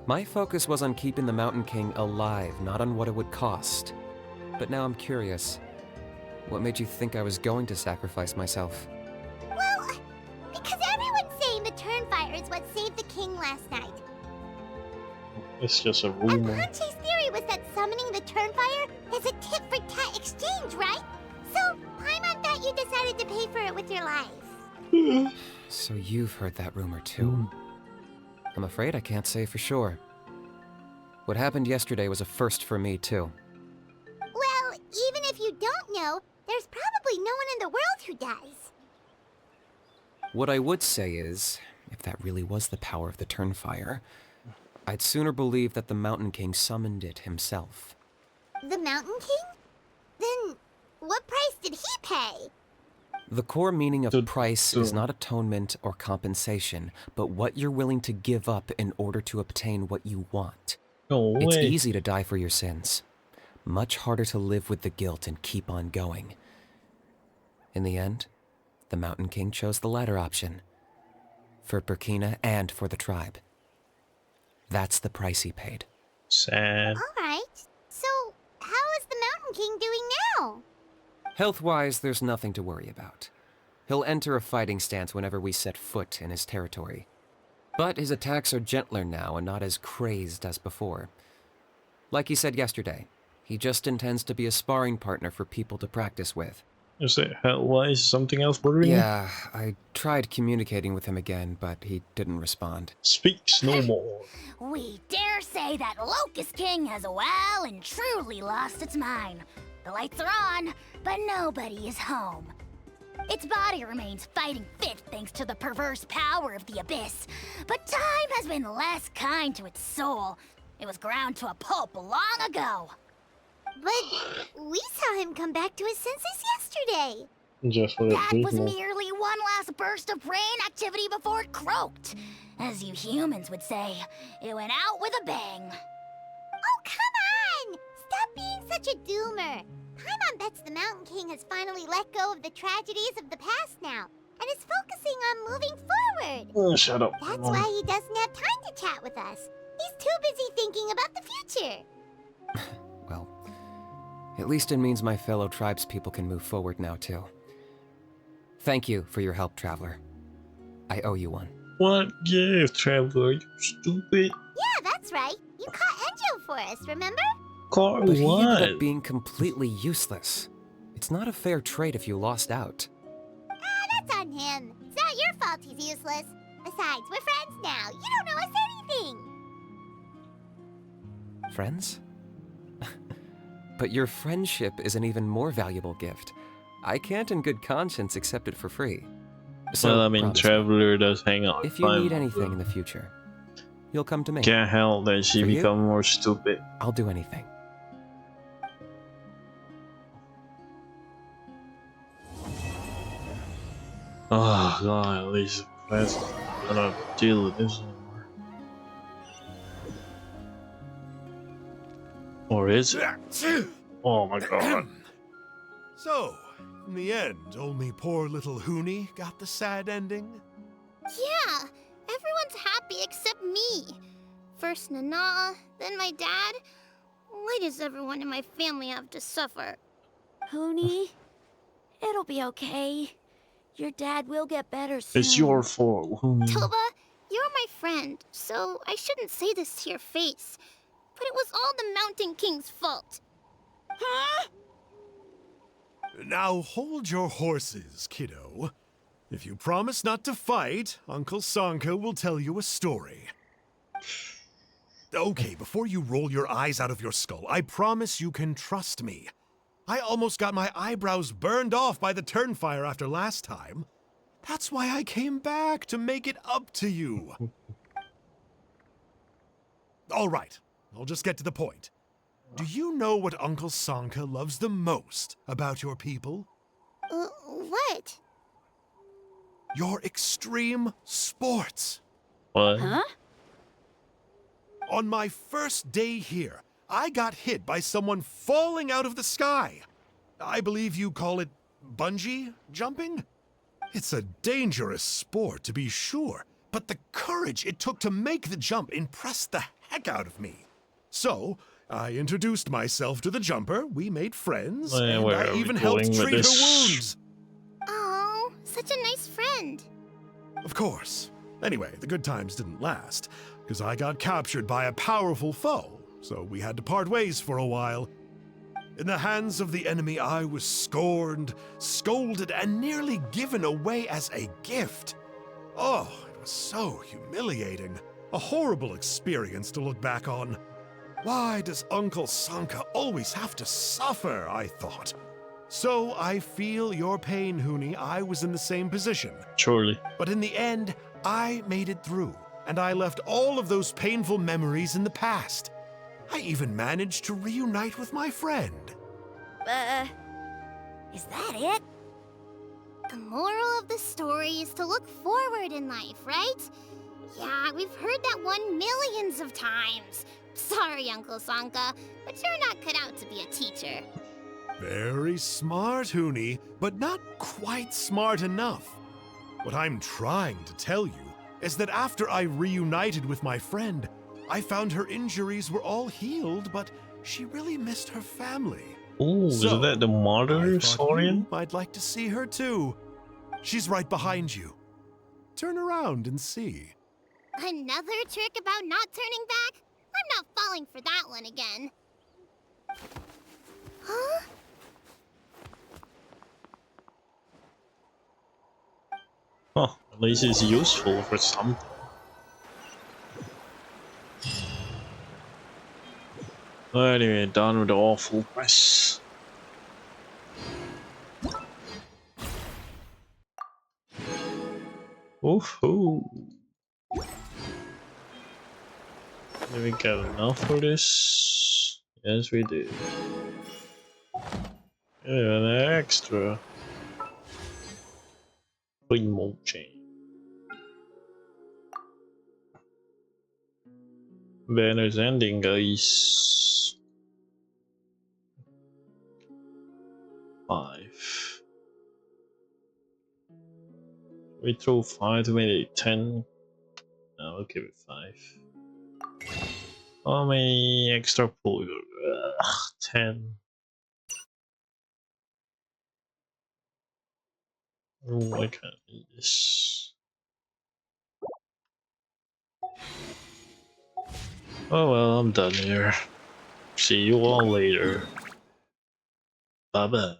My focus was on keeping the Mountain King alive, not on what it would cost. But now I'm curious. What made you think I was going to sacrifice myself? Well, because everyone's saying the Turnfire is what saved the king last night. It's just a And rumor. Panche's theory was that summoning the Turnfire is a tit-for-tat exchange, right? So, Paimon thought you decided to pay for it with your life. So you've heard that rumor too. I'm afraid I can't say for sure. What happened yesterday was a first for me too. Well, even if you don't know, there's probably no one in the world who does. What I would say is, if that really was the power of the Turnfire, I'd sooner believe that the Mountain King summoned it himself. The Mountain King? Then, what price did he pay? The core meaning of price is so- not atonement or compensation, but what you're willing to give up in order to obtain what you want. No way. It's easy to die for your sins. Much harder to live with the guilt and keep on going. In the end, the Mountain King chose the latter option. For Burkina and for the tribe. That's the price he paid. Sad. Alright, so how is the Mountain King doing now? Health-wise, there's nothing to worry about. He'll enter a fighting stance whenever we set foot in his territory. But his attacks are gentler now and not as crazed as before. Like he said yesterday, he just intends to be a sparring partner for people to practice with. Is it health-wise something else bothering you? Yeah, I tried communicating with him again, but he didn't respond. Speaks no more. We dare say that Locust King has well and truly lost its mind. The lights are on, but nobody is home. Its body remains fighting fit thanks to the perverse power of the Abyss, but time has been less kind to its soul. It was ground to a pulp long ago. But we saw him come back to his senses yesterday. Just for That the was people. merely one last burst of brain activity before it croaked. As you humans would say, it went out with a bang. Oh, come on! Stop being such a doomer. Paimon bets the Mountain King has finally let go of the tragedies of the past now, and is focusing on moving forward. Oh, shut up. That's Paimon. why he doesn't have time to chat with us. He's too busy thinking about the future. Well, at least it means my fellow tribespeople can move forward now, too. Thank you for your help, Traveler. I owe you one. What gift, Traveler? You stupid. Yeah, that's right. You caught Enjo for us, remember? Car But he ended what? up being completely useless. It's not a fair trade if you lost out. That's on him. It's not your fault he's useless. Besides, we're friends now. You don't know us anything. Friends? But your friendship is an even more valuable gift. I can't in good conscience accept it for free. So, Well, I mean, promise me, Traveler does hang out. if you need anything in the future, you'll come to me. Can't help that she For you? become more stupid. I'll do anything. Oh god, at least that's not gonna deal with this anymore. Or is it? Oh my god. So, in the end, only poor little Hoonie got the sad ending? Yeah, everyone's happy except me. First Nana, then my dad. Why does everyone in my family have to suffer? Hoonie, it'll be okay. Your dad will get better soon. It's your fault. Toba, you're my friend, so I shouldn't say this to your face. But it was all the Mountain King's fault. Huh? Now hold your horses, kiddo. If you promise not to fight, Uncle Sanka will tell you a story. Okay, before you roll your eyes out of your skull, I promise you can trust me. I almost got my eyebrows burned off by the turnfire after last time. That's why I came back, to make it up to you. All right, I'll just get to the point. Do you know what Uncle Sanka loves the most about your people? What? Your extreme sports. What? Huh? On my first day here, I got hit by someone falling out of the sky. I believe you call it bungee jumping? It's a dangerous sport, to be sure, but the courage it took to make the jump impressed the heck out of me. So, I introduced myself to the jumper, we made friends, and Where I are we even helped going with treat her this? wounds. Oh, such a nice friend. Of course. Anyway, the good times didn't last, because I got captured by a powerful foe, so we had to part ways for a while. In the hands of the enemy, I was scorned, scolded, and nearly given away as a gift. Oh, it was so humiliating. A horrible experience to look back on. Why does Uncle Sanka always have to suffer, I thought. So I feel your pain, Huni. I was in the same position. Surely. But in the end, I made it through, and I left all of those painful memories in the past. I even managed to reunite with my friend. Is that it? The moral of the story is to look forward in life, right? Yeah, we've heard that one millions of times. Sorry, Uncle Sanka, but you're not cut out to be a teacher. Very smart, Huni, but not quite smart enough. What I'm trying to tell you is that after I reunited with my friend, I found her injuries were all healed, but she really missed her family. Oh, So, isn't that the martyr I thought historian? you might like to see her too. She's right behind you. Turn around and see. Another trick about not turning back? I'm not falling for that one again. Huh? Huh, at least it's useful for something. Anyway, done with the awful press. Woohoo! Do we get enough for this? Yes, we do. Yeah, an extra. Remote chain. Banner's ending, guys. 5. We throw 5 to make it 10. No, I'll give it 5. How many extra pull? 10. Oh, I can't need this. Oh well, I'm done here. See you all later. Bye bye.